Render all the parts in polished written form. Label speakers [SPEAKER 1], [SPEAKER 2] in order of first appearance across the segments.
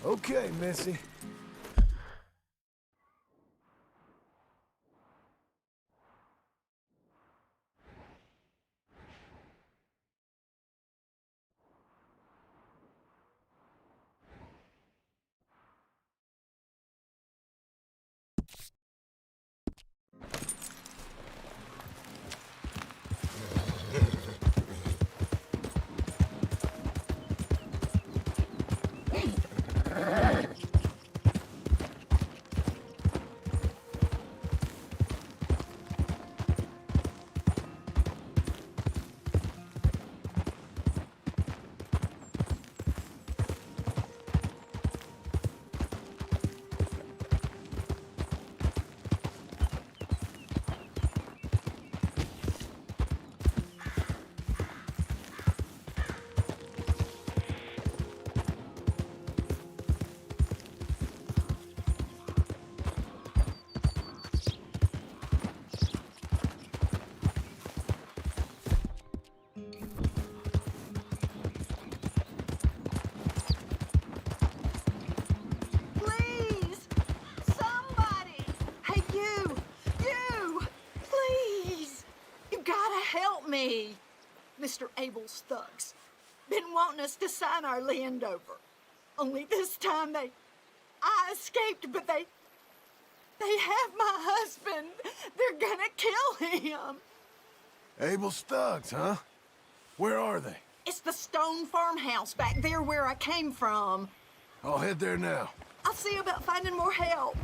[SPEAKER 1] Okay, Missy.
[SPEAKER 2] Me, Mr. Abel's thugs, been wanting us to sign our land over. Only this time I escaped, but they have my husband. They're gonna kill him.
[SPEAKER 1] Abel's thugs, huh? Where are they?
[SPEAKER 2] It's the stone farmhouse back there where I came from.
[SPEAKER 1] I'll head there now.
[SPEAKER 2] I'll see about finding more help.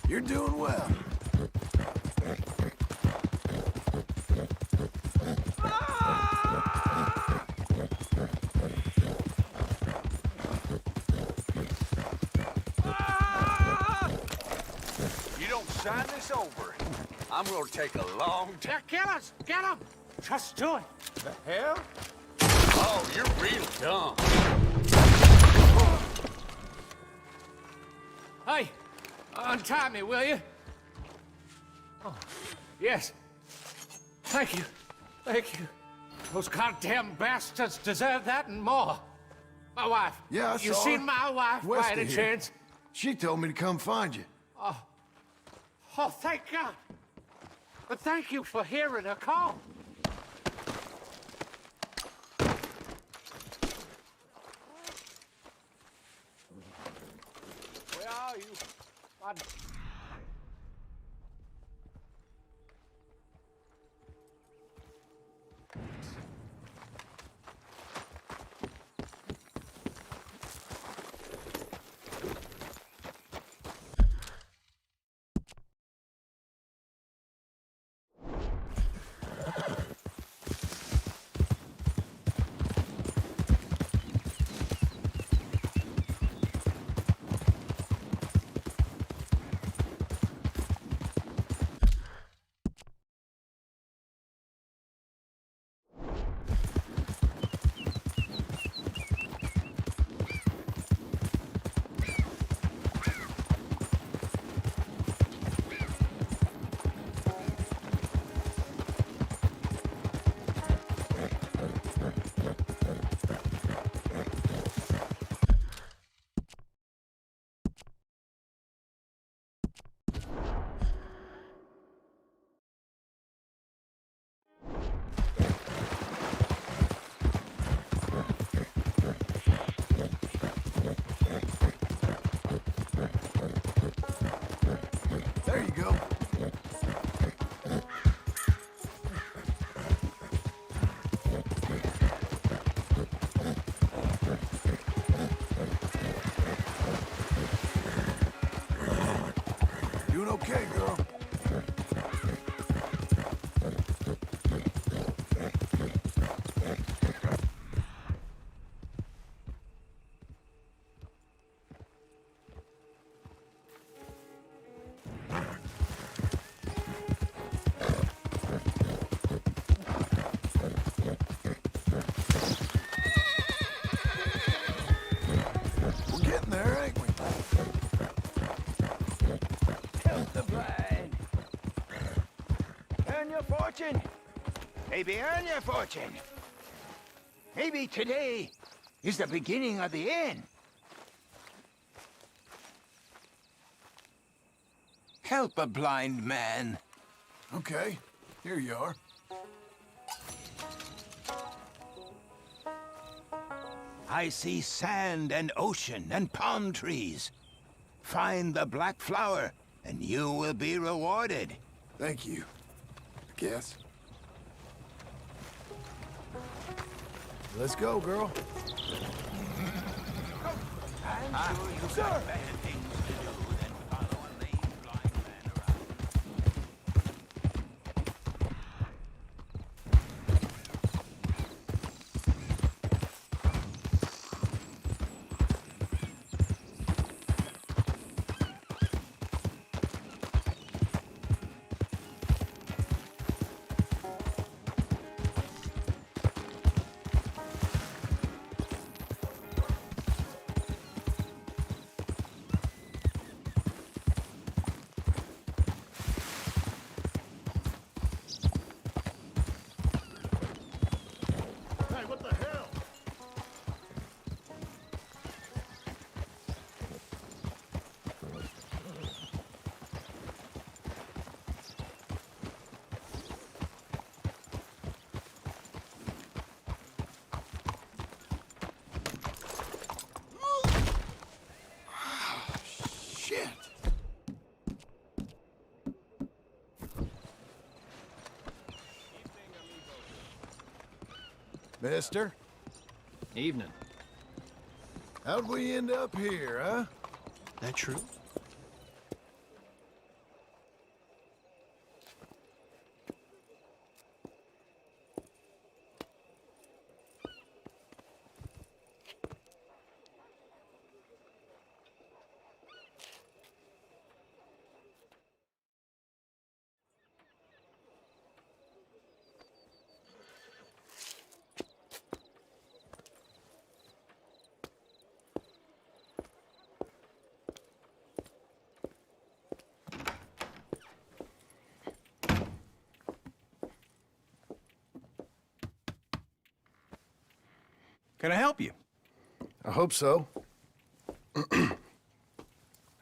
[SPEAKER 1] You're doing well.
[SPEAKER 3] You don't sign this over, I'm gonna take a long time.
[SPEAKER 4] Kill us! Get him! Just do it!
[SPEAKER 3] The hell? Oh, you're real dumb.
[SPEAKER 4] Hey! Untie me, will you? Oh, yes. Thank you. Thank you. Those goddamn bastards deserve that and more. My wife.
[SPEAKER 1] Yeah, I
[SPEAKER 4] You
[SPEAKER 1] saw
[SPEAKER 4] seen
[SPEAKER 1] her.
[SPEAKER 4] my wife
[SPEAKER 1] West
[SPEAKER 4] by
[SPEAKER 1] of
[SPEAKER 4] any
[SPEAKER 1] here.
[SPEAKER 4] chance?
[SPEAKER 1] She told me to come find you.
[SPEAKER 4] Oh, thank God. But thank you for hearing her call. Where are you?
[SPEAKER 1] There you go. Doing okay, girl. We're getting there, ain't we?
[SPEAKER 5] Tilt the blind. Earn your fortune. Maybe earn your fortune. Maybe today is the beginning of the end. Help a blind man.
[SPEAKER 1] Okay, here you are.
[SPEAKER 5] I see sand and ocean and palm trees. Find the black flower, and you will be rewarded.
[SPEAKER 1] Thank you. I guess. Let's go, girl.
[SPEAKER 5] I'm sure you've got better things to do than follow a lame blind man around.
[SPEAKER 1] Mister,
[SPEAKER 6] Evening.
[SPEAKER 1] how'd we end up here, huh?
[SPEAKER 6] That true?
[SPEAKER 7] Can I help you?
[SPEAKER 1] I hope so. I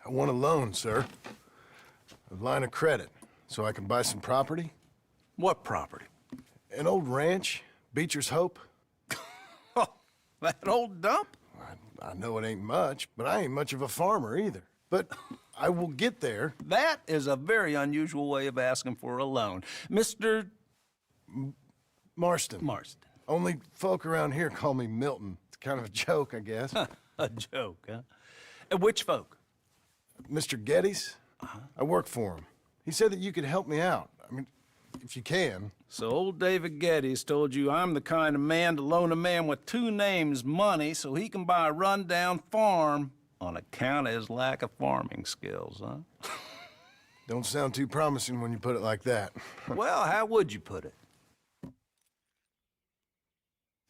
[SPEAKER 1] want a loan, sir. A line of credit, so I can buy some property.
[SPEAKER 7] What property?
[SPEAKER 1] An old ranch, Beecher's Hope.
[SPEAKER 7] Oh, that old dump?
[SPEAKER 1] I know it ain't much, but I ain't much of a farmer either. But I will get there.
[SPEAKER 7] That is a very unusual way of asking for a loan. Mr.
[SPEAKER 1] Marston.
[SPEAKER 7] Marston.
[SPEAKER 1] Only folk around here call me Milton. It's kind of a joke, I guess.
[SPEAKER 7] A joke, huh? And which folk?
[SPEAKER 1] Mr. Geddes? I work for him. He said that you could help me out. I mean, if you can.
[SPEAKER 7] So old David Geddes told you I'm the kind of man to loan a man with two names money so he can buy a rundown farm on account of his lack of farming skills, huh?
[SPEAKER 1] Don't sound too promising when you put it like that.
[SPEAKER 7] Well, how would you put it?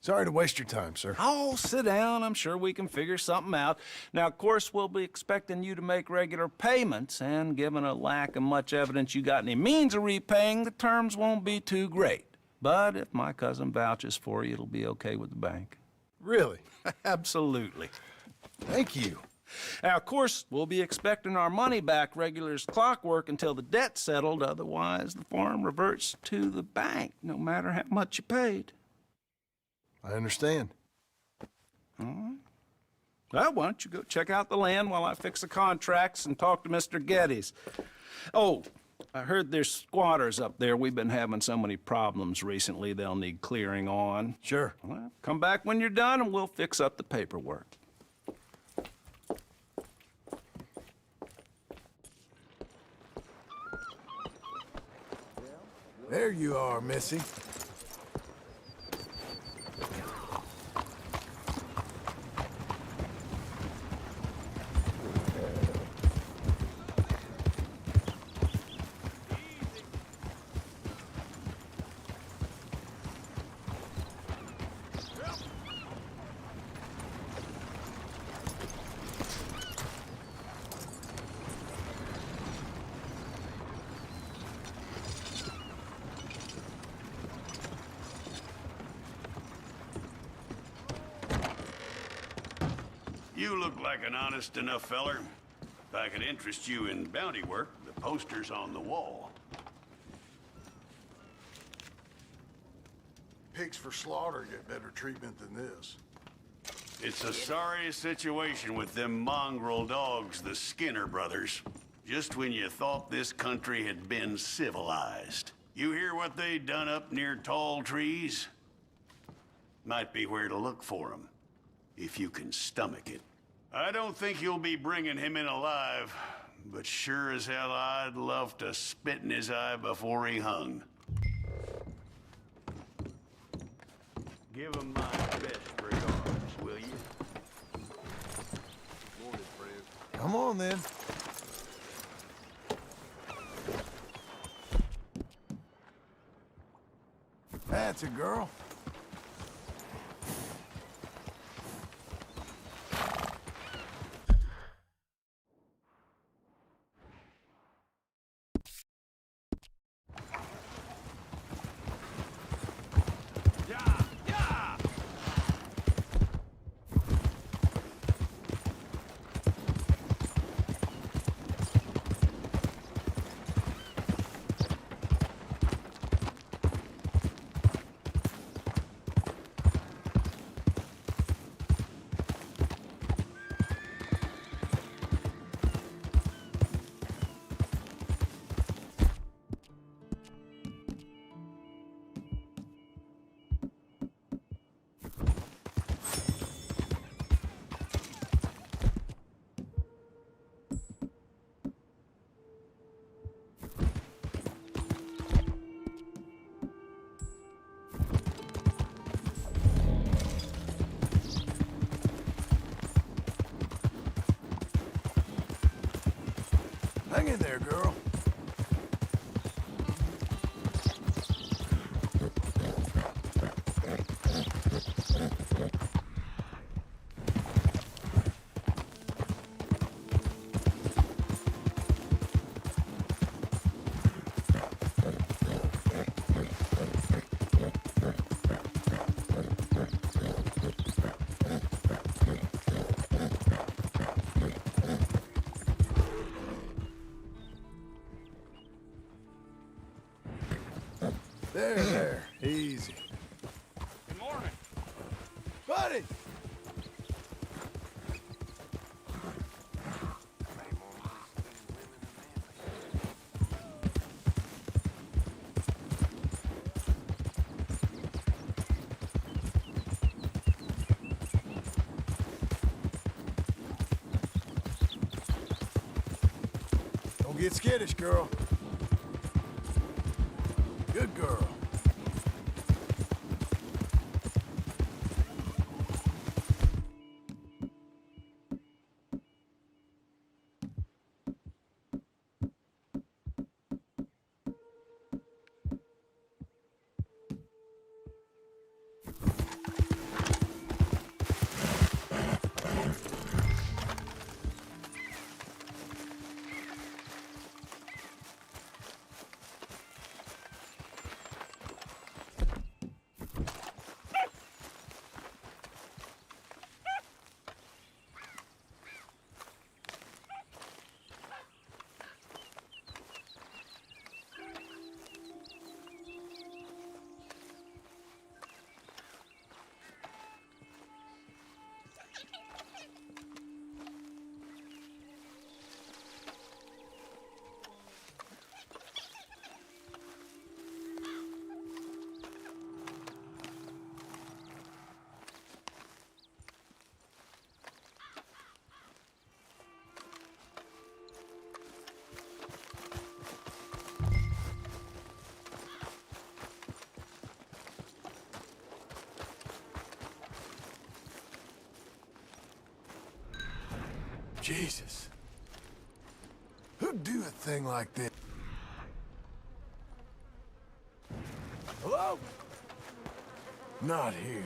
[SPEAKER 1] Sorry to waste your time, sir.
[SPEAKER 7] Oh, sit down. I'm sure we can figure something out. Now, of course, we'll be expecting you to make regular payments, and given a lack of much evidence you got any means of repaying, the terms won't be too great. But if my cousin vouches for you, it'll be okay with the bank.
[SPEAKER 1] Really?
[SPEAKER 7] Absolutely.
[SPEAKER 1] Thank you.
[SPEAKER 7] Now, of course, we'll be expecting our money back regular as clockwork until the debt's settled. Otherwise, the farm reverts to the bank, no matter how much you paid.
[SPEAKER 1] I understand.
[SPEAKER 7] All right. Well, why don't you go check out the land while I fix the contracts and talk to Mr. Geddes. Oh, I heard there's squatters up there. We've been having so many problems recently, they'll need clearing on.
[SPEAKER 1] Sure.
[SPEAKER 7] Well, come back when you're done and we'll fix up the paperwork.
[SPEAKER 1] There you are, Missy.
[SPEAKER 8] You look like an honest enough feller. If I could interest you in bounty work, the poster's on the wall.
[SPEAKER 1] Pigs for slaughter get better treatment than this.
[SPEAKER 8] It's a sorry situation with them mongrel dogs, the Skinner brothers. Just when you thought this country had been civilized. You hear what they done up near tall trees? Might be where to look for them, if you can stomach it. I don't think you'll be bringing him in alive, but sure as hell I'd love to spit in his eye before he hung. Give him my best regards, will you?
[SPEAKER 1] Morning, friend. Come on, then. That's a girl. in there, girl. There. Easy.
[SPEAKER 7] Good morning.
[SPEAKER 1] Buddy! Don't get skittish, girl. Good girl. Jesus. Who'd do a thing like this? Hello? Not here.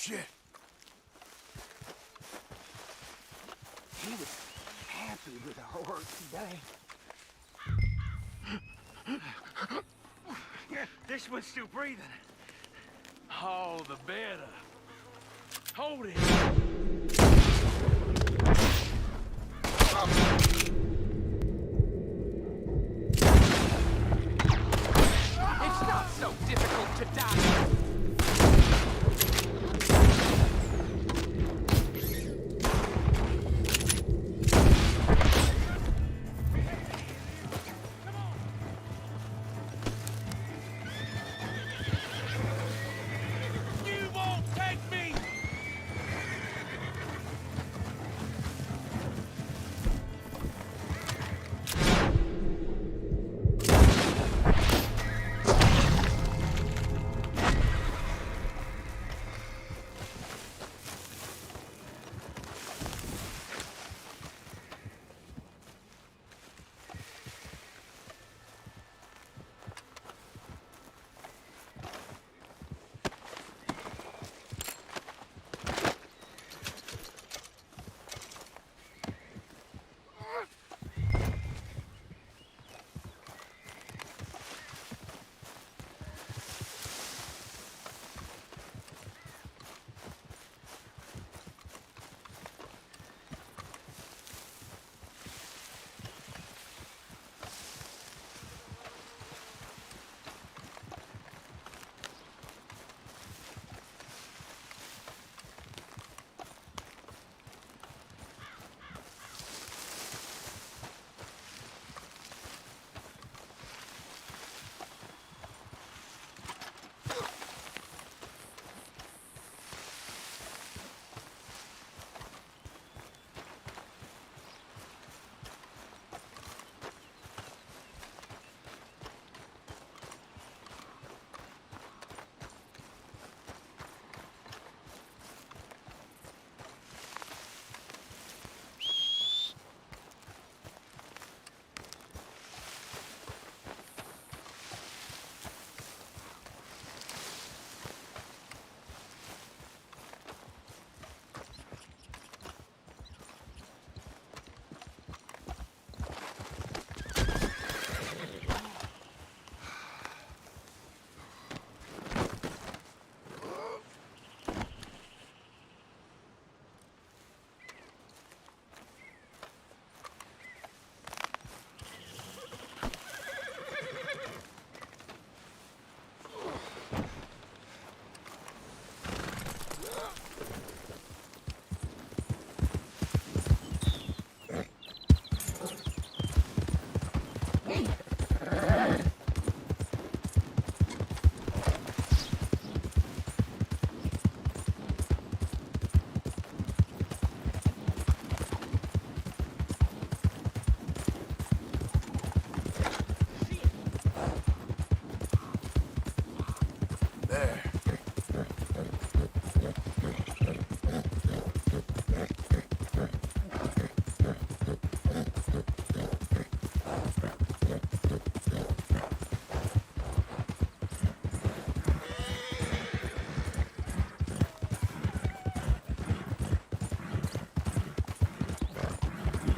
[SPEAKER 1] shit.
[SPEAKER 3] He was happy with our work today. This one's still breathing. All the better. Hold it. It's not so difficult to die.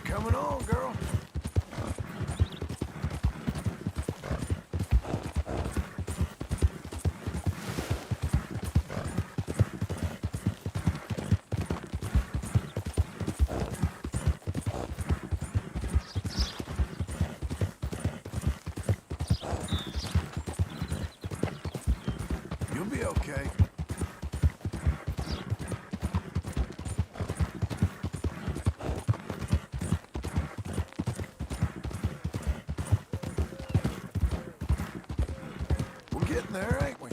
[SPEAKER 1] Coming on, girl. You'll be okay. We're getting there, ain't we?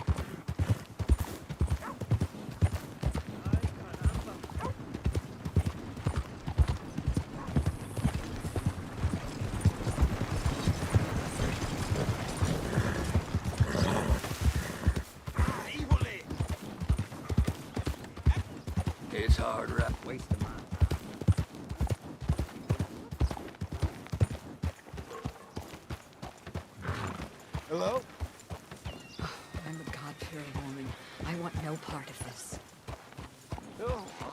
[SPEAKER 3] It's hard right waste of mine.
[SPEAKER 1] Hello?
[SPEAKER 9] I'm a God-fearing woman. I want no part of this.
[SPEAKER 4] Oh, my.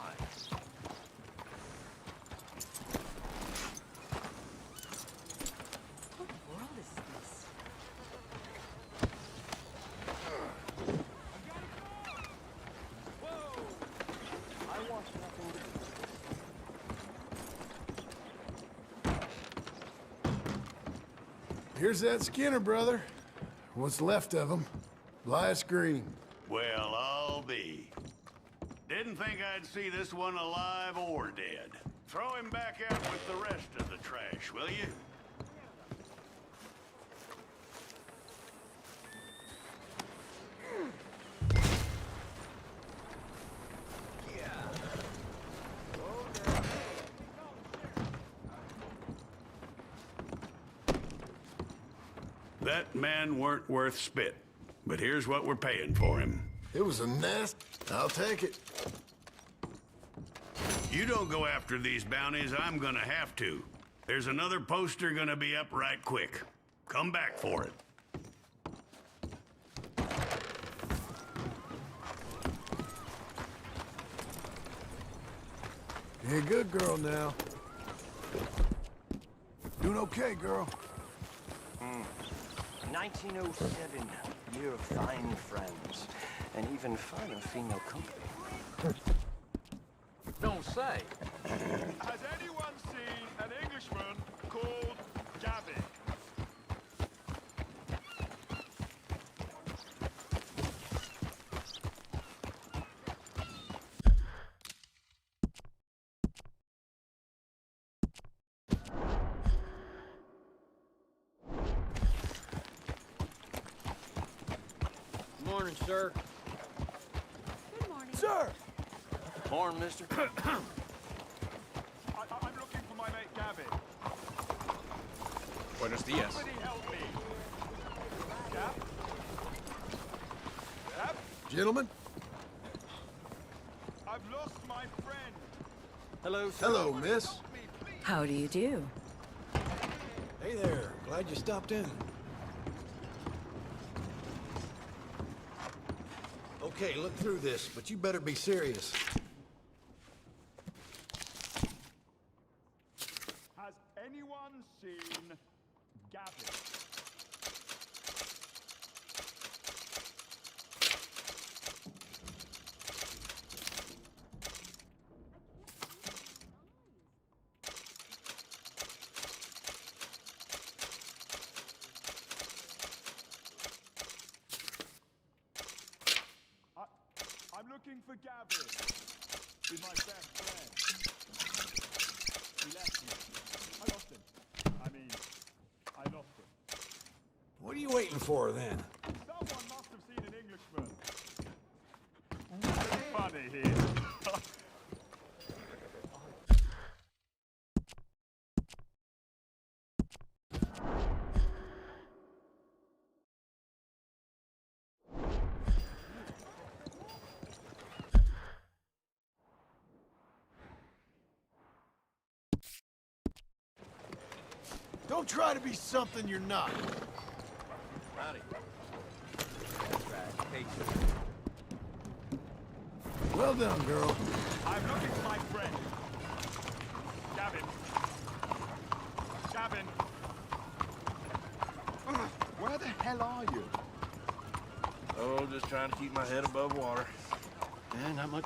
[SPEAKER 9] What world is this?
[SPEAKER 1] Here's that Skinner brother. What's left of him. Lias Green.
[SPEAKER 8] Well, I'll be. Didn't think I'd see this one alive or dead. Throw him back out with the rest of the trash, will you? That man weren't worth spit. But here's what we're paying for him.
[SPEAKER 1] It was a nest. I'll take it.
[SPEAKER 8] You don't go after these bounties, I'm gonna have to. There's another poster gonna be up right quick. Come back for it.
[SPEAKER 1] You're a good girl now. Doing okay, girl.
[SPEAKER 10] 1907, year of fine friends, and even finer female company.
[SPEAKER 4] Don't say.
[SPEAKER 3] Has anyone seen an Englishman called Gavin?
[SPEAKER 6] Morning, sir.
[SPEAKER 9] Good morning.
[SPEAKER 1] Sir!
[SPEAKER 10] Morning, mister.
[SPEAKER 3] I'm looking for my mate Gavin.
[SPEAKER 6] Buenos dias.
[SPEAKER 3] Somebody help me. Gav? Gav?
[SPEAKER 1] Gentlemen?
[SPEAKER 3] I've lost my friend.
[SPEAKER 10] Hello, sir.
[SPEAKER 1] Hello, miss.
[SPEAKER 3] Help me, please.
[SPEAKER 9] How do you do?
[SPEAKER 11] Hey there, glad you stopped in. Okay, look through this, but you better be serious.
[SPEAKER 3] Has anyone seen Gavin? I'm looking for Gavin. He's my best friend. He left me. I lost him. I lost him.
[SPEAKER 11] What are you waiting for, then?
[SPEAKER 3] Someone must have seen an Englishman. Funny here.
[SPEAKER 1] Don't try to be something you're not.
[SPEAKER 4] Howdy.
[SPEAKER 1] Well done, girl.
[SPEAKER 3] I'm looking for my friend. Gavin. Gavin. Where the hell are you?
[SPEAKER 6] Oh, just trying to keep my head above water.
[SPEAKER 10] Yeah, not much.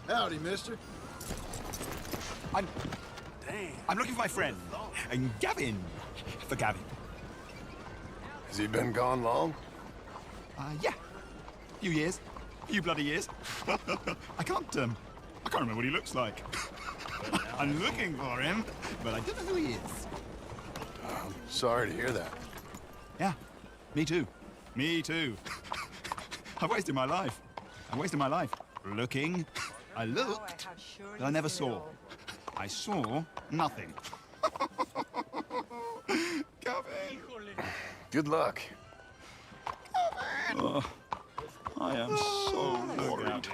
[SPEAKER 1] Howdy, mister.
[SPEAKER 12] I'm looking for my friend. And Gavin. For Gavin.
[SPEAKER 1] Has he been gone long?
[SPEAKER 12] Yeah. Few years. Few bloody years. I can't remember what he looks like. I'm looking for him, but I don't know who he is.
[SPEAKER 1] Sorry to hear that.
[SPEAKER 12] Yeah. Me too. Me too. I've wasted my life. Looking. I looked, but I never saw. I saw nothing. Gavin!
[SPEAKER 1] Good luck.
[SPEAKER 12] Oh, I am so worried.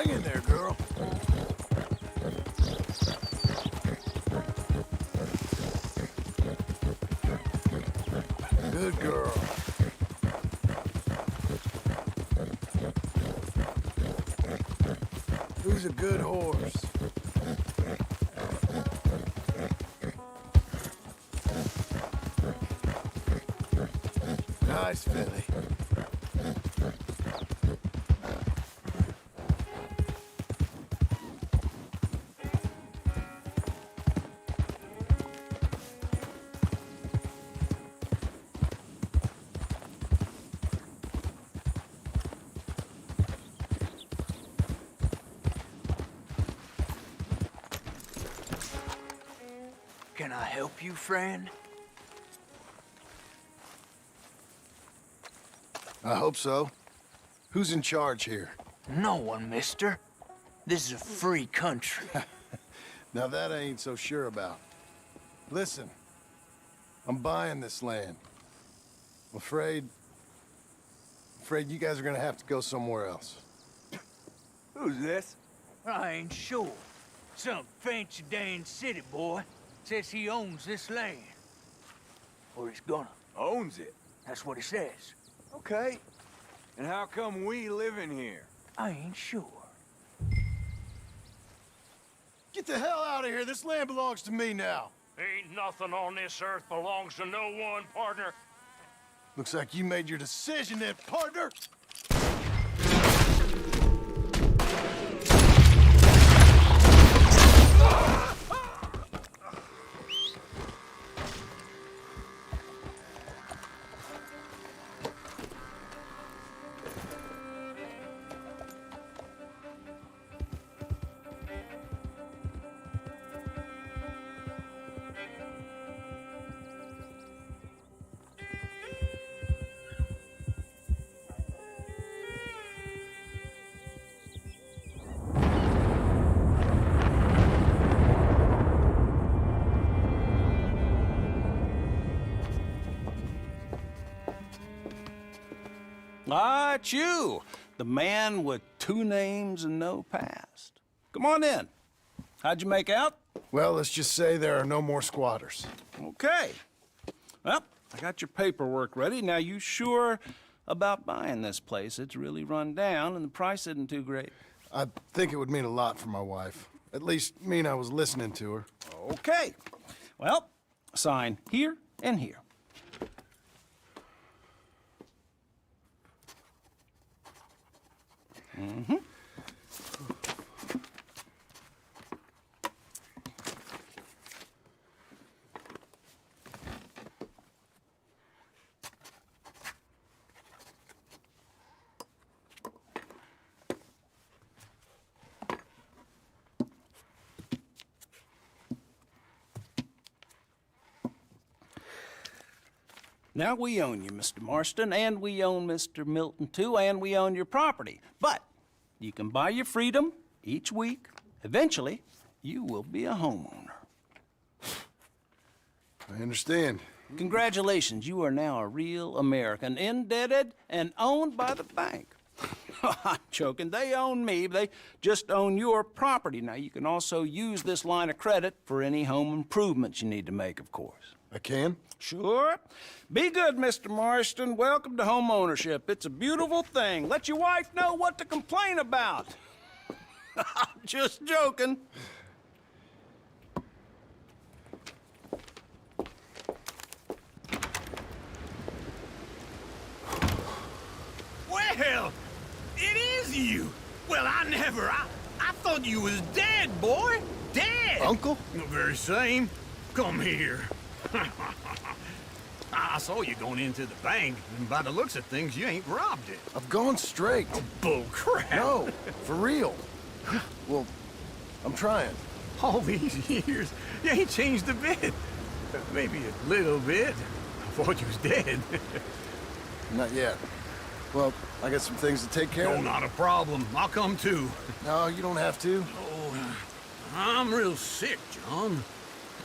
[SPEAKER 1] Hang in there, girl. Good girl. Who's a good horse? Nice, filly.
[SPEAKER 10] Can I help you, friend?
[SPEAKER 1] I hope so. Who's in charge here?
[SPEAKER 10] No one, mister. This is a free country.
[SPEAKER 1] Now that I ain't so sure about. Listen, I'm buying this land. I'm afraid you guys are gonna have to go somewhere else.
[SPEAKER 10] Who's this? I ain't sure. Some fancy Dan city boy says he owns this land. Or he's gonna.
[SPEAKER 13] Owns it?
[SPEAKER 10] That's what he says.
[SPEAKER 13] Okay. And how come we live in here?
[SPEAKER 10] I ain't sure.
[SPEAKER 1] Get the hell out of here. This land belongs to me now.
[SPEAKER 4] Ain't nothing on this earth belongs to no one, partner.
[SPEAKER 1] Looks like you made your decision then, partner.
[SPEAKER 7] Ah, it's you, the man with 2 names and no past. Come on in. How'd you make out?
[SPEAKER 1] Well, let's just say there are no more squatters.
[SPEAKER 7] Okay. Well, I got your paperwork ready. Now, you sure about buying this place? It's really run down, and the price isn't too great.
[SPEAKER 1] I think it would mean a lot for my wife. At least mean I was listening to her.
[SPEAKER 7] Okay. Well, sign here and here. Mm-hmm. Now, we own you, Mr. Marston, and we own Mr. Milton, too, and we own your property. But you can buy your freedom each week. Eventually, you will be a homeowner.
[SPEAKER 1] I understand.
[SPEAKER 7] Congratulations, you are now a real American, indebted and owned by the bank. I'm joking. They own me. They just own your property. Now, you can also use this line of credit for any home improvements you need to make, of course.
[SPEAKER 1] I can?
[SPEAKER 7] Sure. Be good, Mr. Marston. Welcome to home ownership. It's a beautiful thing. Let your wife know what to complain about. I'm just joking.
[SPEAKER 5] Well, it is you. Well, I thought you was dead, boy. Dead.
[SPEAKER 1] Uncle?
[SPEAKER 5] The very same. Come here. I saw you going into the bank, and by the looks of things, you ain't robbed it.
[SPEAKER 1] I've gone straight.
[SPEAKER 5] Oh, bull crap.
[SPEAKER 1] No, for real. Well, I'm trying.
[SPEAKER 5] All these years, you ain't changed a bit. Maybe a little bit. I thought you was dead.
[SPEAKER 1] Not yet. Well, I got some things to take care
[SPEAKER 5] Oh,
[SPEAKER 1] of.
[SPEAKER 5] not a problem. I'll come too.
[SPEAKER 1] No, you don't have to.
[SPEAKER 5] Oh, I'm real sick, John.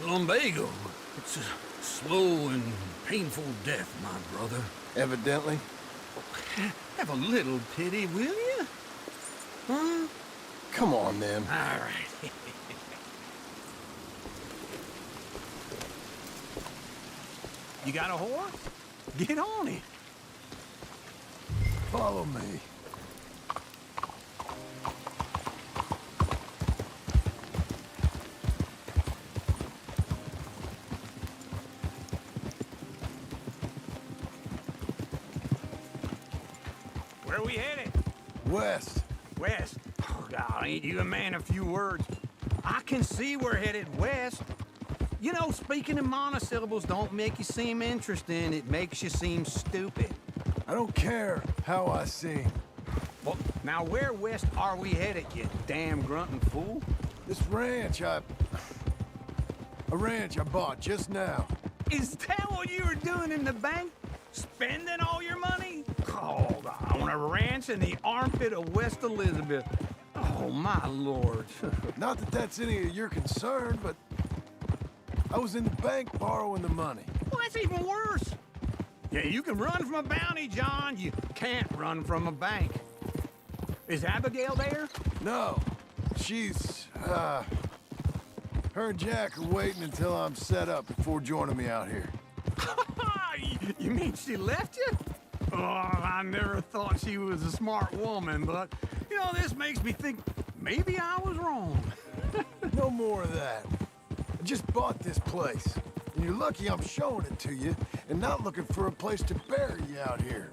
[SPEAKER 5] Lumbago. It's a slow and painful death, my brother.
[SPEAKER 1] Evidently.
[SPEAKER 5] Have a little pity, will you? Huh?
[SPEAKER 1] Come on, then.
[SPEAKER 10] All right. You got a horse? Get on it.
[SPEAKER 1] Follow me.
[SPEAKER 10] Where are we headed?
[SPEAKER 1] West.
[SPEAKER 10] West. Oh, God, ain't you a man of few words? I can see we're headed west. You know, speaking in monosyllables don't make you seem interesting. It makes you seem stupid.
[SPEAKER 1] I don't care how I sing.
[SPEAKER 10] Well, now where west are we headed, you damn grunting fool?
[SPEAKER 1] This ranch a ranch I bought just now.
[SPEAKER 10] Is that what you were doing in the bank? Spending all your money? Oh, on a ranch in the armpit of West Elizabeth. Oh, my lord.
[SPEAKER 1] Not that that's any of your concern, but I was in the bank borrowing the money.
[SPEAKER 10] Well, that's even worse. Yeah, you can run from a bounty, John. You can't run from a bank. Is Abigail there?
[SPEAKER 1] No. She's, her and Jack are waiting until I'm set up before joining me out here.
[SPEAKER 10] You mean she left you? Oh, I never thought she was a smart woman, but, you know, this makes me think maybe I was wrong.
[SPEAKER 1] No more of that. I just bought this place, and you're lucky I'm showing it to you and not looking for a place to bury you out here.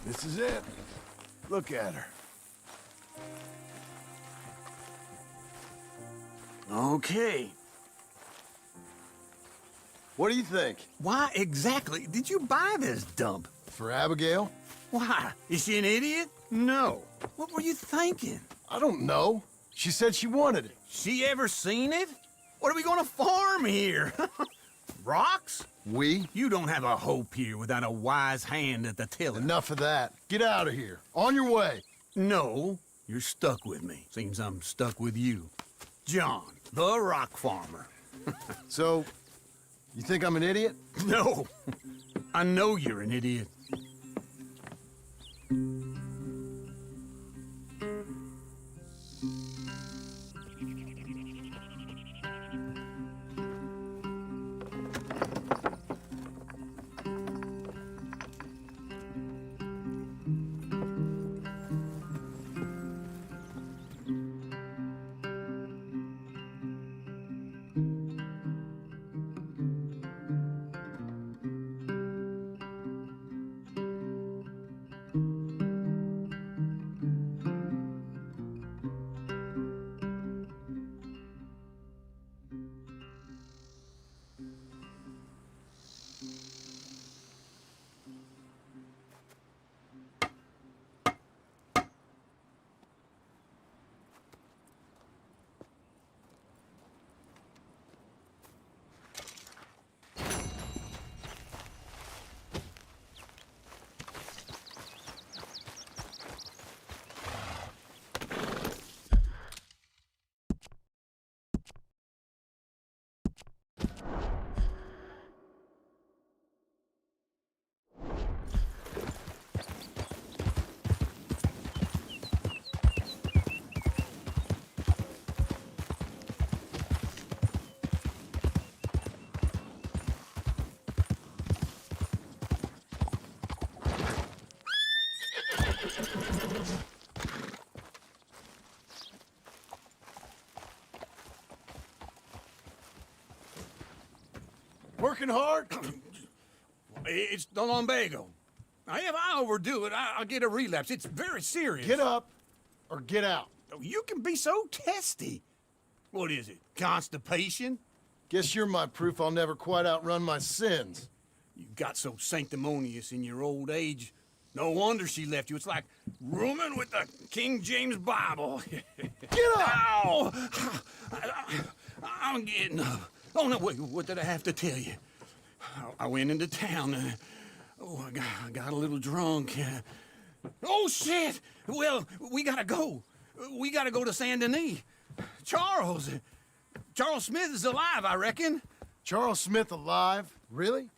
[SPEAKER 1] This is it. Look at her.
[SPEAKER 10] Okay.
[SPEAKER 1] What do you think?
[SPEAKER 10] Why exactly did you buy this dump?
[SPEAKER 1] For Abigail?
[SPEAKER 10] Why? Is she an idiot? No. What were you thinking?
[SPEAKER 1] I don't know. She said she wanted it.
[SPEAKER 10] She ever seen it? What are we gonna farm here? Rocks?
[SPEAKER 1] We?
[SPEAKER 10] You don't have a hope here without a wise hand at the tiller.
[SPEAKER 1] Enough of that. Get out of here. On your way.
[SPEAKER 10] No, you're stuck with me. Seems I'm stuck with you. John, the rock farmer.
[SPEAKER 1] So, you think I'm an idiot?
[SPEAKER 10] No. I know you're an idiot.
[SPEAKER 1] Working hard?
[SPEAKER 10] It's the lumbago. Now, if I overdo it, I'll get a relapse. It's very serious.
[SPEAKER 1] Get up or get out.
[SPEAKER 10] You can be so testy. What is it, constipation?
[SPEAKER 1] Guess you're my proof I'll never quite outrun my sins.
[SPEAKER 10] You got so sanctimonious in your old age, No wonder she left you. It's like rooming with the King James Bible.
[SPEAKER 1] Get up!
[SPEAKER 10] Ow! I'm getting up. Oh, no, wait, what did I have to tell you? I went into town. I got a little drunk. Oh, shit! Well, we gotta go. We gotta go to Saint Denis. Charles Smith is alive, I reckon.
[SPEAKER 1] Charles Smith alive? Really?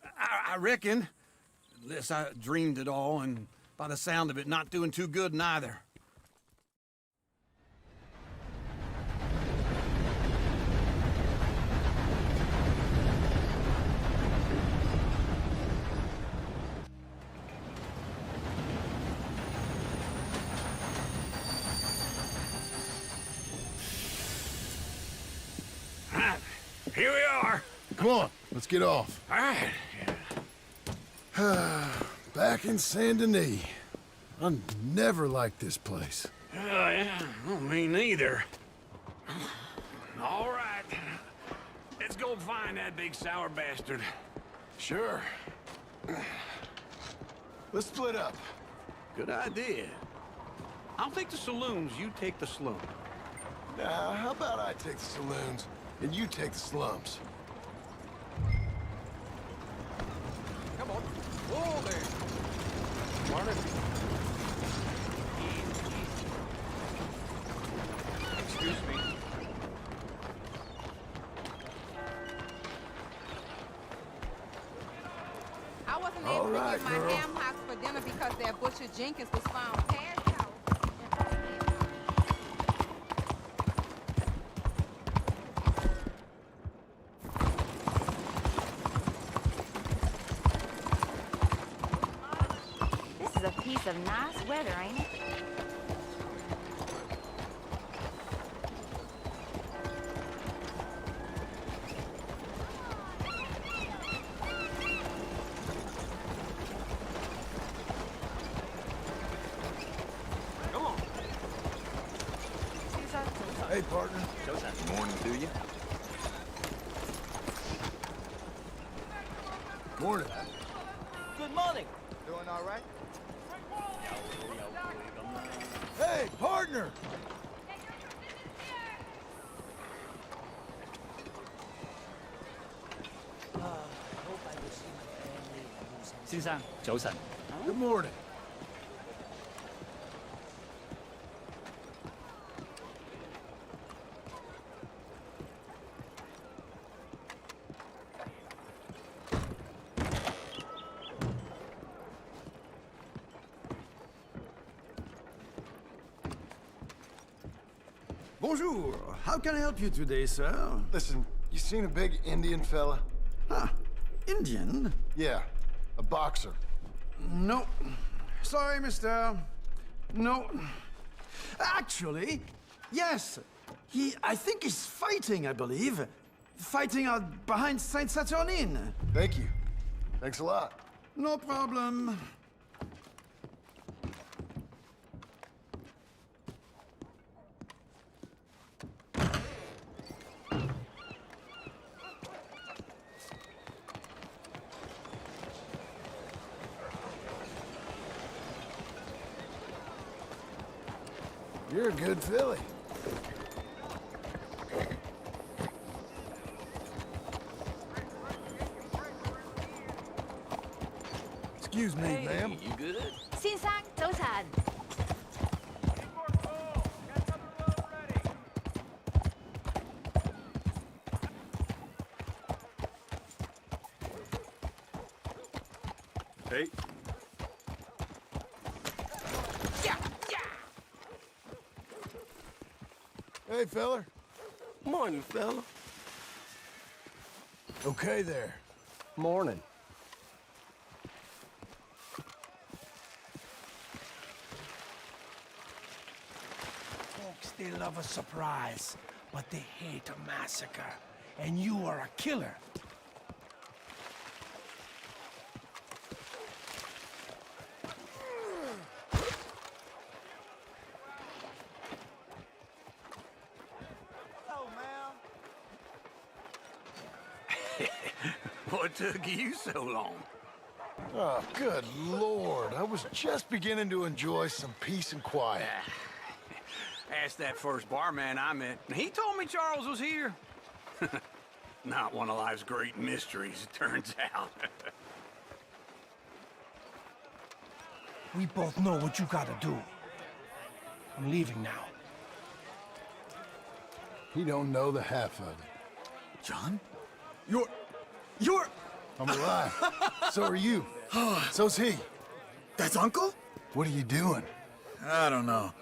[SPEAKER 10] I reckon. Unless I dreamed it all, and by the sound of it, not doing too good neither. Here we are.
[SPEAKER 1] Come on, let's get off.
[SPEAKER 10] All right.
[SPEAKER 1] Back in Saint Denis. I never liked this place.
[SPEAKER 10] Yeah, well, me neither. All right. Let's go find that big sour bastard.
[SPEAKER 1] Sure. Let's split up.
[SPEAKER 10] Good idea. I'll take the saloons, you take the slum.
[SPEAKER 1] Now, how about I take the saloons and you take the slums?
[SPEAKER 4] Come on. Whoa there. Morning. Excuse me.
[SPEAKER 14] I wasn't
[SPEAKER 1] All
[SPEAKER 14] able to
[SPEAKER 1] right,
[SPEAKER 14] get my
[SPEAKER 1] girl.
[SPEAKER 14] ham hocks for dinner because that butcher Jenkins was found passed out.
[SPEAKER 9] This is a piece of nice weather, ain't it?
[SPEAKER 4] Come on.
[SPEAKER 1] Hey, partner.
[SPEAKER 13] Good morning to you.
[SPEAKER 1] Morning.
[SPEAKER 4] Good morning.
[SPEAKER 13] Doing all right?
[SPEAKER 1] Hey, partner! Good morning.
[SPEAKER 11] Bonjour. How can I help you today, sir?
[SPEAKER 1] Listen, you seen a big Indian fella?
[SPEAKER 11] Ah, Indian?
[SPEAKER 1] Yeah, a boxer.
[SPEAKER 11] No. Sorry, mister. No. Actually, yes. I think he's fighting, I believe. Fighting out behind Saint Saturnine.
[SPEAKER 1] Thank you. Thanks a lot.
[SPEAKER 11] No problem.
[SPEAKER 1] You're a good filly. Excuse me, ma'am.
[SPEAKER 4] You good?
[SPEAKER 9] 先生，早晨。
[SPEAKER 3] Hey.
[SPEAKER 1] Hey, feller.
[SPEAKER 6] Morning, fella.
[SPEAKER 1] Okay there.
[SPEAKER 4] Morning.
[SPEAKER 15] Folks, they love a surprise, but they hate a massacre. And you are a killer.
[SPEAKER 10] What took you so long?
[SPEAKER 1] Oh, good Lord. I was just beginning to enjoy some peace and quiet.
[SPEAKER 10] Asked that first barman I met, and he told me Charles was here. Not one of life's great mysteries, it turns out.
[SPEAKER 15] We both know what you gotta do. I'm leaving now.
[SPEAKER 1] He don't know the half of it.
[SPEAKER 12] John?
[SPEAKER 1] You're... I'm alive. So are you. So's he.
[SPEAKER 12] That's Uncle?
[SPEAKER 1] What are you doing?
[SPEAKER 12] I don't know.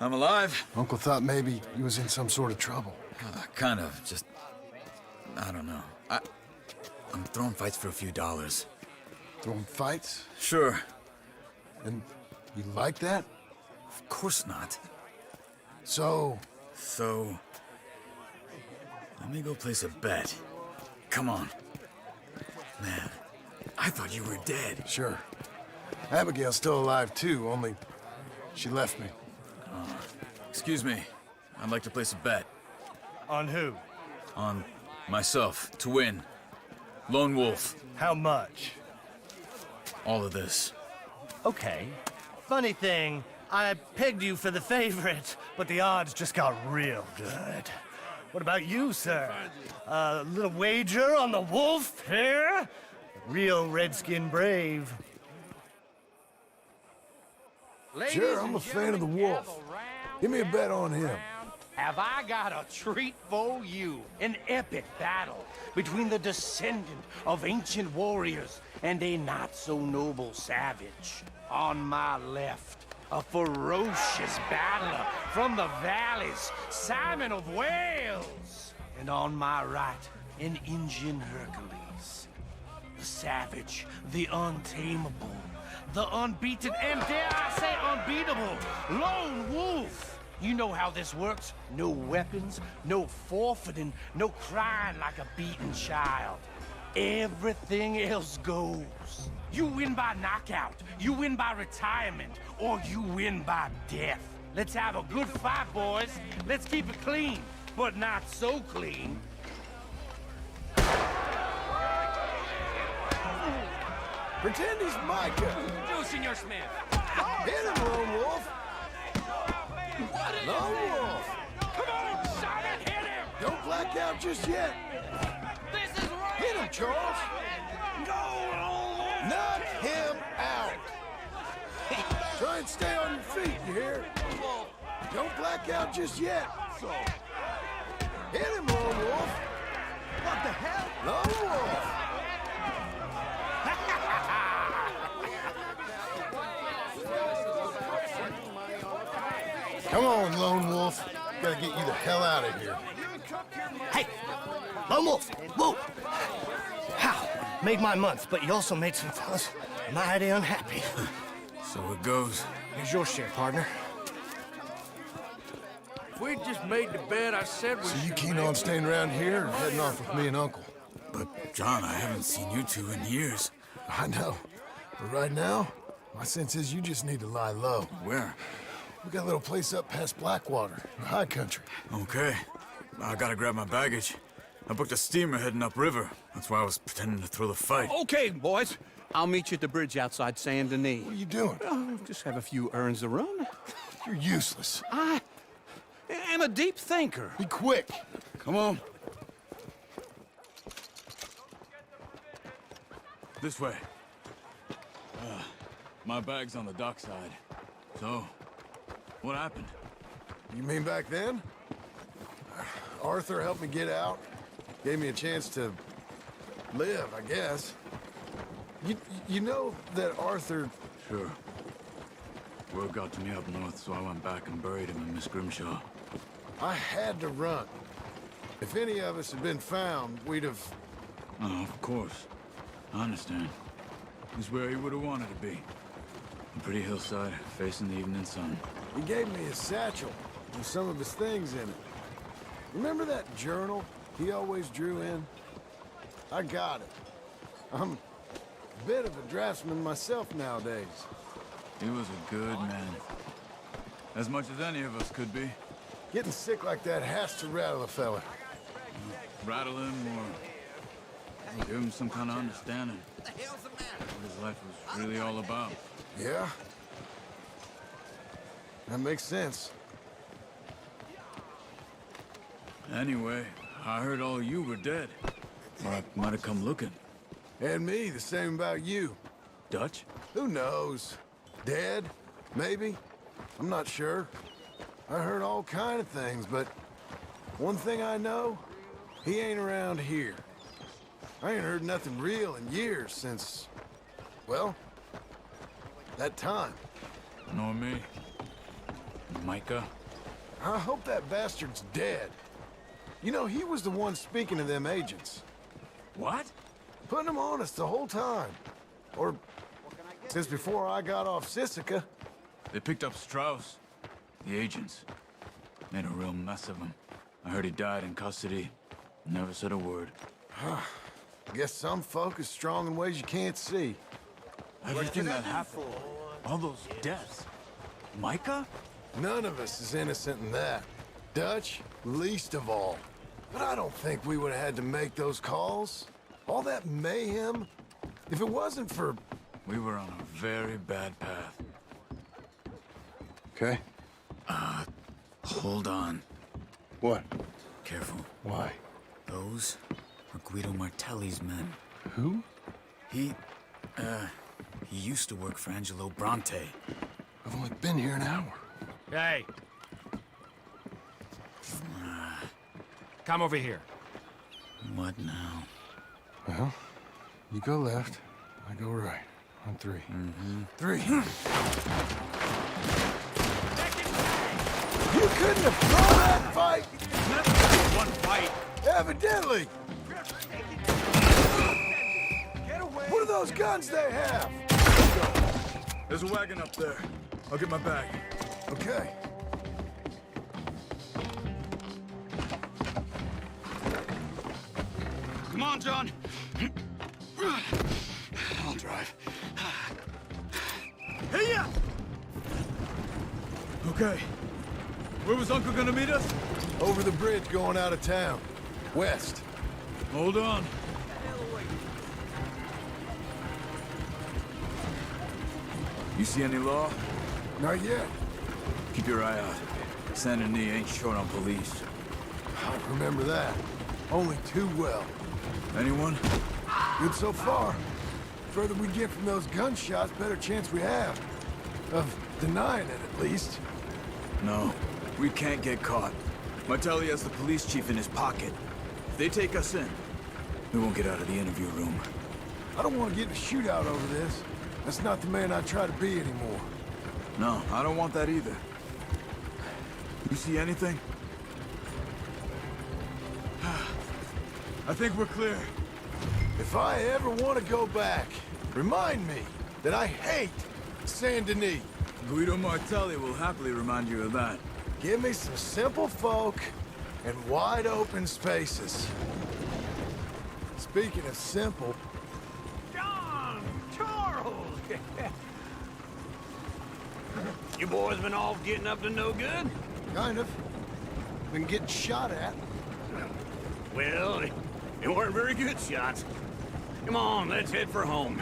[SPEAKER 12] I'm alive.
[SPEAKER 1] Uncle thought maybe he was in some sort of trouble.
[SPEAKER 12] Kind of, just... I don't know. I'm throwing fights for a few dollars.
[SPEAKER 1] Throwing fights?
[SPEAKER 12] Sure.
[SPEAKER 1] And you like that?
[SPEAKER 12] Of course not.
[SPEAKER 1] So,
[SPEAKER 12] let me go place a bet. Come on. Man, I thought you were dead.
[SPEAKER 1] Sure. Abigail's still alive too, only she left me.
[SPEAKER 12] Excuse me. I'd like to place a bet.
[SPEAKER 15] On who?
[SPEAKER 12] On myself, to win. Lone Wolf.
[SPEAKER 15] How much?
[SPEAKER 12] All of this.
[SPEAKER 15] Okay. Funny thing, I pegged you for the favorite, but the odds just got real good. What about you, sir? A little wager on the wolf here? Real redskin brave.
[SPEAKER 1] Sure, I'm a fan of the wolf. Give me a bet on him.
[SPEAKER 4] Have I got a treat for you? An epic battle between the descendant of ancient warriors and a not-so-noble savage. On my left, a ferocious battler from the valleys, Simon of Wales. And on my right, an Indian Hercules. The savage, the untamable, the unbeaten, and dare I say unbeatable, Lone Wolf. You know how this works. No weapons, no forfeiting, no crying like a beaten child. Everything else goes. You win by knockout, you win by retirement, or you win by death. Let's have a good fight, boys. Let's keep it clean, but not so clean.
[SPEAKER 1] Pretend he's Micah.
[SPEAKER 4] Do, Senor Smith.
[SPEAKER 1] Hit him, Lone Wolf. Lone Wolf.
[SPEAKER 4] Come on, Simon, hit him!
[SPEAKER 1] Don't black out just yet.
[SPEAKER 4] This is right!
[SPEAKER 1] Hit him, Charles.
[SPEAKER 4] Go!
[SPEAKER 1] Knock him out. Try and stay on your feet, you hear? Don't black out just yet. Hit him, Lone Wolf.
[SPEAKER 10] What the hell?
[SPEAKER 1] Lone Wolf. Come on, Lone Wolf. Gotta get you the hell out of here.
[SPEAKER 15] Hey! Lone Wolf! Whoa! How? Made my month, but you also made some fellas mighty unhappy.
[SPEAKER 12] So it goes.
[SPEAKER 15] Here's your share, partner.
[SPEAKER 6] If we'd just made the bet I said we
[SPEAKER 1] So you
[SPEAKER 6] should
[SPEAKER 1] keen
[SPEAKER 6] make,
[SPEAKER 1] on staying around here or heading off with me and Uncle?
[SPEAKER 12] But, John, I haven't seen you two in years.
[SPEAKER 1] I know. But right now, my sense is you just need to lie low.
[SPEAKER 12] Where?
[SPEAKER 1] We got a little place up past Blackwater, in the high country.
[SPEAKER 12] Okay. I gotta grab my baggage. I booked a steamer heading upriver. That's why I was pretending to throw the fight.
[SPEAKER 10] Okay, boys. I'll meet you at the bridge outside Saint Denis.
[SPEAKER 1] What are you doing?
[SPEAKER 10] Oh, just have a few errands to run.
[SPEAKER 1] You're useless.
[SPEAKER 10] I am a deep thinker.
[SPEAKER 1] Be quick.
[SPEAKER 12] Come on. This way. My bag's on the dockside. So, what happened?
[SPEAKER 1] You mean back then? Arthur helped me get out. Gave me a chance to live, I guess. You know that Arthur...
[SPEAKER 12] Sure. Word got to me up north, so I went back and buried him in Miss Grimshaw.
[SPEAKER 1] I had to run. If any of us had been found, we'd have...
[SPEAKER 12] Oh, of course. I understand. He's where he would have wanted to be. A pretty hillside, facing the evening sun.
[SPEAKER 1] He gave me a satchel with some of his things in it. Remember that journal he always drew in? I got it. I'm a bit of a draftsman myself nowadays.
[SPEAKER 12] He was a good man. As much as any of us could be.
[SPEAKER 1] Getting sick like that has to rattle a fella.
[SPEAKER 12] Rattle him or
[SPEAKER 13] Give him some kind of understanding. What the hell's the matter? What his life was really all about.
[SPEAKER 1] Yeah? That makes sense.
[SPEAKER 13] Anyway, I heard all you were dead. Might have come looking.
[SPEAKER 1] And me, the same about you.
[SPEAKER 13] Dutch?
[SPEAKER 1] Who knows? Dead? Maybe? I'm not sure. I heard all kind of things, but one thing I know, he ain't around here. I ain't heard nothing real in years since, well, that time.
[SPEAKER 13] Nor me. Micah?
[SPEAKER 1] I hope that bastard's dead. You know, he was the one speaking to them agents.
[SPEAKER 13] What?
[SPEAKER 1] Putting them on us the whole time. Or since before I got off Sisika.
[SPEAKER 13] They picked up Strauss. The agents. Made a real mess of him. I heard he died in custody. Never said a word.
[SPEAKER 1] Guess some folk is strong in ways you can't see.
[SPEAKER 13] Everything that happened. All those deaths. Micah?
[SPEAKER 1] None of us is innocent in that. Dutch, least of all. But I don't think we would have had to make those calls. All that mayhem. If it wasn't for...
[SPEAKER 13] We were on a very bad path.
[SPEAKER 1] Okay.
[SPEAKER 13] Hold on.
[SPEAKER 1] What?
[SPEAKER 13] Careful.
[SPEAKER 1] Why?
[SPEAKER 13] Those are Guido Martelli's men.
[SPEAKER 1] Who?
[SPEAKER 13] He used to work for Angelo Bronte.
[SPEAKER 1] I've only been here an hour.
[SPEAKER 15] Hey. Come over here.
[SPEAKER 13] What now?
[SPEAKER 1] Well, you go left, I go right. On three. Three. You couldn't have thrown that fight!
[SPEAKER 13] Never one fight!
[SPEAKER 1] Evidently! What are those guns they have?
[SPEAKER 13] There's a wagon up there. I'll get my bag.
[SPEAKER 1] Okay.
[SPEAKER 12] Come on, John. I'll drive.
[SPEAKER 13] Hey, yeah! Okay. Where was Uncle gonna meet us?
[SPEAKER 1] Over the bridge going out of town. West.
[SPEAKER 13] Hold on. You see any law?
[SPEAKER 1] Not yet.
[SPEAKER 13] Keep your eye out. Saint Denis ain't short on police.
[SPEAKER 1] I remember that. Only too well.
[SPEAKER 13] Anyone?
[SPEAKER 1] Good so far. Further we get from those gunshots, better chance we have. Of denying it, at least.
[SPEAKER 13] No. We can't get caught. Martelli has the police chief in his pocket. If they take us in, we won't get out of the interview room.
[SPEAKER 1] I don't want to get in a shootout over this. That's not the man I try to be anymore.
[SPEAKER 13] No, I don't want that either. You see anything? I think we're clear.
[SPEAKER 1] If I ever want to go back, remind me that I hate Saint Denis.
[SPEAKER 13] Guido Martelli will happily remind you of that.
[SPEAKER 1] Give me some simple folk and wide open spaces. Speaking of simple...
[SPEAKER 10] John! Charles! You boys been off getting up to no good?
[SPEAKER 1] Kind of. Been getting shot at.
[SPEAKER 10] Well, they weren't very good shots. Come on, let's head for home.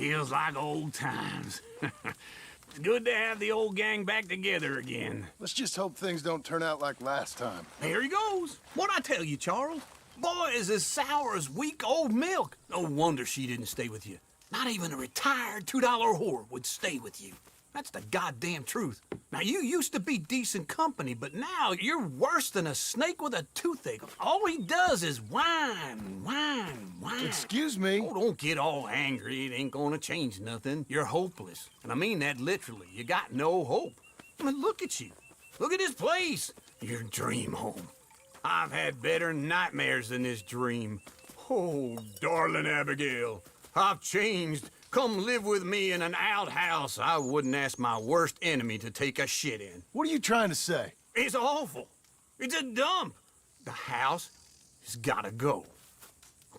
[SPEAKER 10] Feels like old times. It's good to have the old gang back together again.
[SPEAKER 1] Let's just hope things don't turn out like last time.
[SPEAKER 10] Here he goes. What'd I tell you, Charles? Boy is as sour as week-old milk. No wonder she didn't stay with you. Not even a retired $2 whore would stay with you. That's the goddamn truth. Now, you used to be decent company, but now you're worse than a snake with a toothache. All he does is whine.
[SPEAKER 1] Excuse me?
[SPEAKER 10] Oh, don't get all angry. It ain't gonna change nothing. You're hopeless. And I mean that literally. You got no hope. I mean, look at you. Look at this place. Your dream home. I've had better nightmares than this dream. Oh, darling Abigail, I've changed. Come live with me in an outhouse I wouldn't ask my worst enemy to take a shit in.
[SPEAKER 1] What are you trying to say?
[SPEAKER 10] It's awful. It's a dump. The house has gotta go.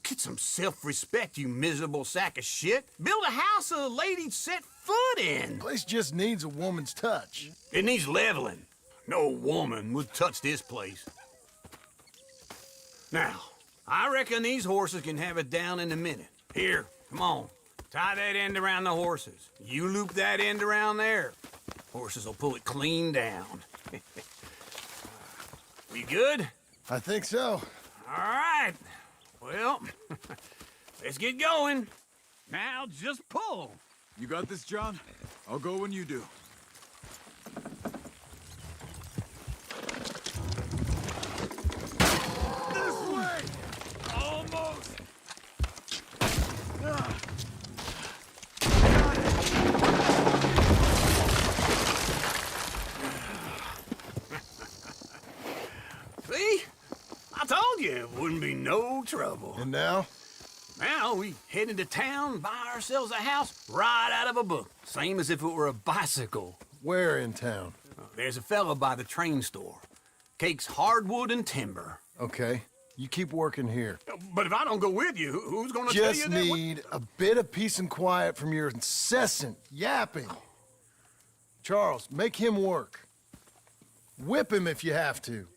[SPEAKER 10] Get some self-respect, you miserable sack of shit. Build a house a lady'd set foot in.
[SPEAKER 1] The place just needs a woman's touch.
[SPEAKER 10] It needs leveling. No woman would touch this place. Now, I reckon these horses can have it down in a minute. Here, come on. Tie that end around the horses. You loop that end around there. Horses will pull it clean down. We good?
[SPEAKER 1] I think so.
[SPEAKER 10] All right. Well, let's get going. Now just pull.
[SPEAKER 13] You got this, John? I'll go when you do.
[SPEAKER 3] This way! Almost!
[SPEAKER 10] See? I told you it wouldn't be no trouble.
[SPEAKER 1] And now?
[SPEAKER 10] Now we head into town, buy ourselves a house right out of a book. Same as if it were a bicycle.
[SPEAKER 1] Where in town?
[SPEAKER 10] There's a fella by the train store. Cakes hardwood and timber.
[SPEAKER 1] Okay. You keep working here.
[SPEAKER 10] But if I don't go with you, who's gonna tell you
[SPEAKER 1] Just
[SPEAKER 10] that?
[SPEAKER 1] need a bit of peace and quiet from your incessant yapping. Charles, make him work. Whip him if you have to.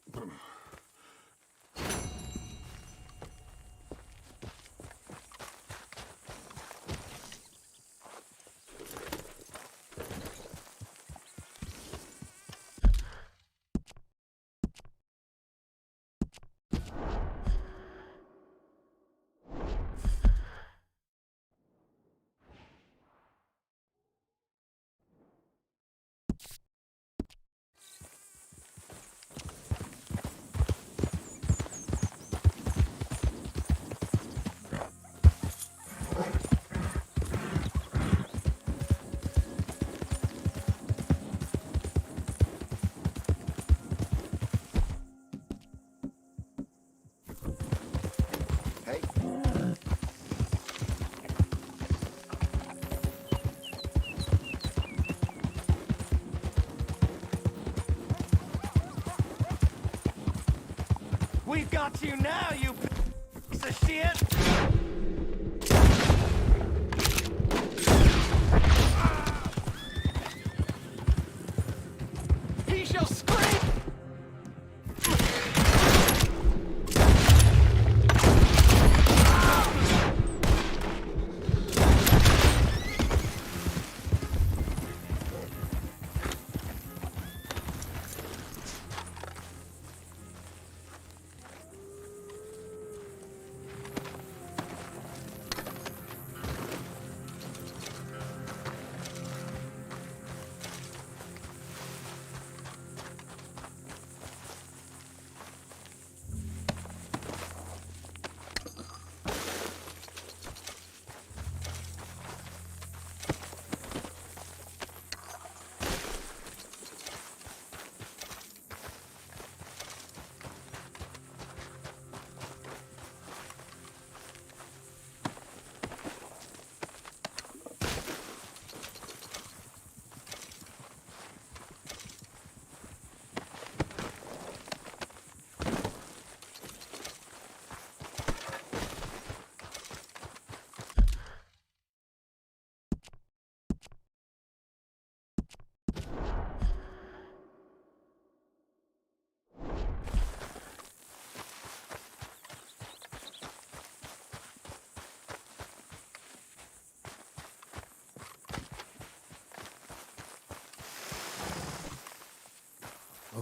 [SPEAKER 15] We've got you now, you piece of shit! He shall scream!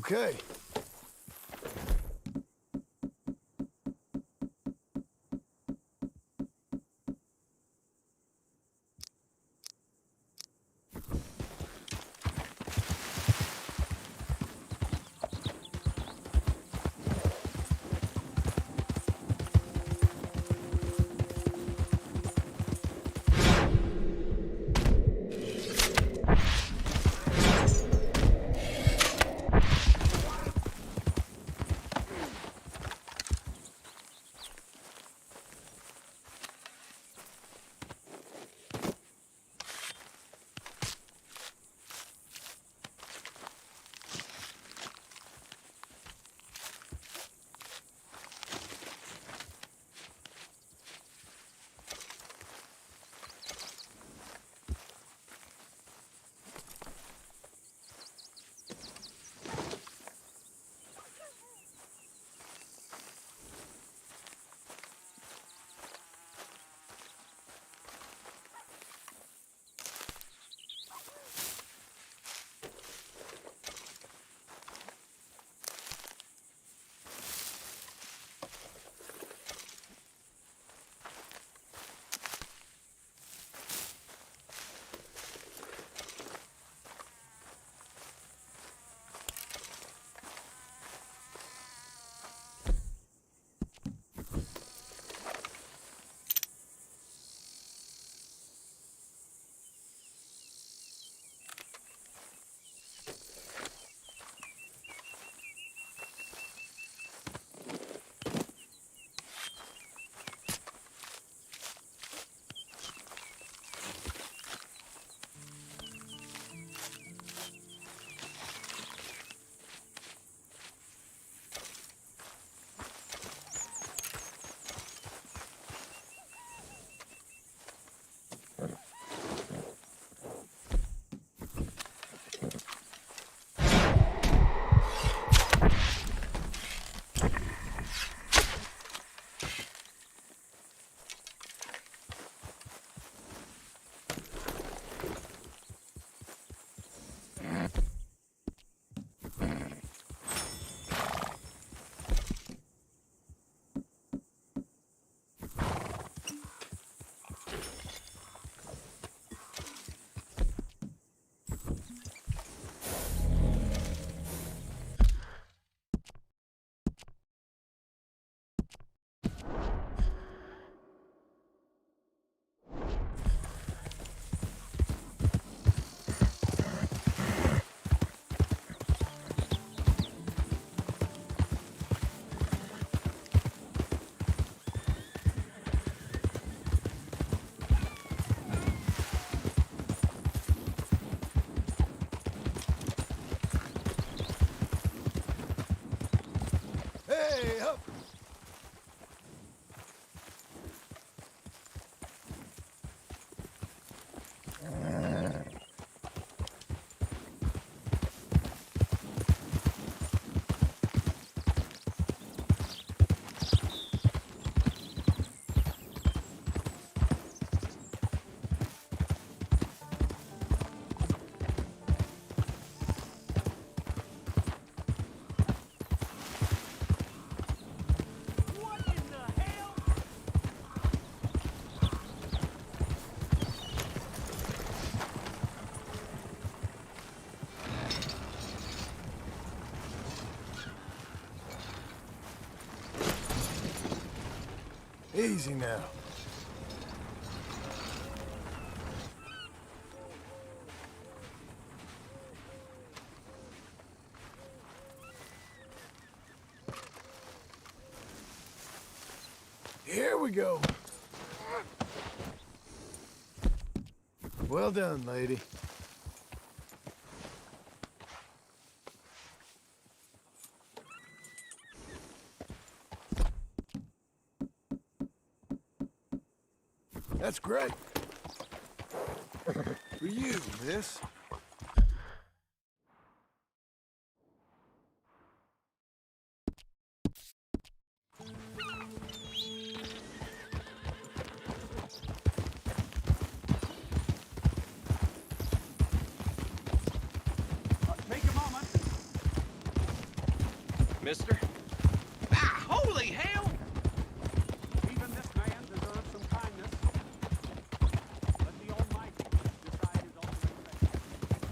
[SPEAKER 1] Okay. Hey, up! Easy now. Here we go. Well done, lady. That's great. For you, miss.
[SPEAKER 10] Take a moment.
[SPEAKER 4] mister.
[SPEAKER 10] Ah, holy hell!
[SPEAKER 3] Even this man deserves some kindness. Let the Almighty decide his ultimate fate.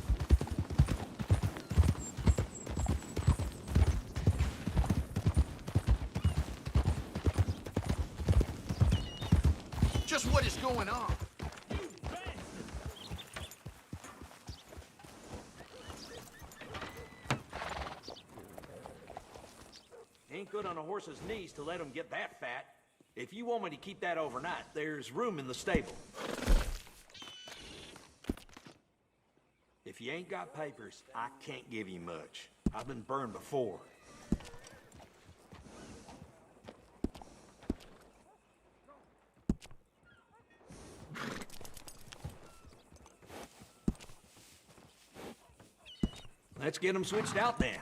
[SPEAKER 10] Just what is going on?
[SPEAKER 16] Ain't good on a horse's knees to let him get that fat. If you want me to keep that overnight, there's room in the stable. If you ain't got papers, I can't give you much. I've been burned before. Let's get them switched out then.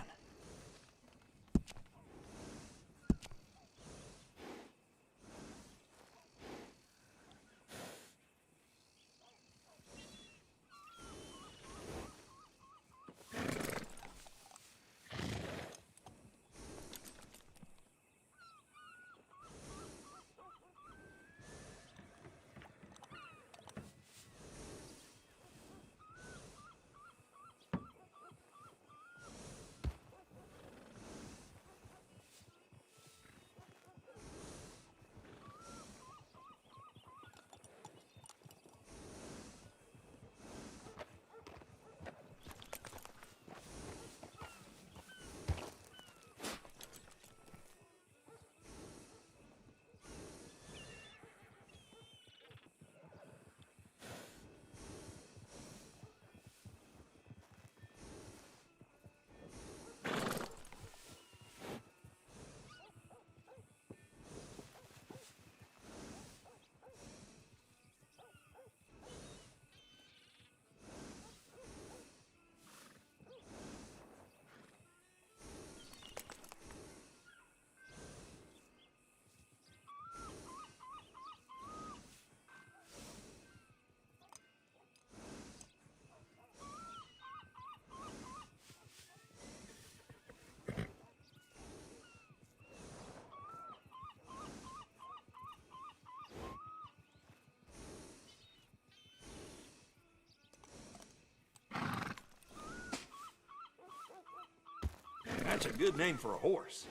[SPEAKER 16] That's a good name for a horse.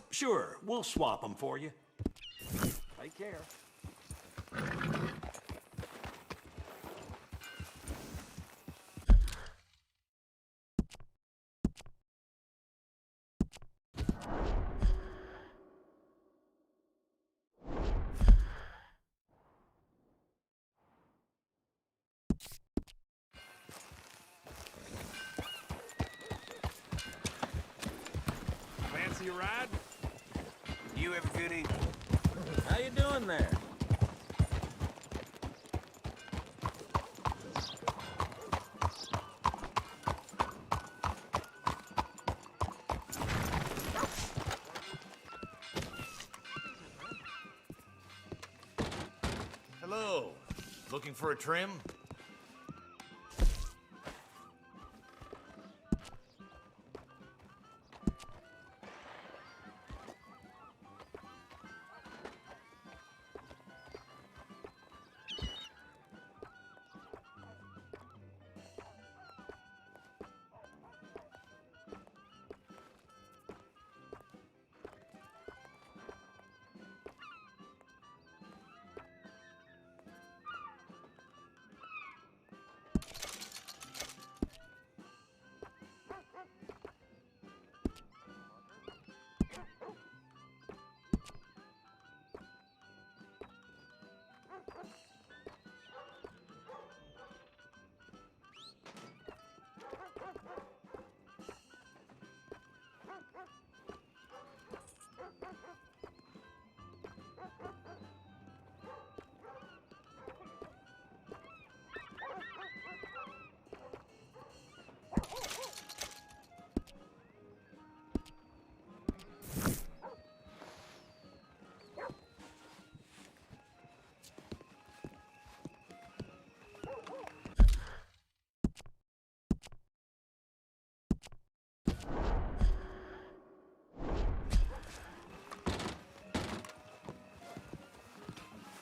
[SPEAKER 16] Sure, we'll swap them for you. Take care.
[SPEAKER 3] Fancy a ride?
[SPEAKER 5] You have a good evening.
[SPEAKER 16] How you doing there?
[SPEAKER 4] Hello. Looking for a trim?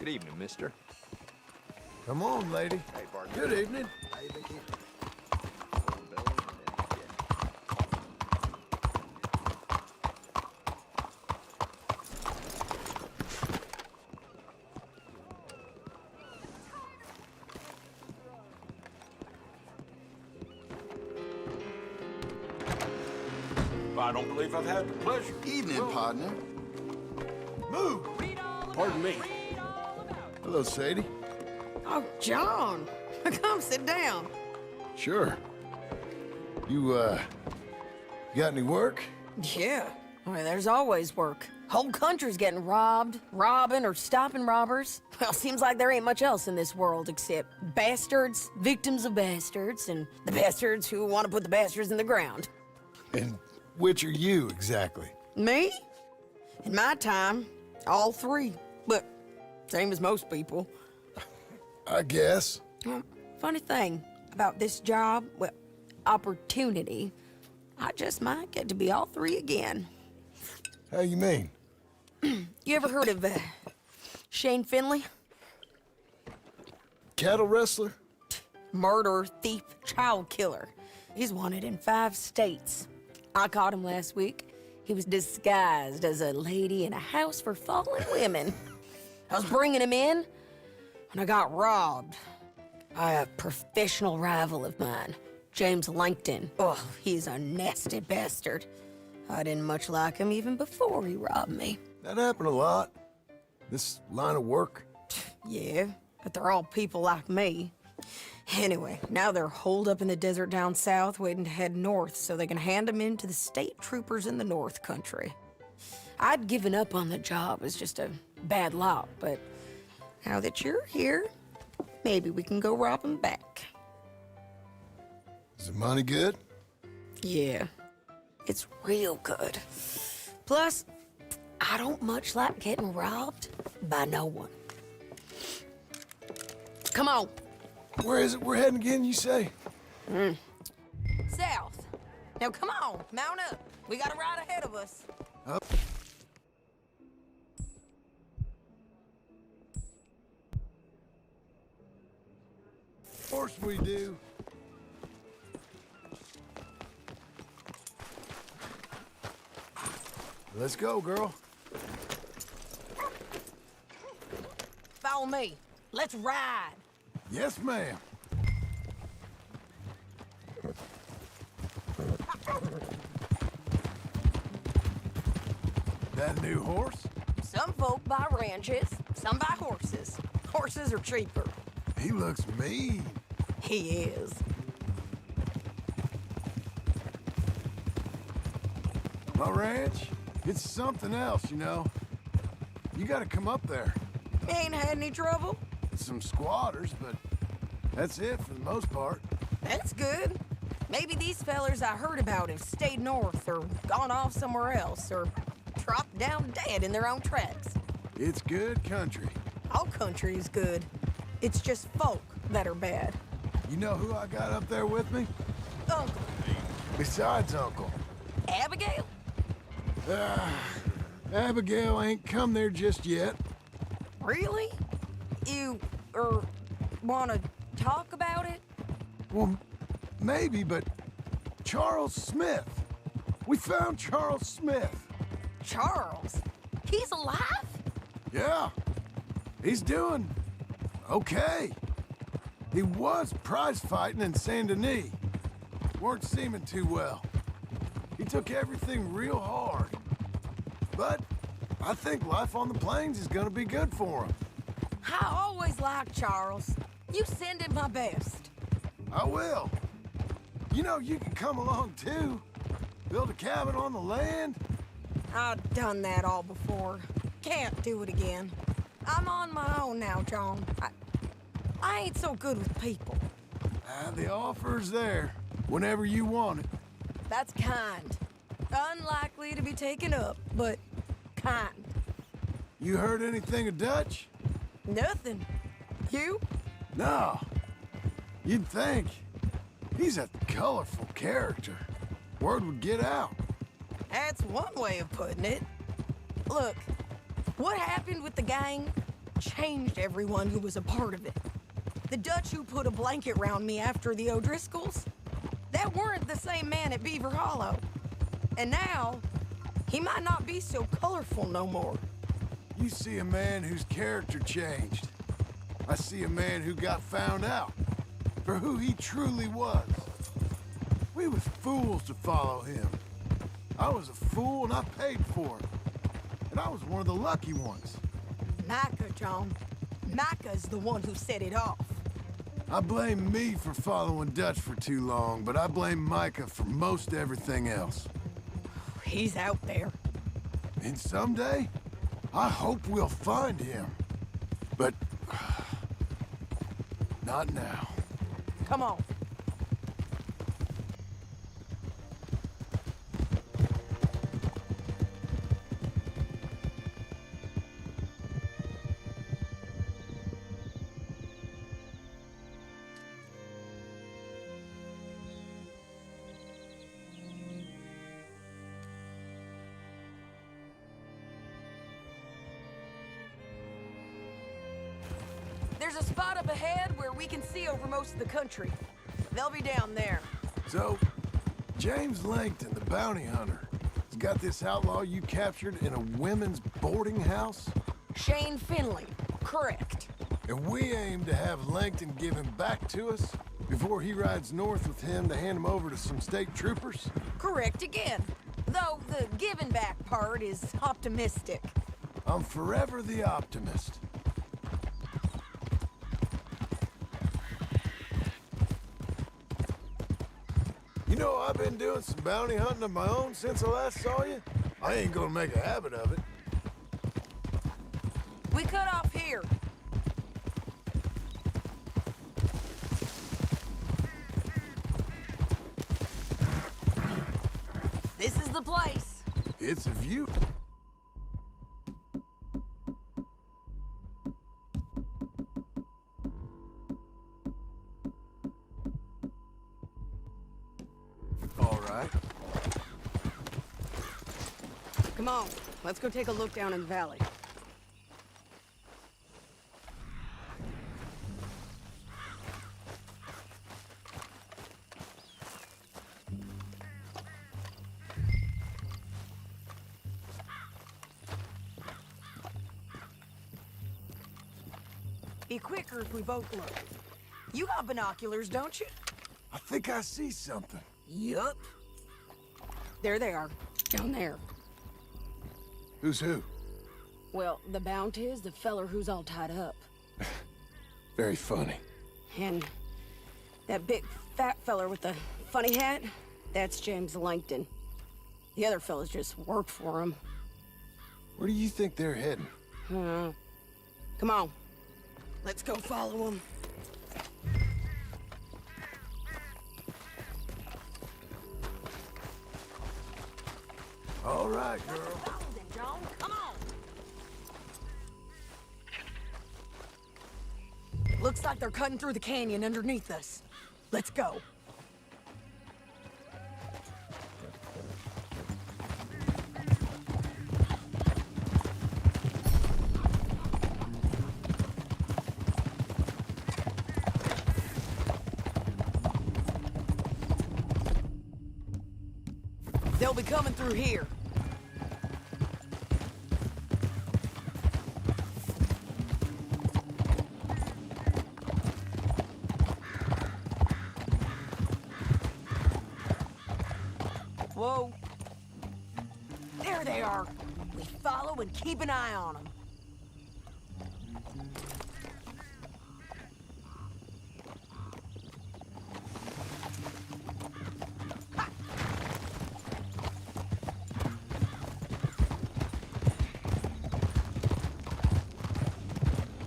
[SPEAKER 17] evening, mister.
[SPEAKER 1] Come on, lady.
[SPEAKER 17] Hey, partner.
[SPEAKER 1] Good evening.
[SPEAKER 17] How you been keeping?
[SPEAKER 6] I don't believe I've had the pleasure.
[SPEAKER 1] Evening, partner. Move!
[SPEAKER 6] Pardon me.
[SPEAKER 1] Hello, Sadie.
[SPEAKER 18] Oh, John. Come sit down.
[SPEAKER 1] Sure. You, got any work?
[SPEAKER 18] Yeah. I mean, there's always work. Whole country's getting robbed, robbing, or stopping robbers. Well, seems like there ain't much else in this world except bastards, victims of bastards, and the bastards who want to put the bastards in the ground.
[SPEAKER 1] And which are you, exactly?
[SPEAKER 18] Me? In my time, all three. But same as most people.
[SPEAKER 1] I guess.
[SPEAKER 18] Well, funny thing about this job, well, opportunity, I just might get to be all three again.
[SPEAKER 1] How you mean?
[SPEAKER 18] You ever heard of Shane Finley?
[SPEAKER 1] Cattle wrestler?
[SPEAKER 18] Murderer, thief, child killer. He's wanted in 5 states. I caught him last week. He was disguised as a lady in a house for fallen women. I was bringing him in when I got robbed by a professional rival of mine, James Langton. Oh, he's a nasty bastard. I didn't much like him even before he robbed me.
[SPEAKER 1] That happened a lot. This line of work.
[SPEAKER 18] Yeah, but they're all people like me. Anyway, now they're holed up in the desert down south, waiting to head north so they can hand them in to the state troopers in the North Country. I'd given up on the job as just a bad lot, but now that you're here, maybe we can go rob them back.
[SPEAKER 1] Is the money good?
[SPEAKER 18] Yeah, it's real good. Plus, I don't much like getting robbed by no one. Come on.
[SPEAKER 1] Where is it we're heading again, you say?
[SPEAKER 18] South. Now come on, mount up. We got a ride ahead of us.
[SPEAKER 1] Up. Of course we do. Let's go, girl.
[SPEAKER 18] Follow me. Let's ride.
[SPEAKER 1] Yes, ma'am. That new horse?
[SPEAKER 18] Some folk buy ranches, some buy horses. Horses are cheaper.
[SPEAKER 1] He looks mean.
[SPEAKER 18] He is.
[SPEAKER 1] My ranch, it's something else, you know. You gotta come up there.
[SPEAKER 18] Ain't had any trouble?
[SPEAKER 1] Some squatters, but that's it for the most part.
[SPEAKER 18] That's good. Maybe these fellers I heard about have stayed north or gone off somewhere else or dropped down dead in their own tracks.
[SPEAKER 1] It's good country.
[SPEAKER 18] All country is good. It's just folk that are bad.
[SPEAKER 1] You know who I got up there with me?
[SPEAKER 18] Uncle.
[SPEAKER 1] Besides Uncle.
[SPEAKER 18] Abigail?
[SPEAKER 1] Abigail ain't come there just yet.
[SPEAKER 18] Really? You, wanna talk about it?
[SPEAKER 1] Well, maybe, but Charles Smith. We found Charles Smith.
[SPEAKER 18] Charles? He's alive?
[SPEAKER 1] Yeah. He's doing okay. He was prize fighting in Saint Denis. Weren't seeming too well. He took everything real hard. But I think life on the plains is gonna be good for him.
[SPEAKER 18] I always liked Charles. You send him my best.
[SPEAKER 1] I will. You know, you can come along too. Build a cabin on the land.
[SPEAKER 18] I've done that all before. Can't do it again. I'm on my own now, John. I ain't so good with people.
[SPEAKER 1] The offer's there whenever you want it.
[SPEAKER 18] That's kind. Unlikely to be taken up, but kind.
[SPEAKER 1] You heard anything of Dutch?
[SPEAKER 18] Nothing. You?
[SPEAKER 1] No. You'd think. He's a colorful character. Word would get out.
[SPEAKER 18] That's one way of putting it. Look, what happened with the gang? changed everyone who was a part of it. The Dutch who put a blanket round me after the O'Driscolls, that weren't the same man at Beaver Hollow. And now, he might not be so colorful no more.
[SPEAKER 1] You see a man whose character changed. I see a man who got found out for who he truly was. We was fools to follow him. I was a fool and I paid for it. And I was one of the lucky ones.
[SPEAKER 18] Micah, John. Micah's the one who set it off.
[SPEAKER 1] I blame me for following Dutch for too long, but I blame Micah for most everything else.
[SPEAKER 18] He's out there.
[SPEAKER 1] And someday, I hope we'll find him. But not now.
[SPEAKER 18] Come on. There's a spot up ahead where we can see over most of the country. They'll be down there.
[SPEAKER 1] So, James Langton, the bounty hunter, has got this outlaw you captured in a women's boarding house?
[SPEAKER 18] Shane Finley, correct.
[SPEAKER 1] And we aim to have Langton give him back to us before he rides north with him to hand him over to some state troopers?
[SPEAKER 18] Correct again. Though the giving back part is optimistic.
[SPEAKER 1] I'm forever the optimist. You know, I've been doing some bounty hunting of my own since I last saw you. I ain't gonna make a habit of it.
[SPEAKER 18] We cut off here. This is the place.
[SPEAKER 1] It's a view. All right.
[SPEAKER 18] Come on, let's go take a look down in the valley. Be quicker if we both look. You got binoculars, don't you?
[SPEAKER 1] I think I see something.
[SPEAKER 18] Yup. There they are, down there.
[SPEAKER 1] Who's who?
[SPEAKER 18] Well, the Bounty is the feller who's all tied up.
[SPEAKER 1] Very funny.
[SPEAKER 18] And that big fat feller with the funny hat, that's James Langton. The other fellas just work for him.
[SPEAKER 1] Where do you think they're heading?
[SPEAKER 18] Come on. Let's go follow them.
[SPEAKER 1] All right, girl.
[SPEAKER 18] John, come on. Looks like they're cutting through the canyon underneath us. Let's go. They'll be coming through here. Whoa. There they are. We follow and keep an eye on them.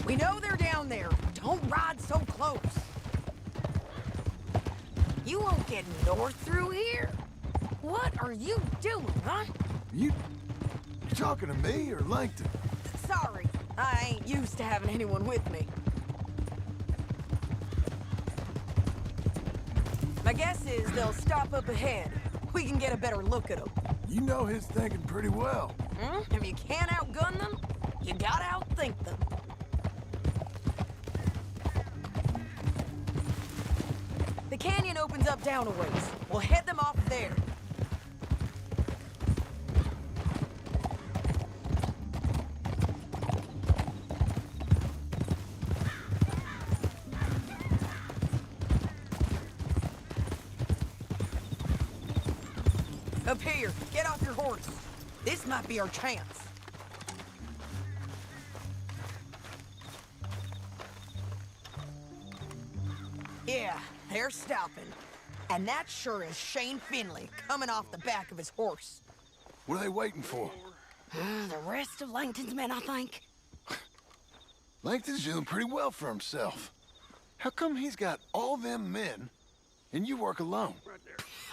[SPEAKER 18] We know they're down there. Don't ride so close. You won't get north through here? What are you doing, huh?
[SPEAKER 1] You talking to me or Langton?
[SPEAKER 18] Sorry, I ain't used to having anyone with me. My guess is they'll stop up ahead. We can get a better look at them.
[SPEAKER 1] You know his thinking pretty well.
[SPEAKER 18] If you can't outgun them, you gotta outthink them. The canyon opens up down a ways. We'll head them off there. Up here, get off your horse. This might be our chance. Yeah, they're stopping. And that sure is Shane Finley coming off the back of his horse.
[SPEAKER 1] What are they waiting for?
[SPEAKER 18] The rest of Langton's men, I think.
[SPEAKER 1] Langton's doing pretty well for himself. How come he's got all them men and you work alone?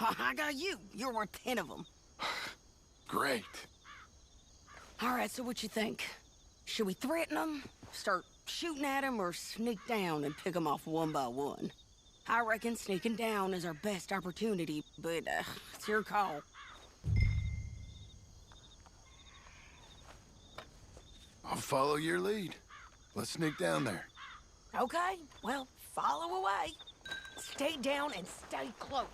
[SPEAKER 18] I got you. You're worth 10 of them.
[SPEAKER 1] Great.
[SPEAKER 18] All right, so what you think? Should we threaten them, start shooting at them, or sneak down and pick them off one by one? I reckon sneaking down is our best opportunity, but it's your call.
[SPEAKER 1] I'll follow your lead. Let's sneak down there.
[SPEAKER 18] Okay, well, follow away. Stay down and stay close.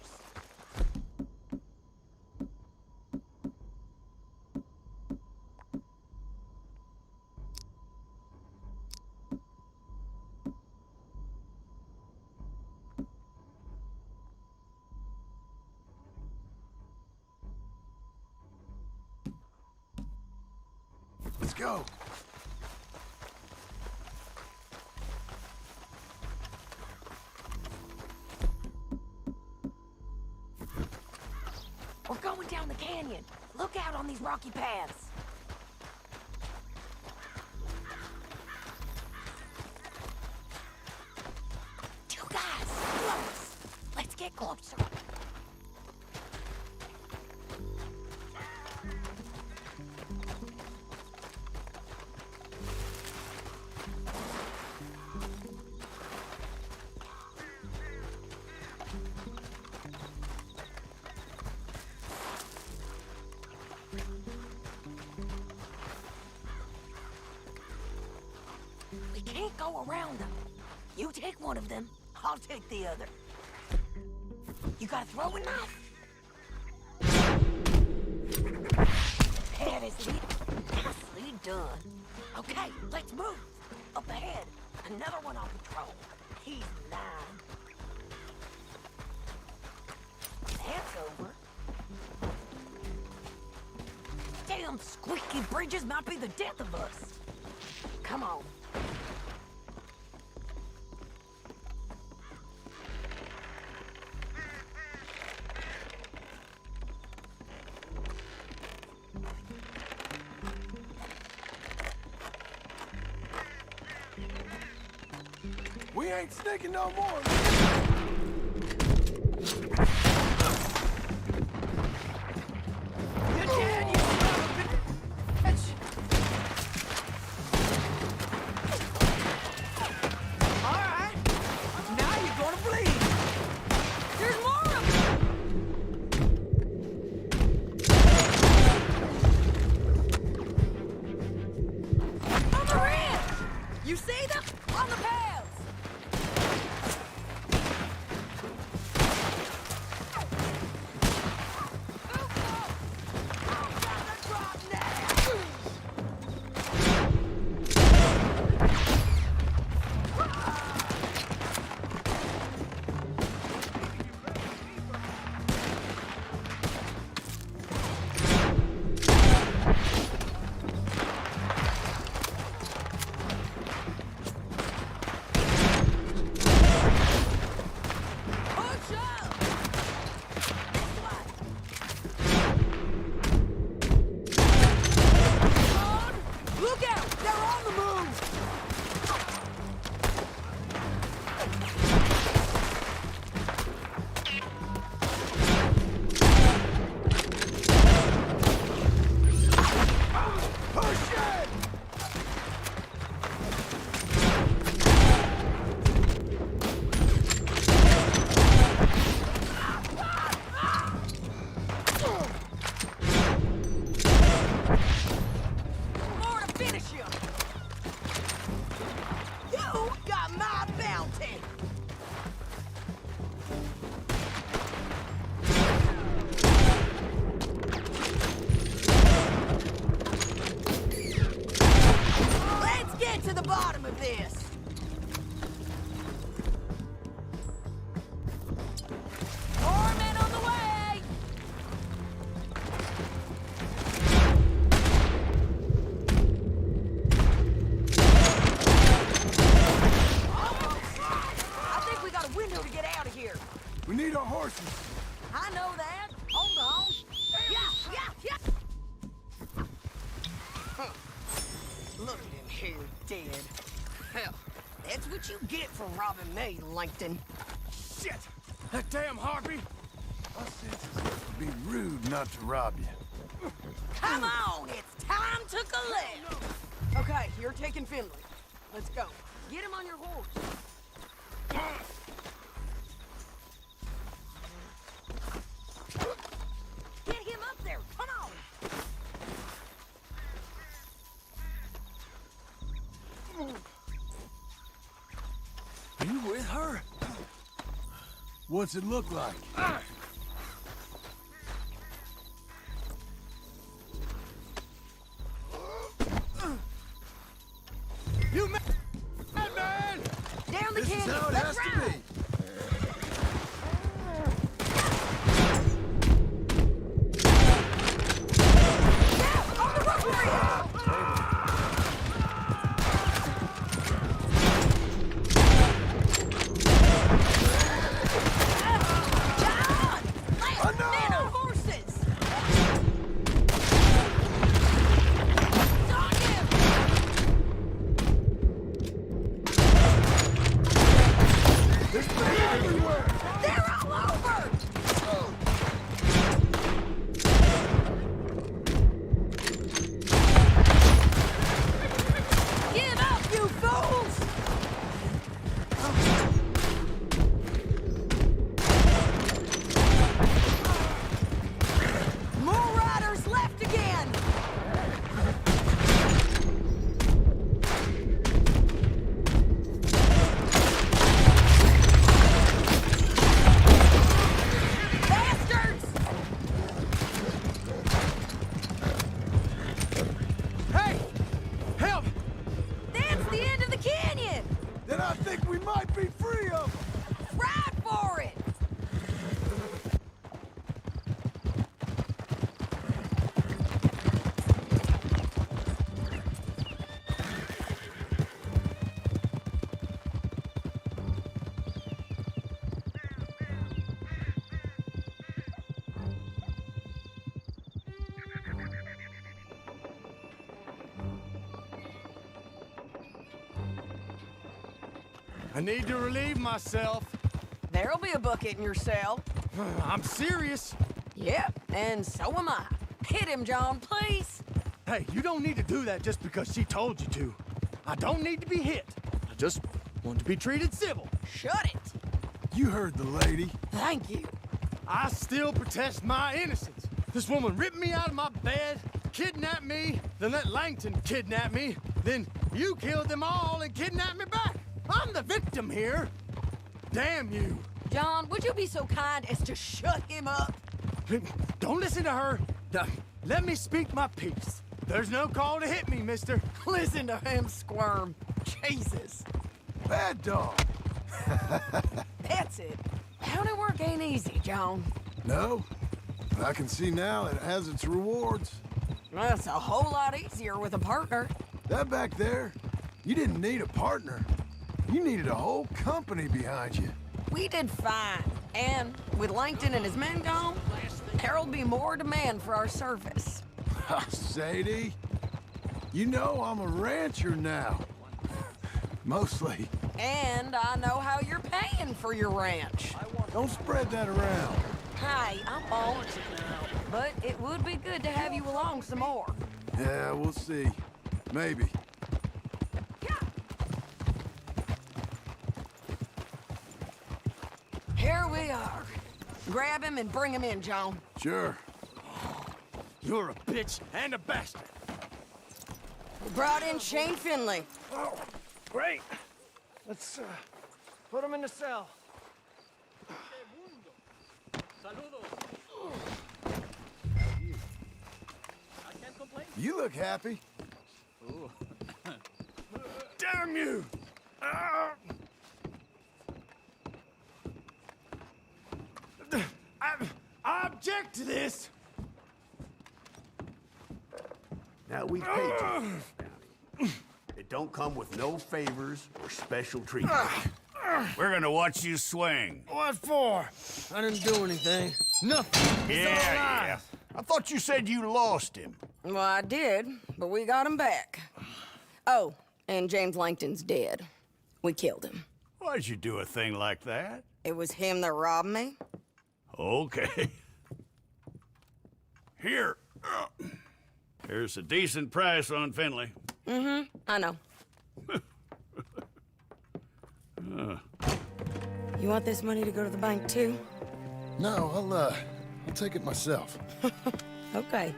[SPEAKER 1] Let's go.
[SPEAKER 18] We're going down the canyon. Look out on these rocky paths. Two guys, close. Let's get closer. We can't go around them. You take one of them, I'll take the other. You got a throwing knife? That is it. Nicely done. Okay, let's move. Up ahead, another one on patrol. He's 9. That's over. Damn squeaky bridges might be the death of us. Come on.
[SPEAKER 1] We ain't sneaking no more.
[SPEAKER 18] You're dead, you son of a bitch! All right, now you're gonna bleed. There's more of them. On the ridge! You see them? On the paths! this. More men on the way! I think we got a window to get out of here.
[SPEAKER 1] We need our horses.
[SPEAKER 18] I know that. Hold on. Yeah. Huh. Look at him here, dead. Hell, that's what you get for robbing me, Langton.
[SPEAKER 1] Shit! That damn harpy! I said it would be rude not to rob you.
[SPEAKER 18] Come on, it's time to collect. Okay, you're taking Finley. Let's go. Get him on your horse. Get him up there, come on!
[SPEAKER 1] You with her? What's it look like? You man!
[SPEAKER 18] Down the
[SPEAKER 1] This is
[SPEAKER 18] canyon,
[SPEAKER 1] how it
[SPEAKER 18] let's
[SPEAKER 1] has to
[SPEAKER 18] ride!
[SPEAKER 1] be. I need to relieve myself.
[SPEAKER 18] There'll be a bucket in your cell.
[SPEAKER 1] I'm serious.
[SPEAKER 18] Yep, and so am I. Hit him, John, please.
[SPEAKER 1] Hey, you don't need to do that just because she told you to. I don't need to be hit. I just want to be treated civil.
[SPEAKER 18] Shut it.
[SPEAKER 1] You heard the lady.
[SPEAKER 18] Thank you.
[SPEAKER 1] I still protest my innocence. This woman ripped me out of my bed, kidnapped me, then let Langton kidnap me, then you killed them all and kidnapped me back. I'm the victim here. Damn you.
[SPEAKER 18] John, would you be so kind as to shut him up?
[SPEAKER 1] Don't listen to her. Let me speak my piece. There's no call to hit me, mister.
[SPEAKER 18] Listen to him squirm. Jesus.
[SPEAKER 1] Bad dog.
[SPEAKER 18] That's it. County work ain't easy, John.
[SPEAKER 1] No, but I can see now it has its rewards.
[SPEAKER 18] That's a whole lot easier with a partner.
[SPEAKER 1] That back there, you didn't need a partner. You needed a whole company behind you.
[SPEAKER 18] We did fine. And with Langton and his men gone, there'll be more demand for our service.
[SPEAKER 1] Sadie, you know I'm a rancher now. Mostly.
[SPEAKER 18] And I know how you're paying for your ranch.
[SPEAKER 1] Don't spread that around.
[SPEAKER 18] Hey, I won't. But it would be good to have you along some more.
[SPEAKER 1] Yeah, we'll see. Maybe.
[SPEAKER 18] Here we are. Grab him and bring him in, John.
[SPEAKER 1] Sure.
[SPEAKER 15] You're a bitch and a bastard.
[SPEAKER 18] We brought in Shane Finley.
[SPEAKER 15] Oh, great. Let's put him in the cell.
[SPEAKER 1] You look happy. Damn you! I object to this!
[SPEAKER 8] Now, we paid you. It don't come with no favors or special treatment. We're gonna watch you swing.
[SPEAKER 15] What for? I didn't do anything. Nothing. It's all lies.
[SPEAKER 8] I thought you said you lost him.
[SPEAKER 18] Well, I did, but we got him back. Oh, and James Langton's dead. We killed him.
[SPEAKER 8] Why'd you do a thing like that?
[SPEAKER 18] It was him that robbed me.
[SPEAKER 8] Okay. Here. Here's a decent price on Finley.
[SPEAKER 18] Mm-hmm, I know. You want this money to go to the bank, too?
[SPEAKER 1] No, I'll take it myself.
[SPEAKER 18] Okay,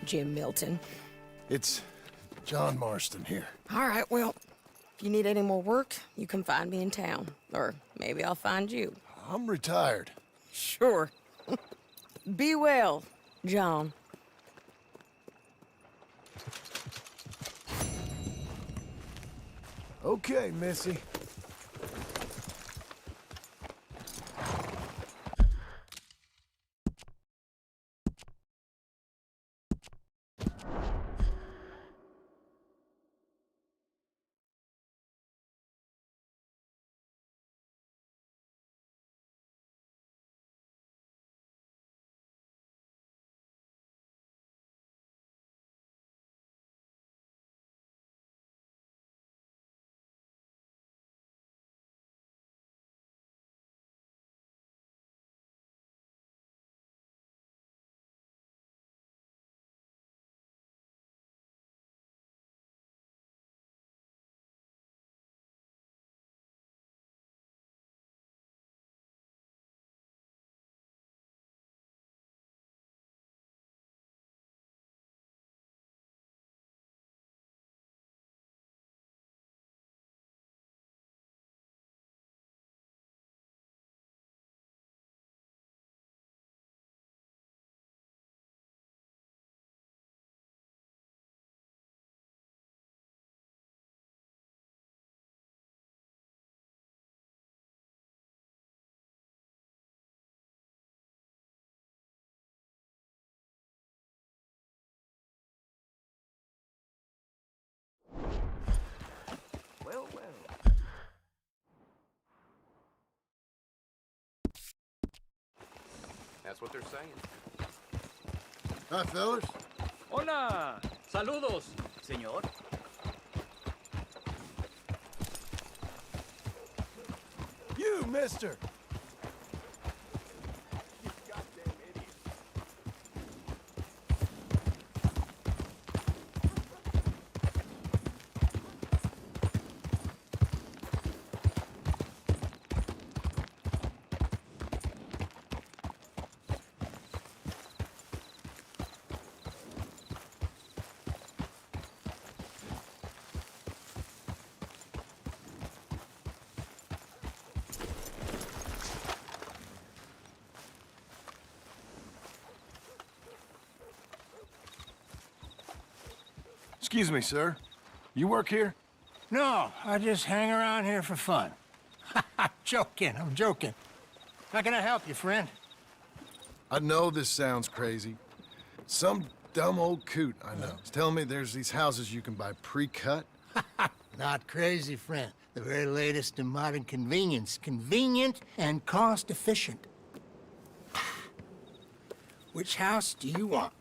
[SPEAKER 18] Jim Milton.
[SPEAKER 1] It's John Marston here.
[SPEAKER 18] All right, well, if you need any more work, you can find me in town. Or maybe I'll find you.
[SPEAKER 1] I'm retired.
[SPEAKER 18] Sure. Be well, John.
[SPEAKER 1] Okay, Missy.
[SPEAKER 4] Well, well. That's what they're saying.
[SPEAKER 1] Hi, fellas.
[SPEAKER 17] Hola. Saludos, señor.
[SPEAKER 1] You, mister! Excuse me, sir. You work here?
[SPEAKER 19] No, I just hang around here for fun. I'm joking. How can I help you, friend?
[SPEAKER 1] I know this sounds crazy. Some dumb old coot I know is telling me there's these houses you can buy pre-cut.
[SPEAKER 19] Not crazy, friend. The very latest in modern convenience. Convenient and cost-efficient. Which house do you want?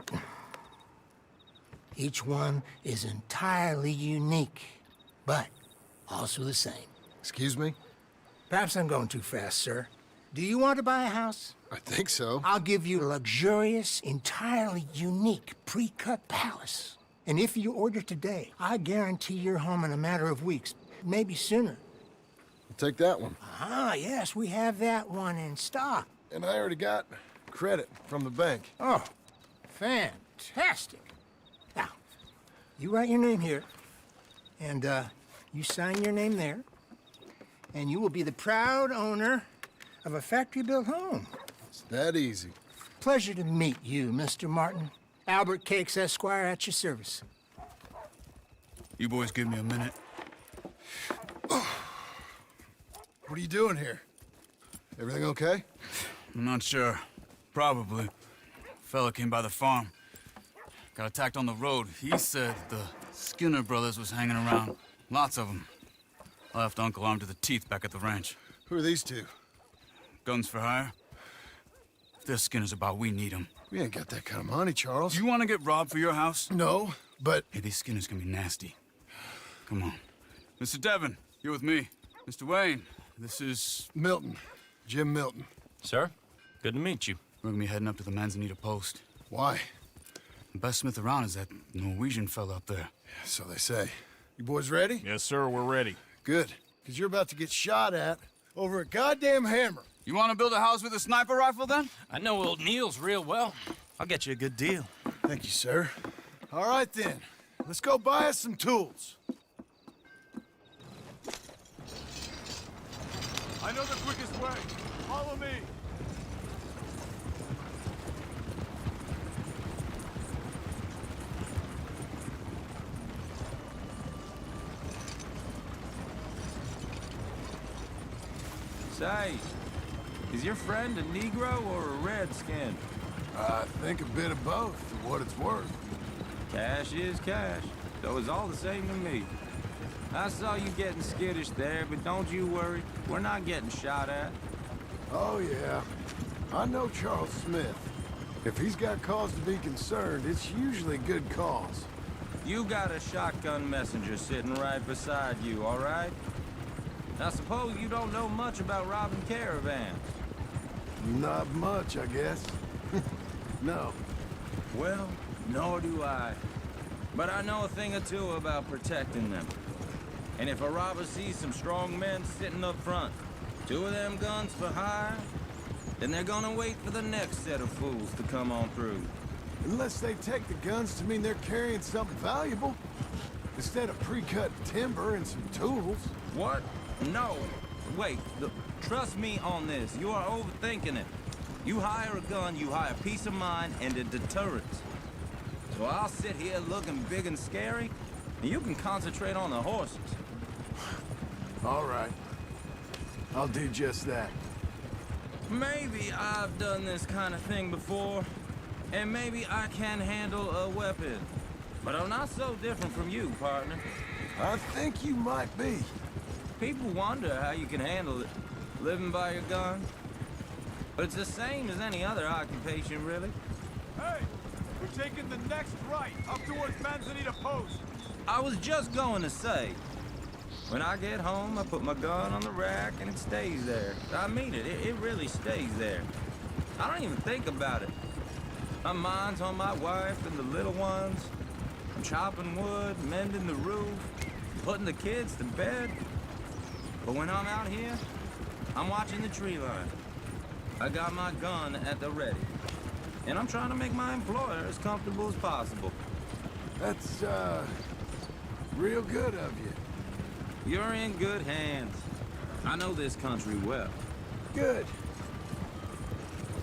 [SPEAKER 19] Each one is entirely unique, but also the same.
[SPEAKER 1] Excuse me?
[SPEAKER 19] Perhaps I'm going too fast, sir. Do you want to buy a house?
[SPEAKER 1] I think so.
[SPEAKER 19] I'll give you a luxurious, entirely unique pre-cut palace. And if you order today, I guarantee you're home in a matter of weeks, maybe sooner.
[SPEAKER 1] I'll take that one.
[SPEAKER 19] Ah, yes, we have that one in stock.
[SPEAKER 1] And I already got credit from the bank.
[SPEAKER 19] Oh, fantastic. Now, you write your name here, and you sign your name there, and you will be the proud owner of a factory-built home.
[SPEAKER 1] It's that easy.
[SPEAKER 19] Pleasure to meet you, Mr. Martin. Albert Cakes, Esquire, at your service.
[SPEAKER 13] You boys give me a minute.
[SPEAKER 1] What are you doing here? Everything okay?
[SPEAKER 13] I'm not sure. Probably. Fella came by the farm. Got attacked on the road. He said the Skinner brothers was hanging around. Lots of them. I left Uncle armed to the teeth back at the ranch.
[SPEAKER 1] Who are these two?
[SPEAKER 13] Guns for hire? If they're Skinner's about, we need them.
[SPEAKER 1] We ain't got that kind of money, Charles.
[SPEAKER 13] You want to get robbed for your house?
[SPEAKER 1] No, but...
[SPEAKER 13] Hey, these Skinners can be nasty. Come on. Mr. Devon, you're with me. Mr. Wayne, this is...
[SPEAKER 1] Milton. Jim Milton.
[SPEAKER 20] Sir, good to meet you.
[SPEAKER 13] We're gonna be heading up to the Manzanita post.
[SPEAKER 1] Why?
[SPEAKER 13] The best smith around is that Norwegian fella up there.
[SPEAKER 1] Yeah, so they say. You boys ready?
[SPEAKER 3] Yes, sir, we're ready.
[SPEAKER 1] Good, because you're about to get shot at over a goddamn hammer.
[SPEAKER 13] You want to build a house with a sniper rifle, then?
[SPEAKER 20] I know old Neil's real well. I'll get you a good deal.
[SPEAKER 1] Thank you, sir. All right, then. Let's go buy us some tools.
[SPEAKER 3] I know the quickest way. Follow me.
[SPEAKER 21] Say, is your friend a Negro or a Redskin?
[SPEAKER 1] I think a bit of both, for what it's worth.
[SPEAKER 21] Cash is cash, so it's all the same to me. I saw you getting skittish there, but don't you worry. We're not getting shot at.
[SPEAKER 1] Oh, yeah. I know Charles Smith. If he's got cause to be concerned, it's usually good cause.
[SPEAKER 21] You got a shotgun messenger sitting right beside you, all right? I suppose you don't know much about robbing caravans.
[SPEAKER 1] Not much, I guess. No.
[SPEAKER 21] Well, nor do I. But I know a thing or two about protecting them. And if a robber sees some strong men sitting up front, 2 of them guns for hire, then they're gonna wait for the next set of fools to come on through.
[SPEAKER 1] Unless they take the guns to mean they're carrying something valuable. Instead of pre-cut timber and some tools.
[SPEAKER 21] What? No. Wait, trust me on this. You are overthinking it. You hire a gun, you hire peace of mind and a deterrence. So I'll sit here looking big and scary, and you can concentrate on the horses.
[SPEAKER 1] All right. I'll do just that.
[SPEAKER 21] Maybe I've done this kind of thing before, and maybe I can handle a weapon. But I'm not so different from you, partner.
[SPEAKER 1] I think you might be.
[SPEAKER 21] People wonder how you can handle it, living by your gun. But it's the same as any other occupation, really.
[SPEAKER 3] Hey, we're taking the next right, up towards Manzanita Post.
[SPEAKER 21] I was just going to say, when I get home, I put my gun on the rack and it stays there. I mean it, it really stays there. I don't even think about it. My mind's on my wife and the little ones. I'm chopping wood, mending the roof, putting the kids to bed. But when I'm out here, I'm watching the tree line. I got my gun at the ready. And I'm trying to make my employer as comfortable as possible.
[SPEAKER 1] That's, real good of you.
[SPEAKER 21] You're in good hands. I know this country well.
[SPEAKER 1] Good.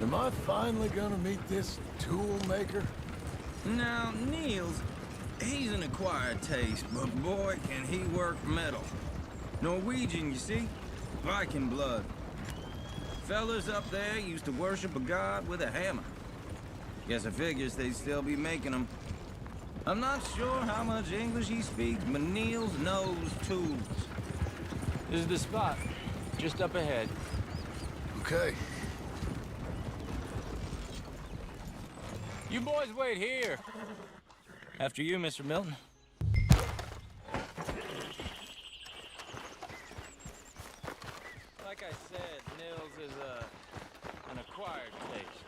[SPEAKER 1] Am I finally gonna meet this tool maker?
[SPEAKER 21] Now, Niels, he's an acquired taste, but boy, can he work metal. Norwegian, you see? Viking blood. Fellas up there used to worship a god with a hammer. Guess I figures they'd still be making them. I'm not sure how much English he speaks, but Niels knows tools.
[SPEAKER 20] This is the spot, just up ahead.
[SPEAKER 1] Okay.
[SPEAKER 20] You boys wait here. After you, Mr. Milton. Like I said, Nils is an acquired taste.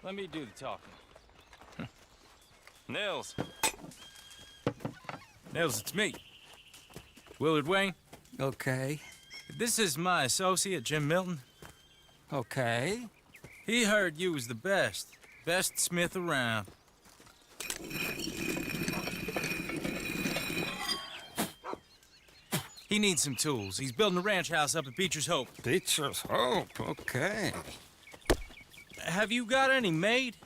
[SPEAKER 20] Let me do the talking. Nils. Nils, it's me. Willard Wayne.
[SPEAKER 10] Okay.
[SPEAKER 20] This is my associate, Jim Milton.
[SPEAKER 10] Okay.
[SPEAKER 20] He heard you was the best. Best smith around. He needs some tools. He's building a ranch house up at Beecher's Hope.
[SPEAKER 10] Beecher's Hope, okay.
[SPEAKER 20] Have you got any made?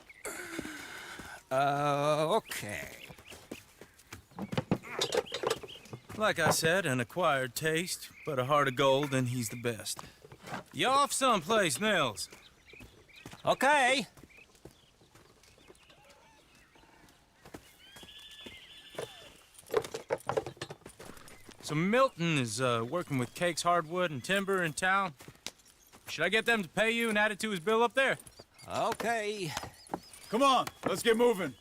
[SPEAKER 10] Okay.
[SPEAKER 20] Like I said, an acquired taste, but a heart of gold, and he's the best. You off someplace, Nils?
[SPEAKER 15] Okay.
[SPEAKER 20] So Milton is working with Cake's Hardwood and Timber in town. Should I get them to pay you and add it to his bill up there?
[SPEAKER 15] Okay.
[SPEAKER 12] Come on, let's get moving.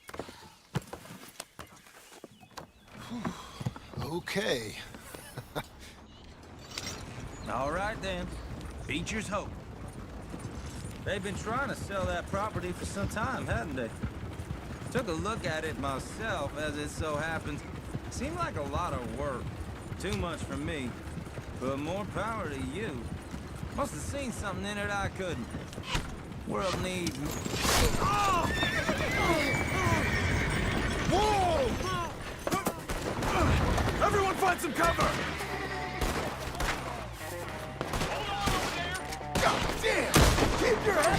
[SPEAKER 1] Okay.
[SPEAKER 21] All right, then. Beecher's hope. They've been trying to sell that property for some time, hadn't they? Took a look at it myself, as it so happens. Seemed like a lot of work. Too much for me. But more power to you. Must have seen something in it I couldn't. World needs...
[SPEAKER 12] Whoa! Everyone find some cover! God damn! Keep your head!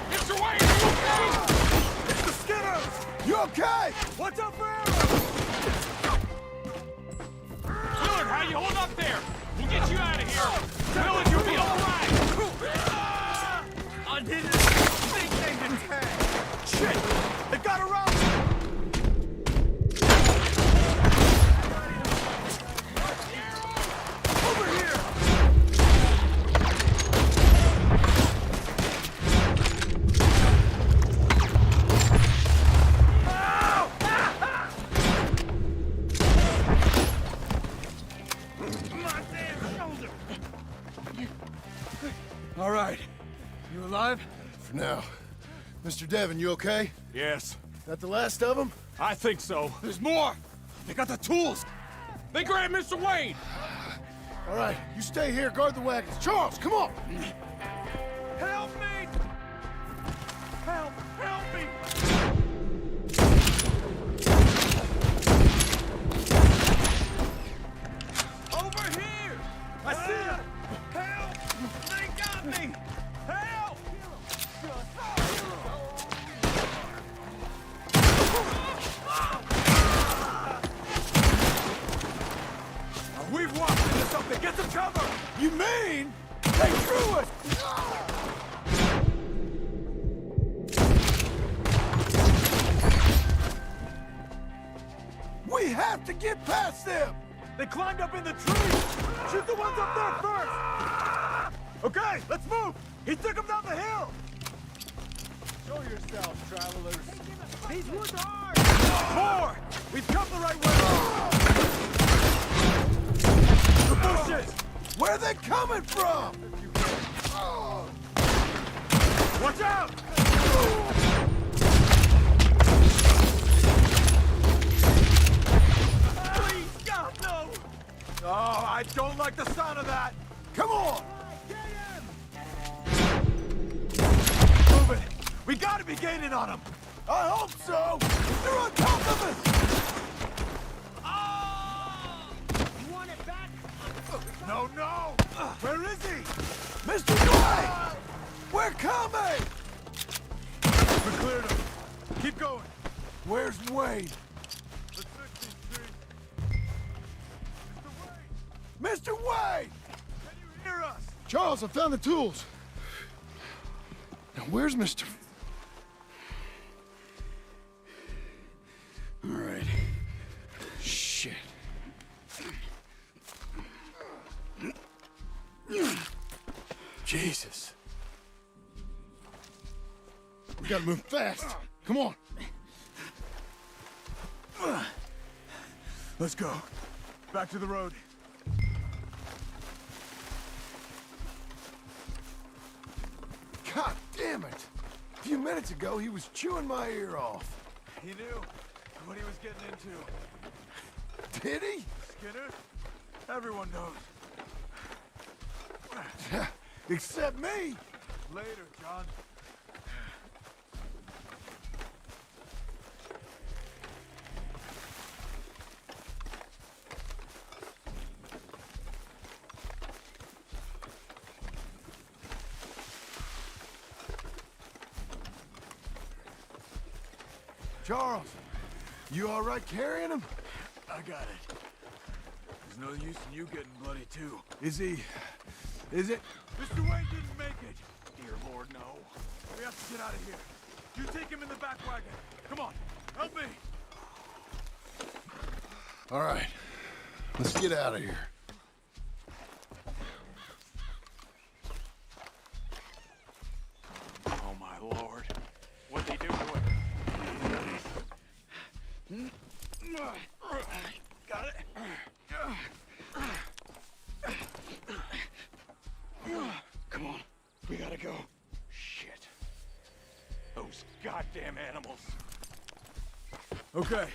[SPEAKER 4] Mr. Wayne, are you okay?
[SPEAKER 12] It's the Skinners! You okay? What's up for Aaron?
[SPEAKER 4] Willard, how you hold up there? We'll get you out of here. Willard, you'll be all right.
[SPEAKER 12] I didn't think they'd attack. Shit! They got around me! Over here!
[SPEAKER 3] All right. You alive?
[SPEAKER 1] For now. Mr. Devon, you okay?
[SPEAKER 3] Yes.
[SPEAKER 1] That the last of them?
[SPEAKER 3] I think so. There's more! They got the tools! They grabbed Mr. Wayne!
[SPEAKER 1] All right, you stay here, guard the wagons. Charles, come on!
[SPEAKER 3] Help me! Help! Help me! Over here! I see him! Help! They got me! Help! We've walked into something! Get some cover! You mean they drew us?
[SPEAKER 1] We have to get past them!
[SPEAKER 3] They climbed up in the trees! Shoot the ones up there first! Okay, let's move! He took them down the hill! Show yourselves, travelers. These woods are ours! More! We've come the right way! The bushes!
[SPEAKER 1] Where are they coming from?
[SPEAKER 3] Watch out! Please, God, no! Oh, I don't like the sound of that!
[SPEAKER 1] Come on!
[SPEAKER 3] Move it! We gotta be gaining on them!
[SPEAKER 1] I hope so! They're on top of us!
[SPEAKER 3] You want it back? No, no! Where is he?
[SPEAKER 1] Mr. White! We're coming!
[SPEAKER 3] We cleared him. Keep going.
[SPEAKER 1] Where's Wade?
[SPEAKER 3] The 16th Street.
[SPEAKER 1] Mr. Wade!
[SPEAKER 3] Can you hear us?
[SPEAKER 1] Charles, I found the tools. Now, where's Mr. All right. Shit. Jesus. We gotta move fast. Come on.
[SPEAKER 3] Let's go. Back to the road.
[SPEAKER 1] God damn it! A few minutes ago, he was chewing my ear off.
[SPEAKER 3] He knew what he was getting into.
[SPEAKER 1] Did he?
[SPEAKER 3] Skinner? Everyone knows.
[SPEAKER 1] Except me!
[SPEAKER 3] Later, John.
[SPEAKER 1] Charles, you all right carrying him?
[SPEAKER 3] I got it. There's no use in you getting bloody, too.
[SPEAKER 1] Is he... is it?
[SPEAKER 3] Mr. Wayne didn't make it. Dear Lord, no. We have to get out of here. You take him in the back wagon. Come on, help me.
[SPEAKER 1] All right, let's get out of here.
[SPEAKER 3] Oh, my Lord. What'd they do to him? Got it. Come on, we gotta go. Shit. Those goddamn animals. Okay.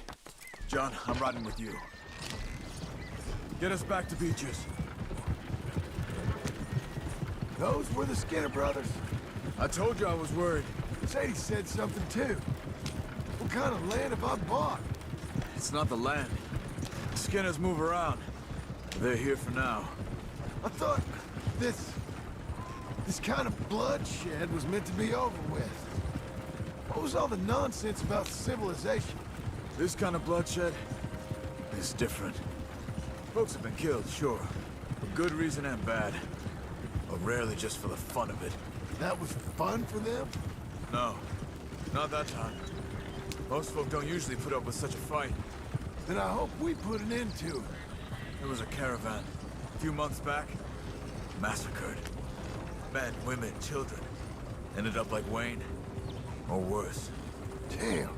[SPEAKER 3] John, I'm riding with you. Get us back to Beaches.
[SPEAKER 1] Those were the Skinner brothers.
[SPEAKER 3] I told you I was worried.
[SPEAKER 1] Sadie said something too. What kind of land have I bought?
[SPEAKER 3] It's not the land. The Skinners move around. They're here for now.
[SPEAKER 1] I thought this kind of bloodshed was meant to be over with. What was all the nonsense about civilization?
[SPEAKER 3] This kind of bloodshed is different. Folks have been killed, sure. For good reason and bad. But rarely just for the fun of it.
[SPEAKER 1] That was fun for them?
[SPEAKER 3] No, not that time. Most folk don't usually put up with such a fight.
[SPEAKER 1] Then I hope we put an end to it.
[SPEAKER 3] There was a caravan a few months back. Massacred. Men, women, children. Ended up like Wayne. Or worse.
[SPEAKER 1] Damn.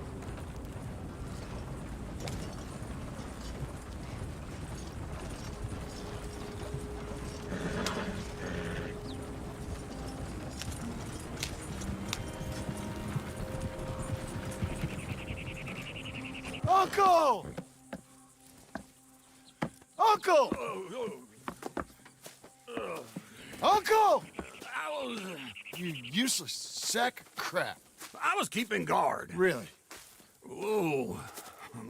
[SPEAKER 1] Uncle! Uncle! Uncle! You useless sack of crap.
[SPEAKER 10] I was keeping guard.
[SPEAKER 1] Really?
[SPEAKER 10] Whoa.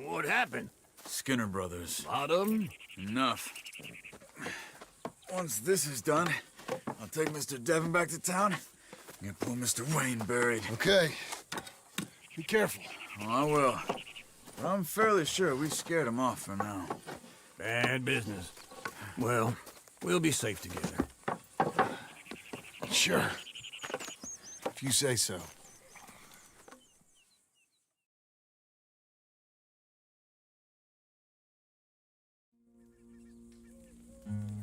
[SPEAKER 10] What happened?
[SPEAKER 3] Skinner brothers.
[SPEAKER 10] A lot of them?
[SPEAKER 3] Enough. Once this is done, I'll take Mr. Devon back to town and get poor Mr. Wayne buried.
[SPEAKER 1] Okay. Be careful.
[SPEAKER 3] Oh, I will. But I'm fairly sure we scared him off for now.
[SPEAKER 10] Bad business. Well, we'll be safe together.
[SPEAKER 1] Sure. If you say so.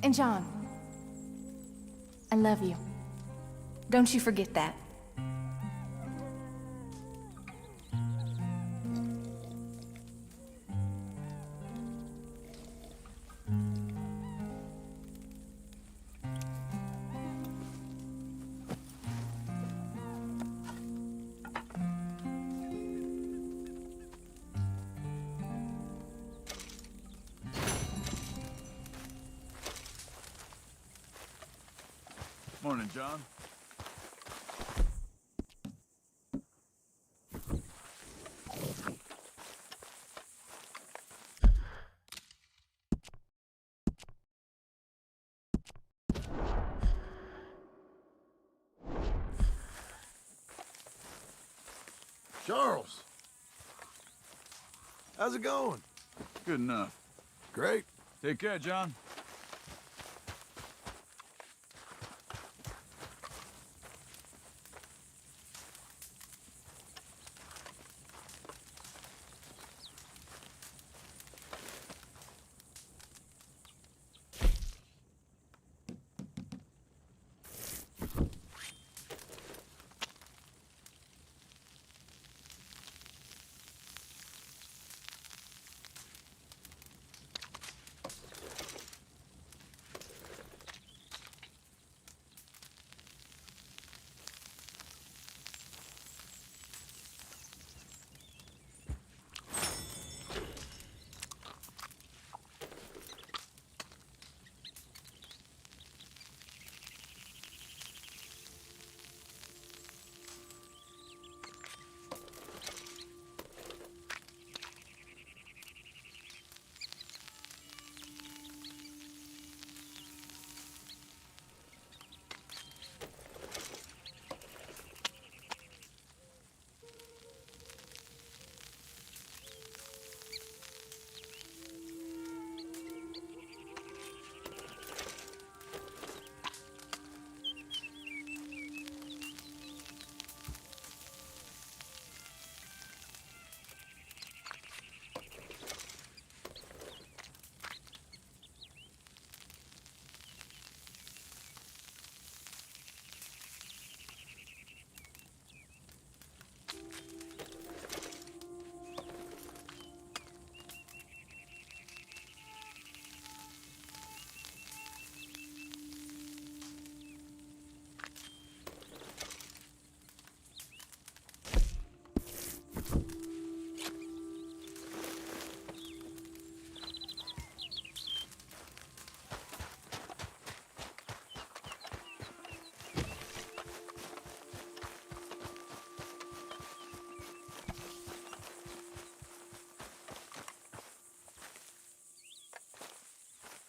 [SPEAKER 2] And John, I love you. Don't you forget that.
[SPEAKER 3] Morning, John.
[SPEAKER 1] Charles. How's it going?
[SPEAKER 3] Good enough.
[SPEAKER 1] Great.
[SPEAKER 3] Take care, John.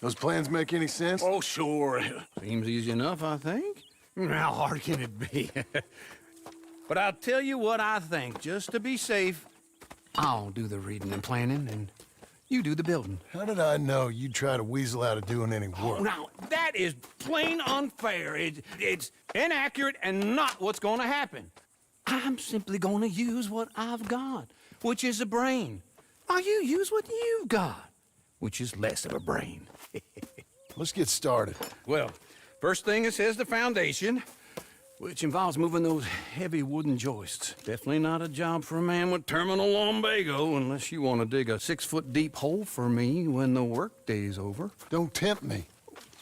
[SPEAKER 1] Those plans make any sense?
[SPEAKER 10] Oh, sure. Seems easy enough, I think. How hard can it be? But I'll tell you what I think. Just to be safe, I'll do the reading and planning, and you do the building.
[SPEAKER 1] How did I know you'd try to weasel out of doing any work?
[SPEAKER 10] Oh, now, that is plain unfair. It's inaccurate and not what's going to happen. I'm simply going to use what I've got, which is a brain. Now you use what you've got, which is less of a brain.
[SPEAKER 1] Let's get started.
[SPEAKER 10] Well, first thing it says the foundation, which involves moving those heavy wooden joists. Definitely not a job for a man with terminal lumbago, unless you want to dig a 6-foot deep hole for me when the workday's over.
[SPEAKER 1] Don't tempt me.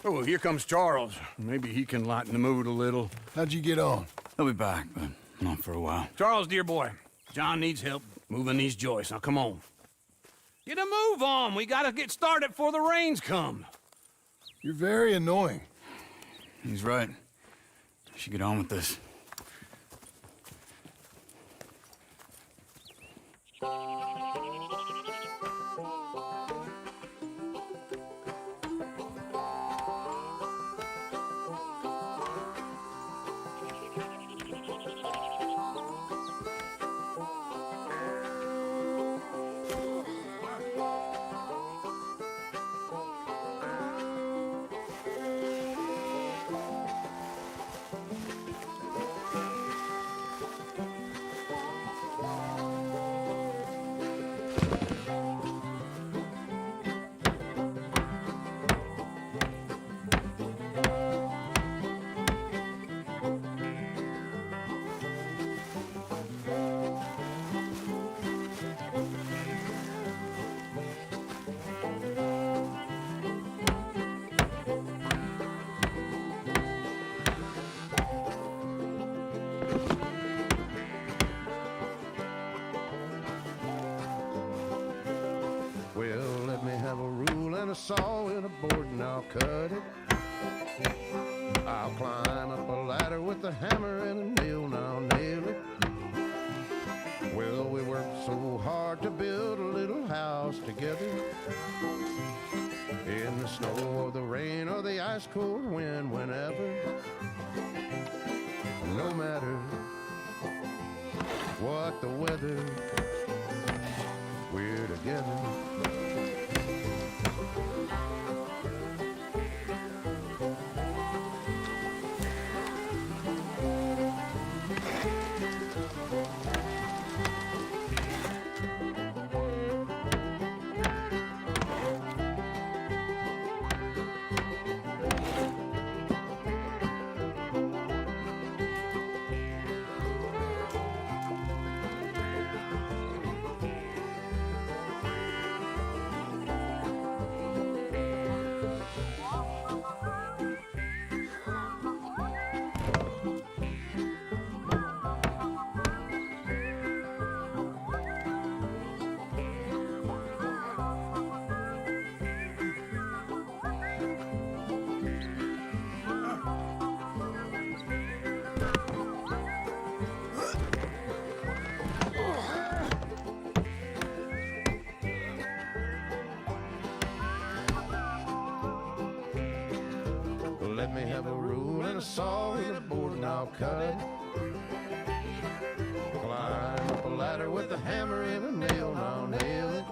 [SPEAKER 10] Oh, here comes Charles. Maybe he can lighten the mood a little.
[SPEAKER 1] How'd you get on?
[SPEAKER 13] He'll be back, but not for a while.
[SPEAKER 10] Charles, dear boy, John needs help moving these joists. Now, come on. Get a move on. We gotta get started before the rains come.
[SPEAKER 1] You're very annoying.
[SPEAKER 13] He's right. We should get on with this.
[SPEAKER 7] saw and a board and I'll cut it. I'll climb up a ladder with a hammer and a nail and I'll nail it. Well, we worked so hard to build a little house together. In the snow or the rain or the ice cold wind, whenever. No matter what the weather, we're together. Let me have a rule and a saw and a board and I'll cut it. Climb up a ladder with a hammer and a nail and I'll nail it.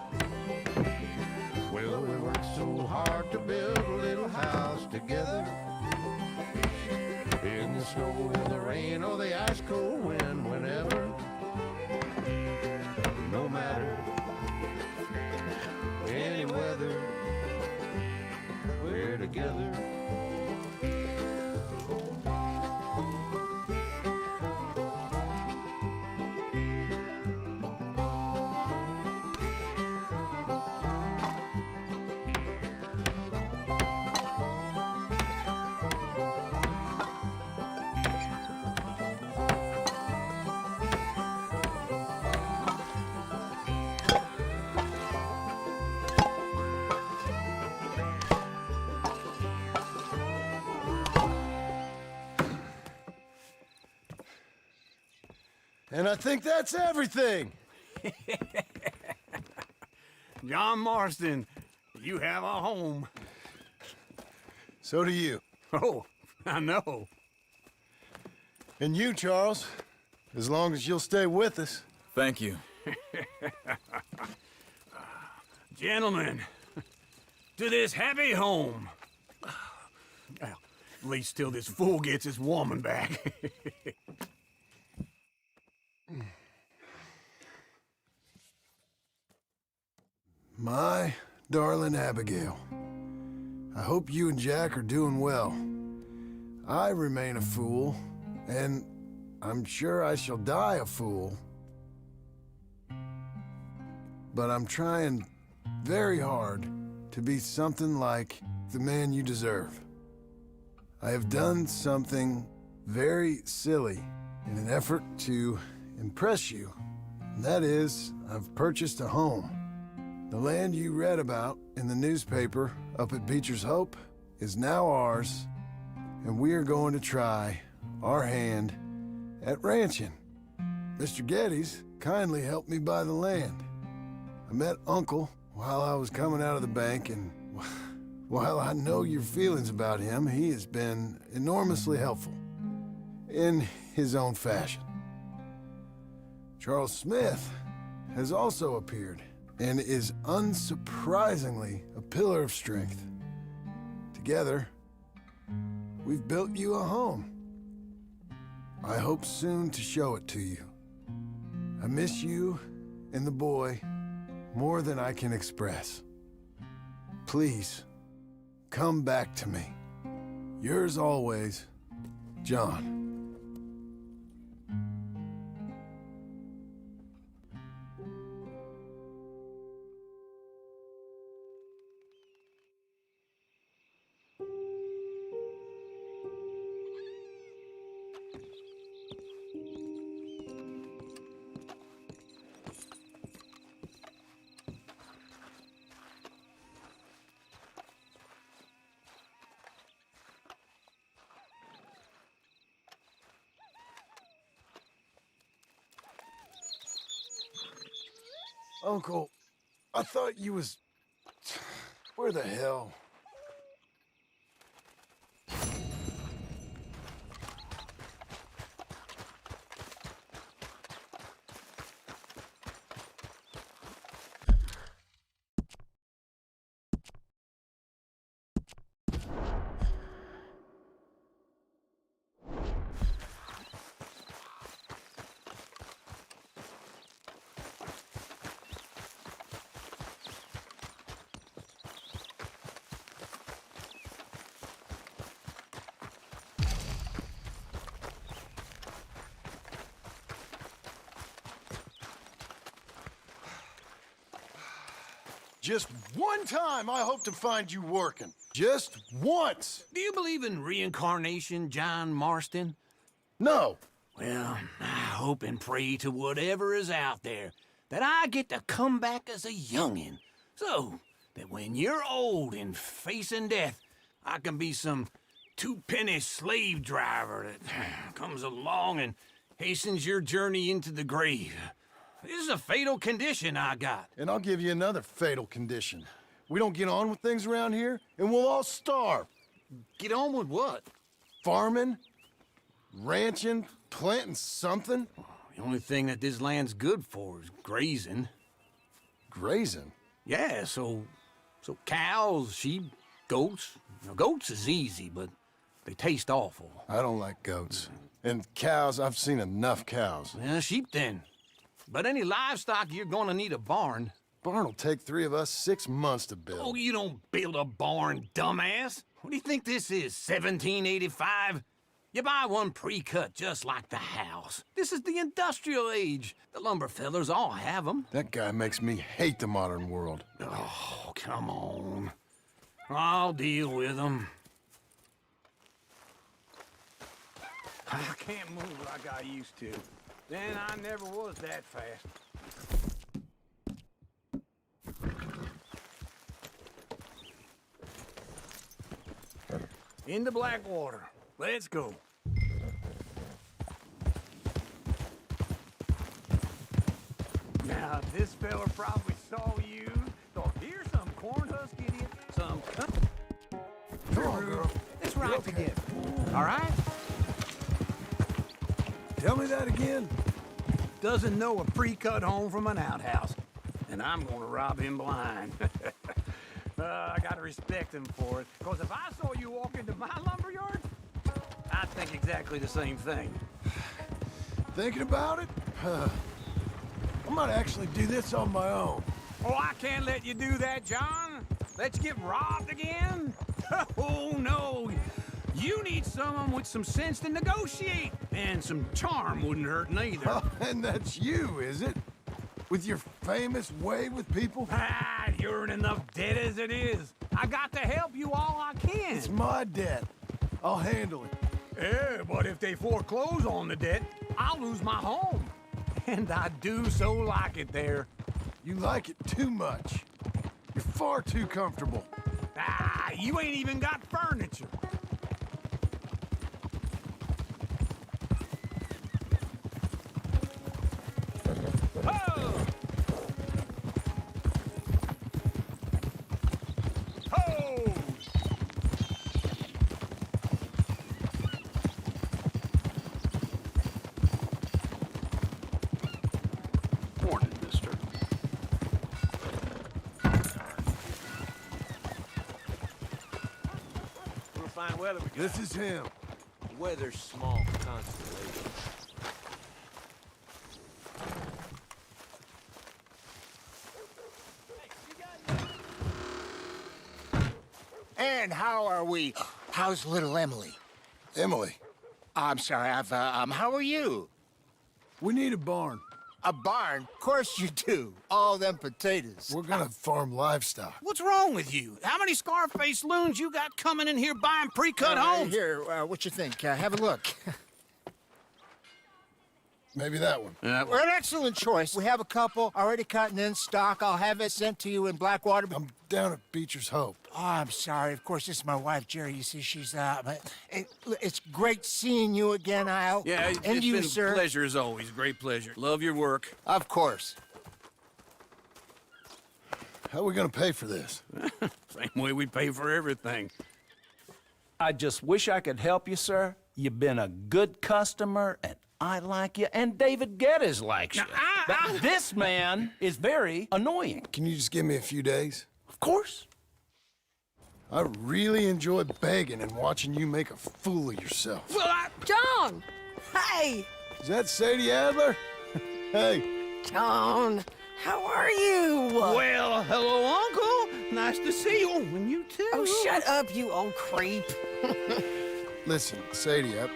[SPEAKER 7] Well, we worked so hard to build a little house together. In the snow, in the rain, or the ice cold wind, whenever. No matter any weather, we're together.
[SPEAKER 1] And I think that's everything.
[SPEAKER 10] John Marston, you have a home.
[SPEAKER 1] So do you.
[SPEAKER 10] Oh, I know.
[SPEAKER 1] And you, Charles. As long as you'll stay with us.
[SPEAKER 13] Thank you.
[SPEAKER 10] Gentlemen, to this happy home. Well, at least till this fool gets his woman back.
[SPEAKER 1] My darling Abigail, I hope you and Jack are doing well. I remain a fool, and I'm sure I shall die a fool. But I'm trying very hard to be something like the man you deserve. I have done something very silly in an effort to impress you. And that is, I've purchased a home. The land you read about in the newspaper up at Beecher's Hope is now ours, and we are going to try our hand at ranching. Mr. Geddes kindly helped me buy the land. I met Uncle while I was coming out of the bank, and while I know your feelings about him, he has been enormously helpful in his own fashion. Charles Smith has also appeared and is unsurprisingly a pillar of strength. Together, we've built you a home. I hope soon to show it to you. I miss you and the boy more than I can express. Please, come back to me. Yours always, John. Uncle, I thought you was... Where the hell? Just one time I hope to find you working. Just once.
[SPEAKER 10] Do you believe in reincarnation, John Marston?
[SPEAKER 1] No.
[SPEAKER 10] Well, I hope and pray to whatever is out there that I get to come back as a youngin', so that when you're old and facing death, I can be some two-penny slave driver that comes along and hastens your journey into the grave. This is a fatal condition I got.
[SPEAKER 1] And I'll give you another fatal condition. We don't get on with things around here, and we'll all starve.
[SPEAKER 10] Get on with what?
[SPEAKER 1] Farming, ranching, planting something.
[SPEAKER 10] The only thing that this land's good for is grazing.
[SPEAKER 1] Grazing?
[SPEAKER 10] Yeah, so cows, sheep, goats. Now, goats is easy, but they taste awful.
[SPEAKER 1] I don't like goats. And cows, I've seen enough cows.
[SPEAKER 10] Yeah, sheep then. But any livestock, you're gonna need a barn.
[SPEAKER 1] Barn will take 3 of us 6 months to build.
[SPEAKER 10] Oh, you don't build a barn, dumbass. What do you think this is, 1785? You buy one pre-cut just like the house. This is the industrial age. The lumber fellers all have them.
[SPEAKER 1] That guy makes me hate the modern world.
[SPEAKER 10] Oh, come on. I'll deal with them. I can't move like I used to. Then I never was that fast. Into Blackwater. Let's go. Now, this fella probably saw you. Thought, here's some corn husk idiot. Some...
[SPEAKER 1] Come on, girl.
[SPEAKER 10] not together. All right?
[SPEAKER 3] Tell me that again.
[SPEAKER 10] Doesn't know a pre-cut home from an outhouse. And I'm gonna rob him blind. I gotta respect him for it. Because if I saw you walk into my lumberyard, I'd think exactly the same thing.
[SPEAKER 1] Thinking about it? I might actually do this on my own.
[SPEAKER 10] Oh, I can't let you do that, John. Let you get robbed again? Oh, no. You need someone with some sense to negotiate. And some charm wouldn't hurt neither.
[SPEAKER 1] Oh, and that's you, is it? With your famous way with people?
[SPEAKER 10] Ah, you're in enough debt as it is. I got to help you all I can.
[SPEAKER 1] It's my debt. I'll handle it.
[SPEAKER 10] Yeah, but if they foreclose on the debt, I'll lose my home. And I do so like it there.
[SPEAKER 1] You like it too much. You're far too comfortable.
[SPEAKER 10] Ah, you ain't even got furniture.
[SPEAKER 8] Morning, mister.
[SPEAKER 16] We'll find weather.
[SPEAKER 1] This is him.
[SPEAKER 16] The weather's small constellation.
[SPEAKER 19] And how are we? How's little Emily?
[SPEAKER 1] Emily.
[SPEAKER 19] I'm sorry, how are you?
[SPEAKER 1] We need a barn.
[SPEAKER 19] A barn? Of course you do. All them potatoes.
[SPEAKER 1] We're gonna farm livestock.
[SPEAKER 10] What's wrong with you? How many Scarface loons you got coming in here buying pre-cut homes?
[SPEAKER 19] Here, what you think? Have a look.
[SPEAKER 1] Maybe that one.
[SPEAKER 19] We're an excellent choice. We have a couple already cut and in stock. I'll have it sent to you in Blackwater.
[SPEAKER 1] I'm down at Beecher's Hope.
[SPEAKER 19] Oh, I'm sorry. Of course, this is my wife, Jerry. You see, she's but it's great seeing you again, Al.
[SPEAKER 10] Yeah,
[SPEAKER 19] and
[SPEAKER 10] it's
[SPEAKER 19] you,
[SPEAKER 10] been
[SPEAKER 19] sir.
[SPEAKER 10] a pleasure as always. Great pleasure. Love your work.
[SPEAKER 19] Of course.
[SPEAKER 1] How are we gonna pay for this?
[SPEAKER 10] Same way we pay for everything.
[SPEAKER 14] I just wish I could help you, sir. You've been a good customer, and I like you, and David Geddes likes you. But this man is very annoying.
[SPEAKER 1] Can you just give me a few days?
[SPEAKER 14] Of course.
[SPEAKER 1] I really enjoy begging and watching you make a fool of yourself.
[SPEAKER 10] Well,
[SPEAKER 18] John! Hey!
[SPEAKER 1] Is that Sadie Adler? Hey.
[SPEAKER 18] John, how are you?
[SPEAKER 10] Well, hello, Uncle. Nice to see you. And you too.
[SPEAKER 18] Oh, shut up, you old creep.
[SPEAKER 1] Listen, Sadie, you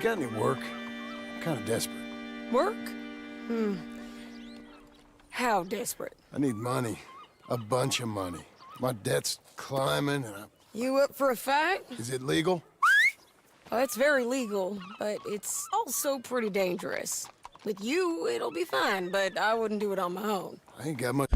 [SPEAKER 1] got any work? I'm kind of desperate.
[SPEAKER 18] Work? How desperate?
[SPEAKER 1] I need money. A bunch of money. My debt's climbing and
[SPEAKER 18] You up for a fight?
[SPEAKER 1] Is it legal?
[SPEAKER 18] Well, it's very legal, but it's also pretty dangerous. With you, it'll be fine, but I wouldn't do it on my own.
[SPEAKER 1] I ain't got much.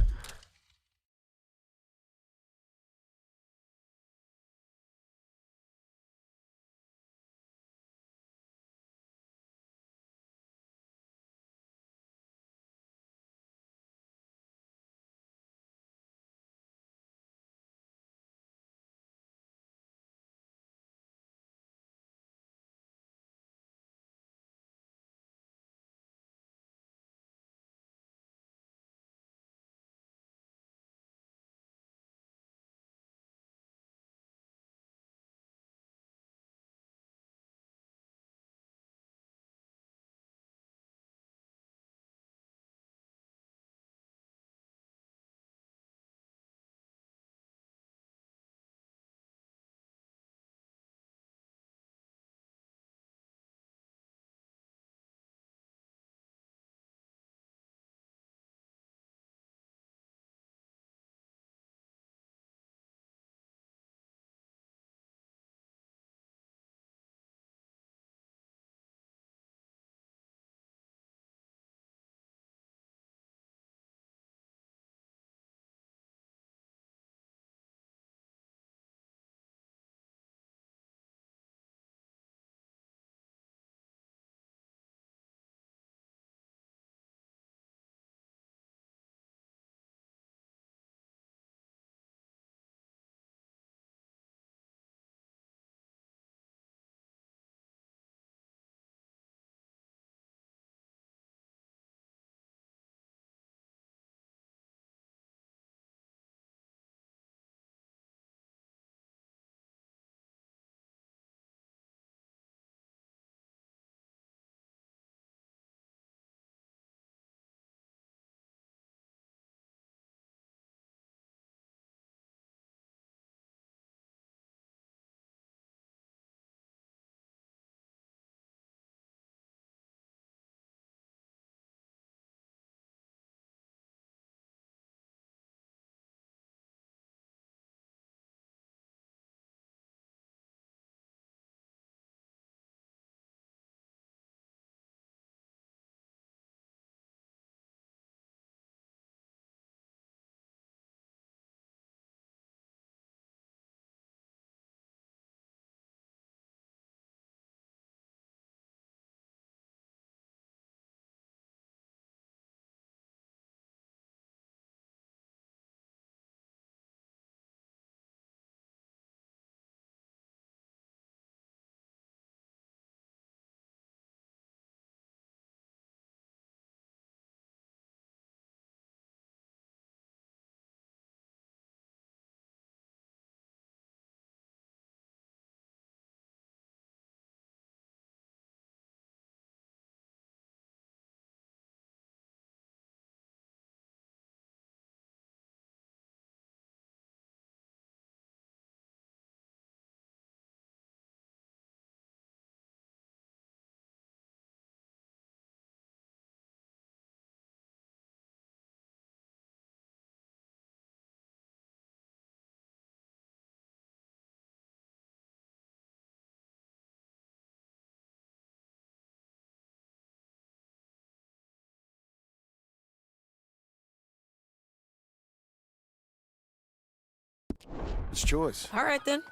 [SPEAKER 1] It's choice.
[SPEAKER 18] All right, then.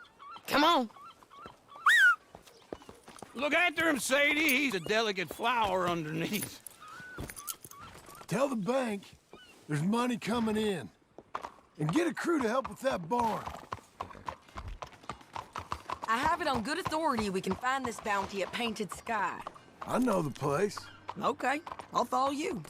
[SPEAKER 18] Come on.
[SPEAKER 10] Look after him, Sadie. He's a delicate flower underneath.
[SPEAKER 1] Tell the bank there's money coming in. And get a crew to help with that barn.
[SPEAKER 18] I have it on good authority we can find this bounty at Painted Sky.
[SPEAKER 1] I know the place.
[SPEAKER 18] Okay, I'll follow you.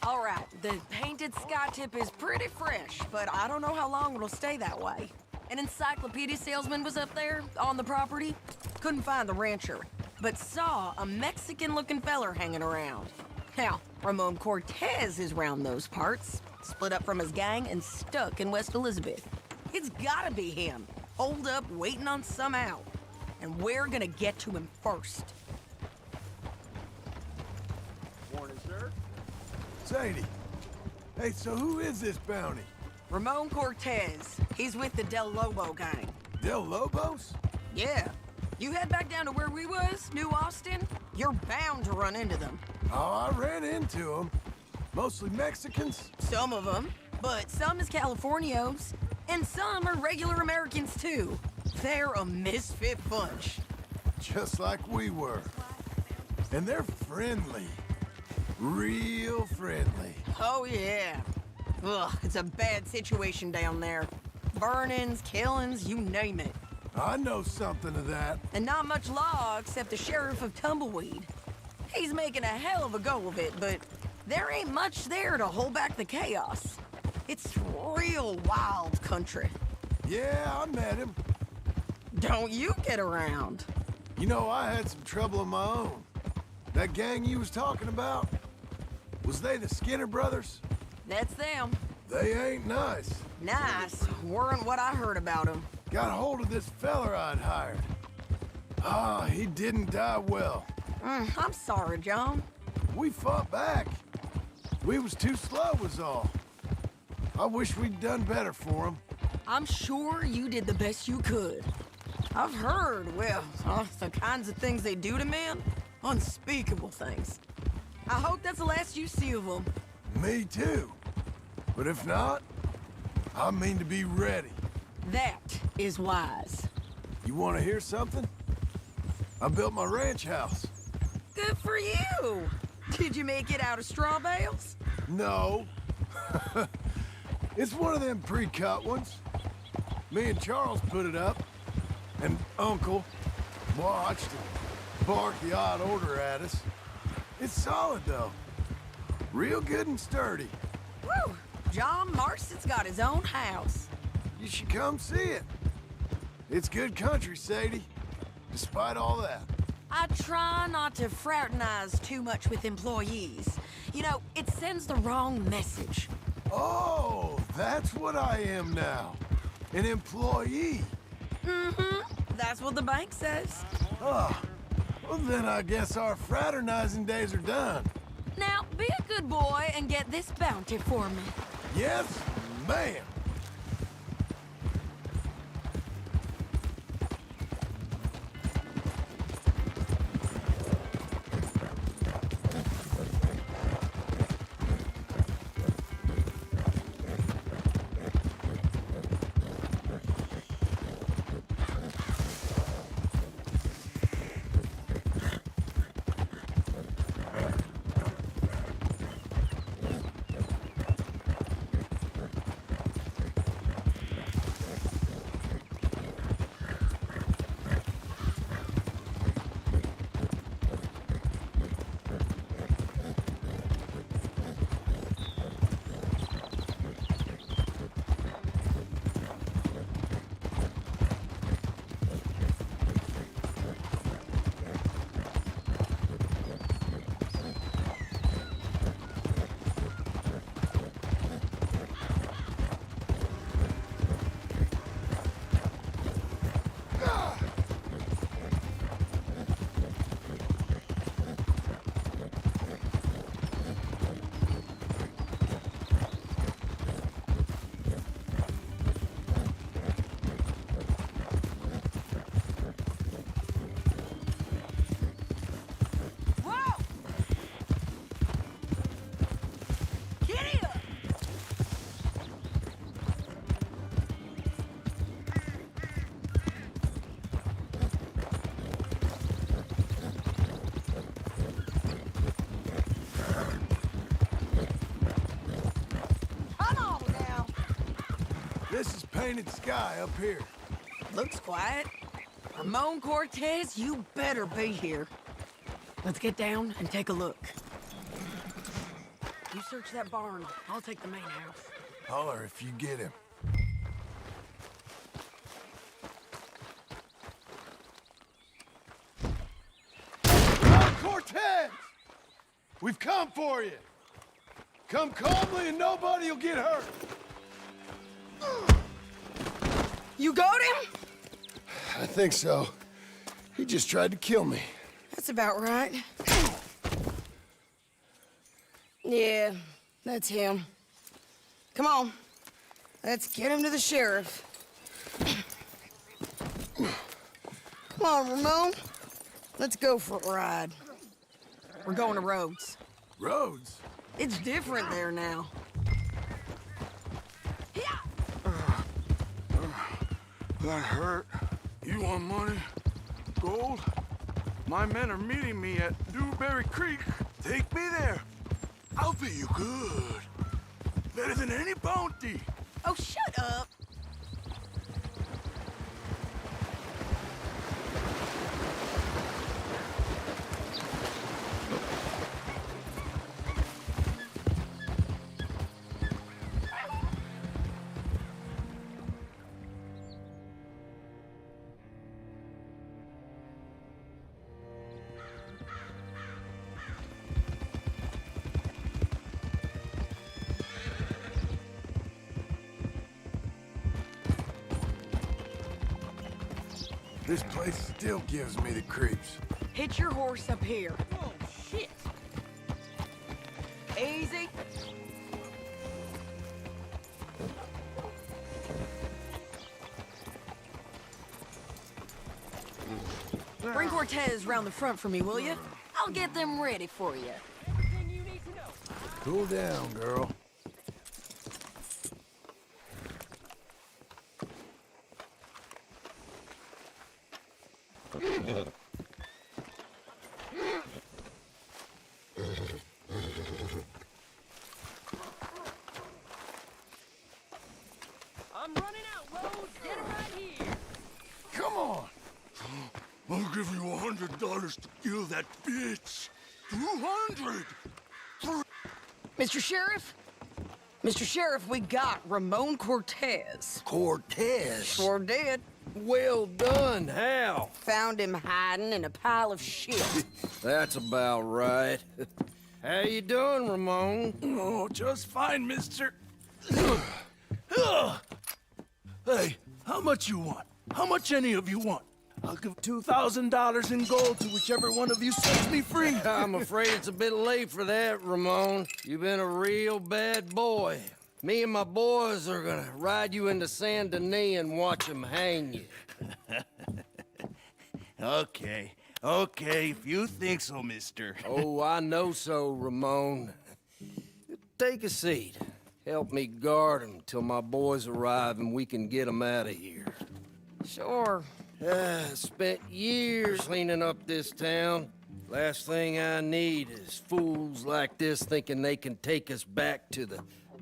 [SPEAKER 18] All right, the Painted Sky tip is pretty fresh, but I don't know how long it'll stay that way. An encyclopedia salesman was up there on the property. Couldn't find the rancher, but saw a Mexican-looking feller hanging around. Now, Ramon Cortez is round those parts, split up from his gang and stuck in West Elizabeth. It's gotta be him, holed up waiting on some out. And we're gonna get to him first.
[SPEAKER 3] Morning, sir.
[SPEAKER 1] Sadie. Hey, so who is this bounty?
[SPEAKER 18] Ramon Cortez. He's with the Del Lobo gang.
[SPEAKER 1] Del Lobos?
[SPEAKER 18] Yeah. You head back down to where we was, New Austin, you're bound to run into them.
[SPEAKER 1] Oh, I ran into them. Mostly Mexicans?
[SPEAKER 18] Some of them, but some is Californios, and some are regular Americans too. They're a misfit bunch.
[SPEAKER 1] Just like we were. And they're friendly. Real friendly.
[SPEAKER 18] Oh, yeah. Ugh, it's a bad situation down there. Burnings, killings, you name it.
[SPEAKER 1] I know something of that.
[SPEAKER 18] And not much law except the sheriff of Tumbleweed. He's making a hell of a go of it, but there ain't much there to hold back the chaos. It's real wild country.
[SPEAKER 1] Yeah, I met him.
[SPEAKER 18] Don't you get around.
[SPEAKER 1] You know, I had some trouble of my own. That gang you was talking about, was they the Skinner brothers?
[SPEAKER 18] That's them.
[SPEAKER 1] They ain't nice.
[SPEAKER 18] Nice. Weren't what I heard about them.
[SPEAKER 1] Got hold of this feller I'd hired. Ah, he didn't die well.
[SPEAKER 18] I'm sorry, John.
[SPEAKER 1] We fought back. We was too slow was all. I wish we'd done better for him.
[SPEAKER 18] I'm sure you did the best you could. I've heard, well, the kinds of things they do to men. Unspeakable things. I hope that's the last you see of them.
[SPEAKER 1] Me too. But if not, I mean to be ready.
[SPEAKER 18] That is wise.
[SPEAKER 1] You want to hear something? I built my ranch house.
[SPEAKER 18] Good for you. Did you make it out of straw bales?
[SPEAKER 1] No. It's one of them pre-cut ones. Me and Charles put it up, and Uncle watched and barked the odd order at us. It's solid, though. Real good and sturdy.
[SPEAKER 18] Woo! John Marston's got his own house.
[SPEAKER 1] You should come see it. It's good country, Sadie, despite all that.
[SPEAKER 18] I try not to fraternize too much with employees. You know, it sends the wrong message.
[SPEAKER 1] Oh, that's what I am now. An employee.
[SPEAKER 18] Mm-hmm. That's what the bank says.
[SPEAKER 1] Ah, well then I guess our fraternizing days are done.
[SPEAKER 18] Now, be a good boy and get this bounty for me.
[SPEAKER 1] Yes, ma'am. This is painted sky up here.
[SPEAKER 18] Looks quiet. Ramon Cortez, you better be here. Let's get down and take a look. You search that barn. I'll take the main house.
[SPEAKER 1] Holler if you get him. Cortez! We've come for you. Come calmly and nobody will get hurt.
[SPEAKER 18] You got him?
[SPEAKER 1] I think so. He just tried to kill me.
[SPEAKER 18] That's about right. Yeah, that's him. Come on. Let's get him to the sheriff. Come on, Ramon. Let's go for a ride. We're going to Rhodes.
[SPEAKER 1] Rhodes?
[SPEAKER 18] It's different there now.
[SPEAKER 3] That hurt. You want money? Gold? My men are meeting me at Dewberry Creek. Take me there. I'll pay you good. Better than any bounty.
[SPEAKER 18] Oh, shut up.
[SPEAKER 1] This place still gives me the creeps.
[SPEAKER 18] Hitch your horse up here. Oh, shit. Easy. Bring Cortez round the front for me, will you? I'll get them ready for you. Everything you need to know.
[SPEAKER 1] Cool down, girl.
[SPEAKER 17] I'm running out, Rhodes. Get him right here.
[SPEAKER 1] Come on.
[SPEAKER 3] I'll give you $100 to kill that bitch. 200.
[SPEAKER 18] Mr. Sheriff? Mr. Sheriff, we got Ramon Cortez.
[SPEAKER 14] Cortez?
[SPEAKER 18] Sure did.
[SPEAKER 14] Well done, Hal.
[SPEAKER 18] Found him hiding in a pile of shit.
[SPEAKER 14] That's about right. How you doing, Ramon?
[SPEAKER 3] Oh, just fine, mister. Hey, how much you want? How much any of you want? I'll give $2,000 in gold to whichever one of you sets me free.
[SPEAKER 14] I'm afraid it's a bit late for that, Ramon. You've been a real bad boy. Me and my boys are gonna ride you into Saint Denis and watch them hang you.
[SPEAKER 3] Okay, if you think so, mister.
[SPEAKER 14] Oh, I know so, Ramon. Take a seat. Help me guard them till my boys arrive and we can get them out of here.
[SPEAKER 18] Sure.
[SPEAKER 14] Spent years cleaning up this town. Last thing I need is fools like this thinking they can take us back to the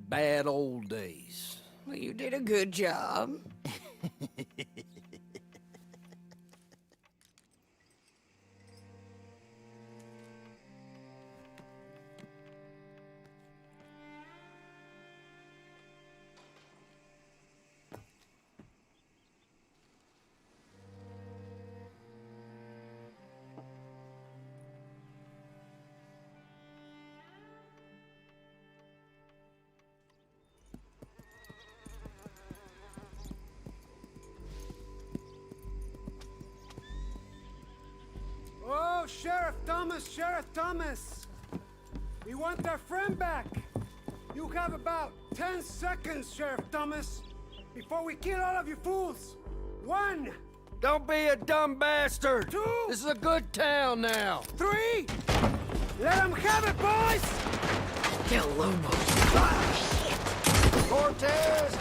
[SPEAKER 14] bad old days.
[SPEAKER 18] Well, you did a good job.
[SPEAKER 11] Oh, Sheriff Thomas! We want our friend back! You have about 10 seconds, Sheriff Thomas, before we kill all of you fools! 1!
[SPEAKER 14] Don't be a dumb bastard!
[SPEAKER 11] 2!
[SPEAKER 14] This is a good town now!
[SPEAKER 11] 3! Let them have it, boys!
[SPEAKER 18] Kill Lobo.
[SPEAKER 14] Cortez!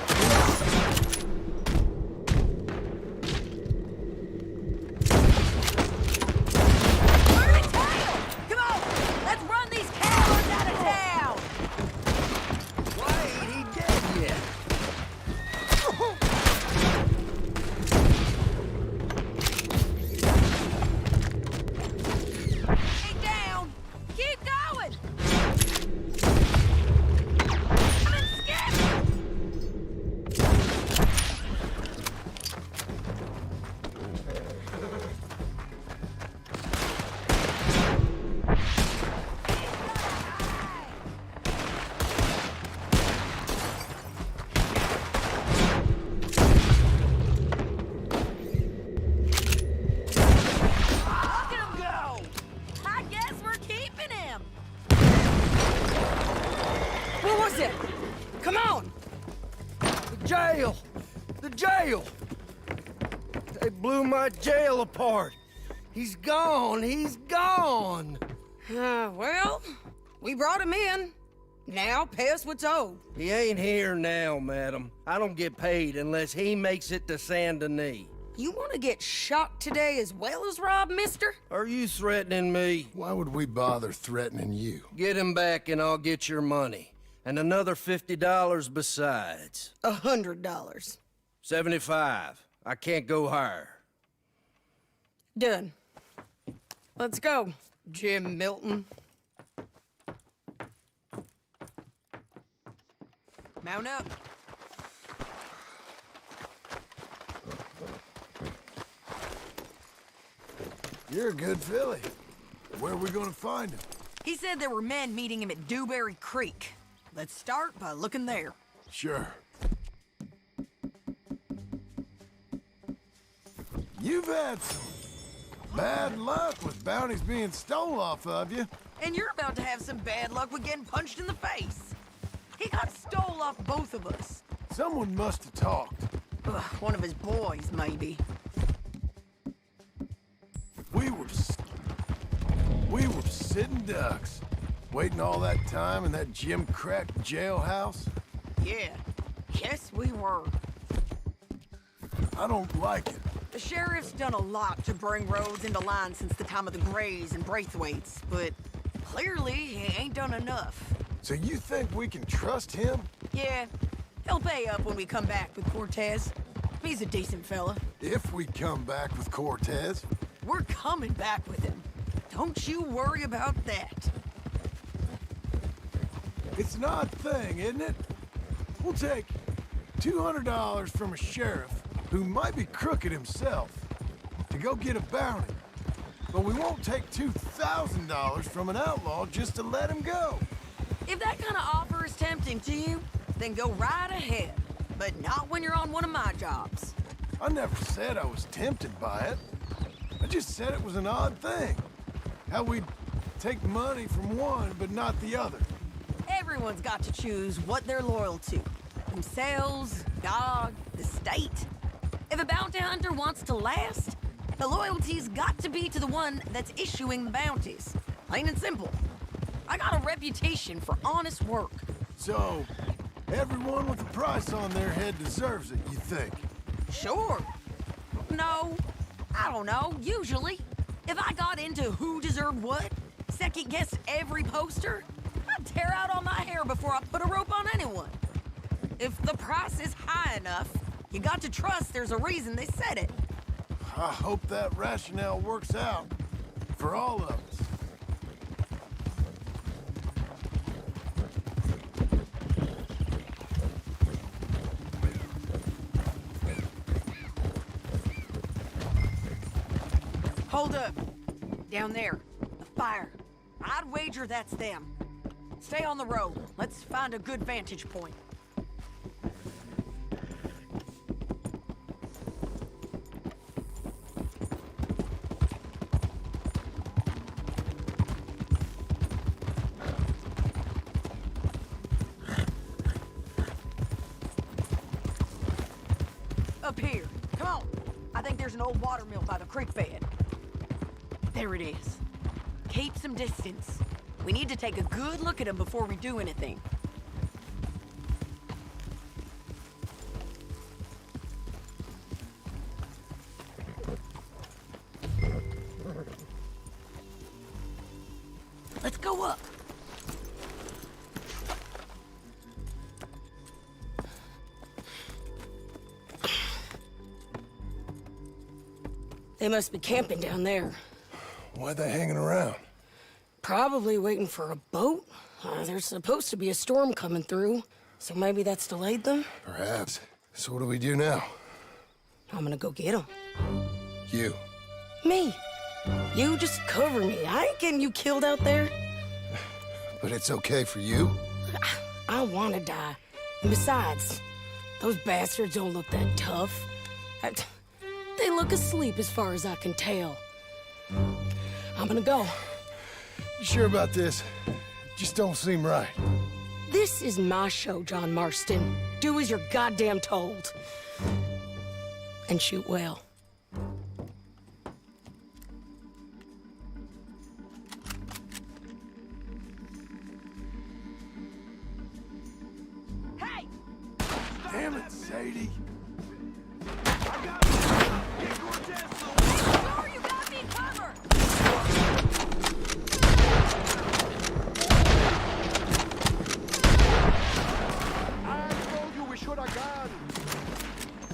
[SPEAKER 14] is it? Come on! The jail! The jail! They blew my jail apart. He's gone. He's gone.
[SPEAKER 18] Well, we brought him in. Now pay us what's owed.
[SPEAKER 14] He ain't here now, madam. I don't get paid unless he makes it to Saint Denis.
[SPEAKER 18] You want to get shot today as well as rob, mister?
[SPEAKER 14] Are you threatening me?
[SPEAKER 1] Why would we bother threatening you?
[SPEAKER 14] Get him back and I'll get your money. And another $50 besides.
[SPEAKER 18] $100.
[SPEAKER 14] 75. I can't go higher.
[SPEAKER 18] Done. Let's go, Jim Milton. Mount up.
[SPEAKER 1] You're a good filly. Where are we gonna find him?
[SPEAKER 9] He said there were men meeting him at Dewberry Creek. Let's start by looking there.
[SPEAKER 1] Sure. You've had some bad luck with bounties being stole off of you.
[SPEAKER 9] And you're about to have some bad luck with getting punched in the face. He got stole off both of us.
[SPEAKER 1] Someone must have talked.
[SPEAKER 9] Ugh, one of his boys, maybe.
[SPEAKER 1] We were sitting ducks, waiting all that time in that Jim Crack jailhouse.
[SPEAKER 9] Yeah, yes we were.
[SPEAKER 1] I don't like it.
[SPEAKER 9] The sheriff's done a lot to bring roads into line since the time of the Grays and Braithwaites, but clearly he ain't done enough.
[SPEAKER 1] So you think we can trust him?
[SPEAKER 9] Yeah, he'll pay up when we come back with Cortez. He's a decent fella.
[SPEAKER 1] If we come back with Cortez.
[SPEAKER 9] We're coming back with him. Don't you worry about that.
[SPEAKER 1] It's an odd thing, isn't it? We'll take $200 from a sheriff who might be crooked himself to go get a bounty. But we won't take $2,000 from an outlaw just to let him go.
[SPEAKER 9] If that kind of offer is tempting to you, then go right ahead. But not when you're on one of my jobs.
[SPEAKER 1] I never said I was tempted by it. I just said it was an odd thing. How we'd take money from one, but not the other.
[SPEAKER 9] Everyone's got to choose what they're loyal to. Themselves, God, the state. If a bounty hunter wants to last, the loyalty's got to be to the one that's issuing the bounties. Plain and simple. I got a reputation for honest work.
[SPEAKER 1] So, everyone with a price on their head deserves it, you think?
[SPEAKER 9] Sure. No, I don't know, usually. If I got into who deserved what, second-guessed every poster, I'd tear out all my hair before I put a rope on anyone. If the price is high enough, you got to trust there's a reason they said it.
[SPEAKER 1] I hope that rationale works out for all of us.
[SPEAKER 9] Hold up. Down there. A fire. I'd wager that's them. Stay on the road. Let's find a good vantage point. Up here. Come on. I think there's an old water mill by the creek bed. There it is. Keep some distance. We need to take a good look at him before we do anything. Let's go up.
[SPEAKER 18] They must be camping down there.
[SPEAKER 1] Why are they hanging around?
[SPEAKER 18] Probably waiting for a boat. There's supposed to be a storm coming through, so maybe that's delayed them?
[SPEAKER 1] Perhaps. So what do we do now?
[SPEAKER 18] I'm gonna go get them.
[SPEAKER 1] You.
[SPEAKER 18] Me. You just cover me. I ain't getting you killed out there.
[SPEAKER 1] But it's okay for you?
[SPEAKER 18] I wanna die. And besides, those bastards don't look that tough. They look asleep as far as I can tell. I'm gonna go.
[SPEAKER 1] You sure about this? Just don't seem right.
[SPEAKER 18] This is my show, John Marston. Do as you're goddamn told. And shoot well.
[SPEAKER 9] Hey!
[SPEAKER 1] Damn it, Sadie.
[SPEAKER 9] Sure, you got me covered!
[SPEAKER 3] I told you we should have gone.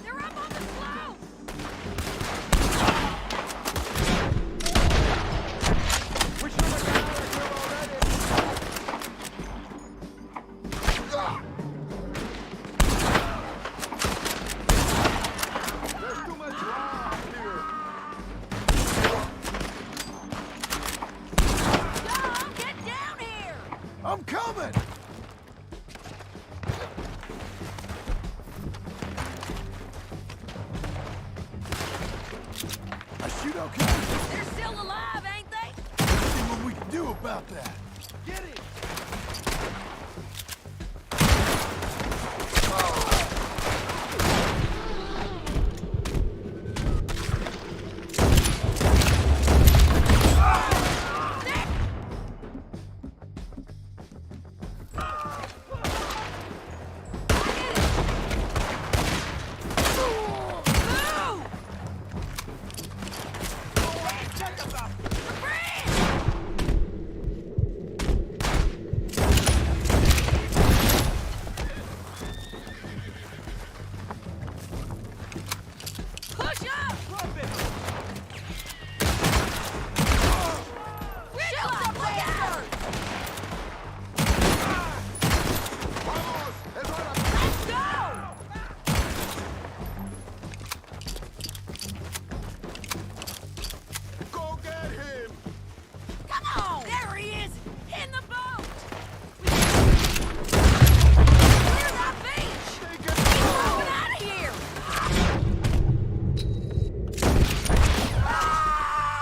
[SPEAKER 9] They're up on the slope!
[SPEAKER 3] We should have gone out of here already. There's too much rock here.
[SPEAKER 9] John, get down here!
[SPEAKER 1] I'm coming! I shoot okay?
[SPEAKER 9] They're still alive, ain't they?
[SPEAKER 1] Let's see what we can do about that.
[SPEAKER 3] Get it!
[SPEAKER 9] Push up! Shield up there! Let's go!
[SPEAKER 3] Go get him!
[SPEAKER 9] Come on! There he is! In the boat! Clear that beach! Moving out of here!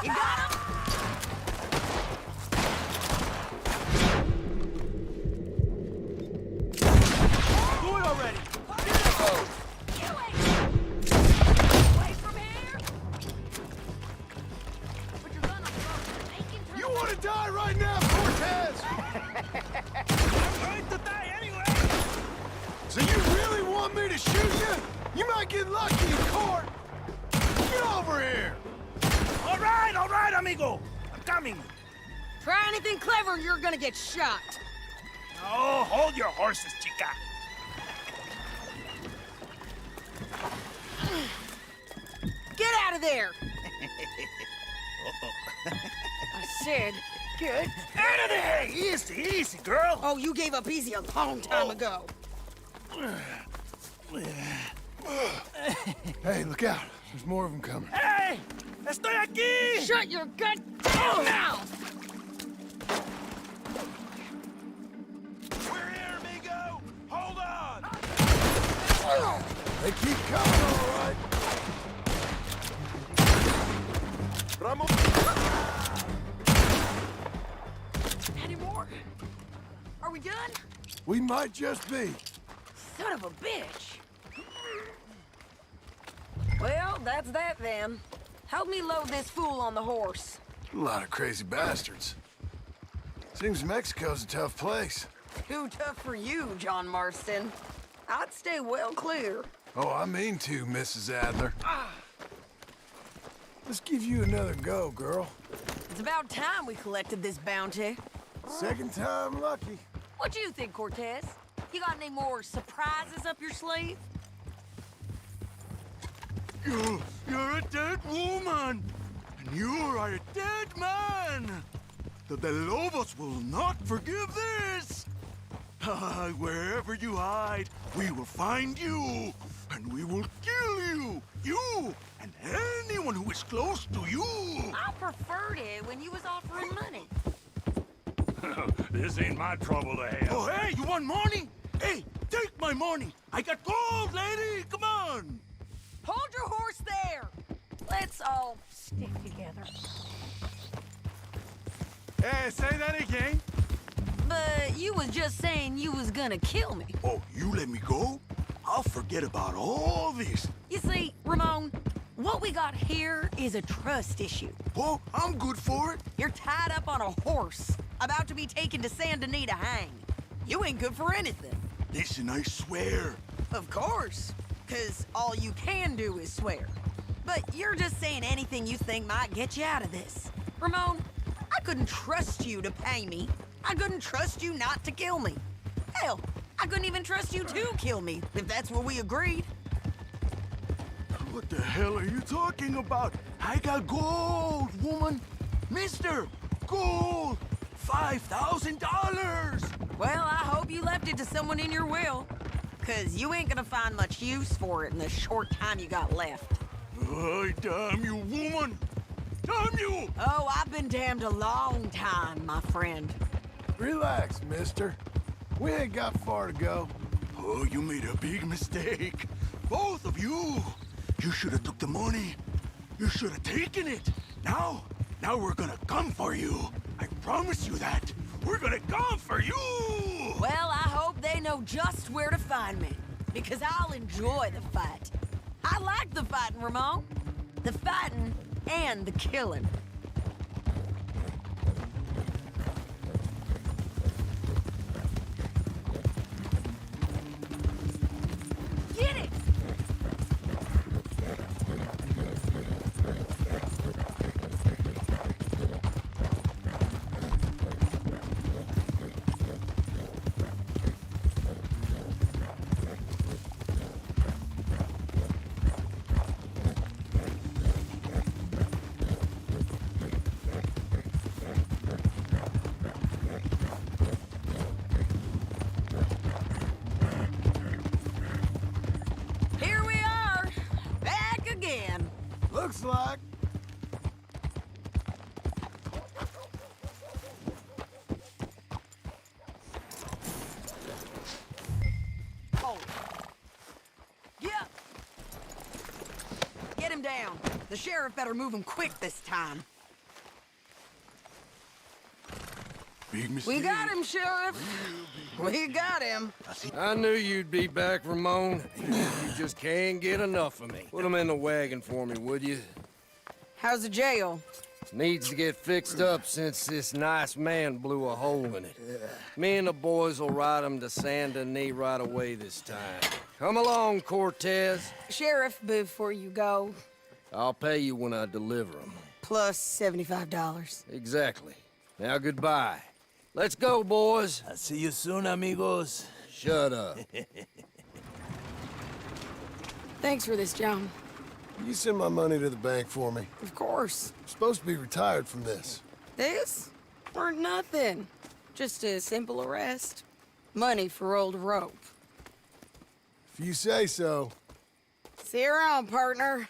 [SPEAKER 9] You got him?
[SPEAKER 3] Do it already!
[SPEAKER 9] You ain't away from here! Put your gun on the boat. Making turn.
[SPEAKER 1] You want to die right now, Cortez?
[SPEAKER 3] I'm going to die anyway!
[SPEAKER 1] So you really want me to shoot you? You might get lucky in court. Get over here.
[SPEAKER 3] All right, amigo! I'm coming!
[SPEAKER 18] Try anything clever and you're gonna get shot.
[SPEAKER 3] Oh, hold your horses, chica!
[SPEAKER 18] Get out of there! I said, get
[SPEAKER 3] Out of there! Easy, easy, girl!
[SPEAKER 18] Oh, you gave up easy a long time ago.
[SPEAKER 1] Hey, look out. There's more of them coming.
[SPEAKER 3] Hey! Estoy aquí!
[SPEAKER 18] Shut your goddamn mouth!
[SPEAKER 3] We're here, amigo! Hold on!
[SPEAKER 1] They keep coming, all right.
[SPEAKER 3] Ramos!
[SPEAKER 9] Any more? Are we done?
[SPEAKER 1] We might just be.
[SPEAKER 9] Son of a bitch! Well, that's that then. Help me load this fool on the horse.
[SPEAKER 1] A lot of crazy bastards. Seems Mexico's a tough place.
[SPEAKER 9] Too tough for you, John Marston. I'd stay well clear.
[SPEAKER 1] Oh, I mean to, Mrs. Adler. Let's give you another go, girl.
[SPEAKER 9] It's about time we collected this bounty.
[SPEAKER 1] Second time lucky.
[SPEAKER 9] What do you think, Cortez? You got any more surprises up your sleeve?
[SPEAKER 3] You're a dead woman! And you are a dead man! The De Lobos will not forgive this! Wherever you hide, we will find you! And we will kill you! You! And anyone who is close to you!
[SPEAKER 9] I preferred it when you was offering money.
[SPEAKER 3] This ain't my trouble to have. Oh, hey, you want money? Hey, take my money! I got gold, lady! Come on!
[SPEAKER 9] Hold your horse there! Let's all stick together.
[SPEAKER 3] Hey, say that again.
[SPEAKER 9] But you was was just saying you was gonna kill me.
[SPEAKER 3] Oh, you let me go? I'll forget about all this.
[SPEAKER 9] You see, Ramon, what we got here is a trust issue.
[SPEAKER 3] Oh, I'm good for it.
[SPEAKER 9] You're tied up on a horse, about to be taken to Saint Denis to hang. You ain't good for anything.
[SPEAKER 3] Listen, I swear.
[SPEAKER 9] Of course, because all you can do is swear. But you're just saying anything you think might get you out of this. Ramon, I couldn't trust you to pay me. I couldn't trust you not to kill me. Hell, I couldn't even trust you to kill me, if that's what we agreed.
[SPEAKER 3] What the hell are you talking about? I got gold, woman. Mister, gold. $5,000.
[SPEAKER 9] Well, I hope you left it to someone in your will. Because you ain't gonna find much use for it in the short time you got left.
[SPEAKER 3] Oh, damn you, woman. Damn you!
[SPEAKER 9] Oh, I've been damned a long time, my friend.
[SPEAKER 1] Relax, mister. We ain't got far to go.
[SPEAKER 3] Oh, you made a big mistake. Both of you. You should have took the money. You should have taken it. Now we're gonna come for you. I promise you that. We're gonna come for you!
[SPEAKER 9] Well, I hope they know just where to find me. Because I'll enjoy the fight. I like the fighting, Ramon. The fighting and the killing. Get it! Here we are, back again.
[SPEAKER 1] Looks like.
[SPEAKER 9] Oh. Get up. Get him down. The sheriff better move him quick this time.
[SPEAKER 3] Big mistake.
[SPEAKER 9] We got him, Sheriff. We got him.
[SPEAKER 14] I knew you'd be back, Ramon. You just can't get enough of me. Put him in the wagon for me, would you?
[SPEAKER 9] How's the jail?
[SPEAKER 14] Needs to get fixed up since this nice man blew a hole in it. Me and the boys will ride him to Saint Denis right away this time. Come along, Cortez.
[SPEAKER 18] Sheriff, before you go,
[SPEAKER 14] I'll pay you when I deliver him.
[SPEAKER 18] plus $75.
[SPEAKER 14] Exactly. Now goodbye. Let's go, boys.
[SPEAKER 15] I'll see you soon, amigos.
[SPEAKER 14] Shut up.
[SPEAKER 18] Thanks for this, John.
[SPEAKER 1] You send my money to the bank for me.
[SPEAKER 18] Of course.
[SPEAKER 1] I'm supposed to be retired from this.
[SPEAKER 18] This? For nothing. Just a simple arrest. Money for old rope.
[SPEAKER 1] If you say so.
[SPEAKER 18] See you around, partner.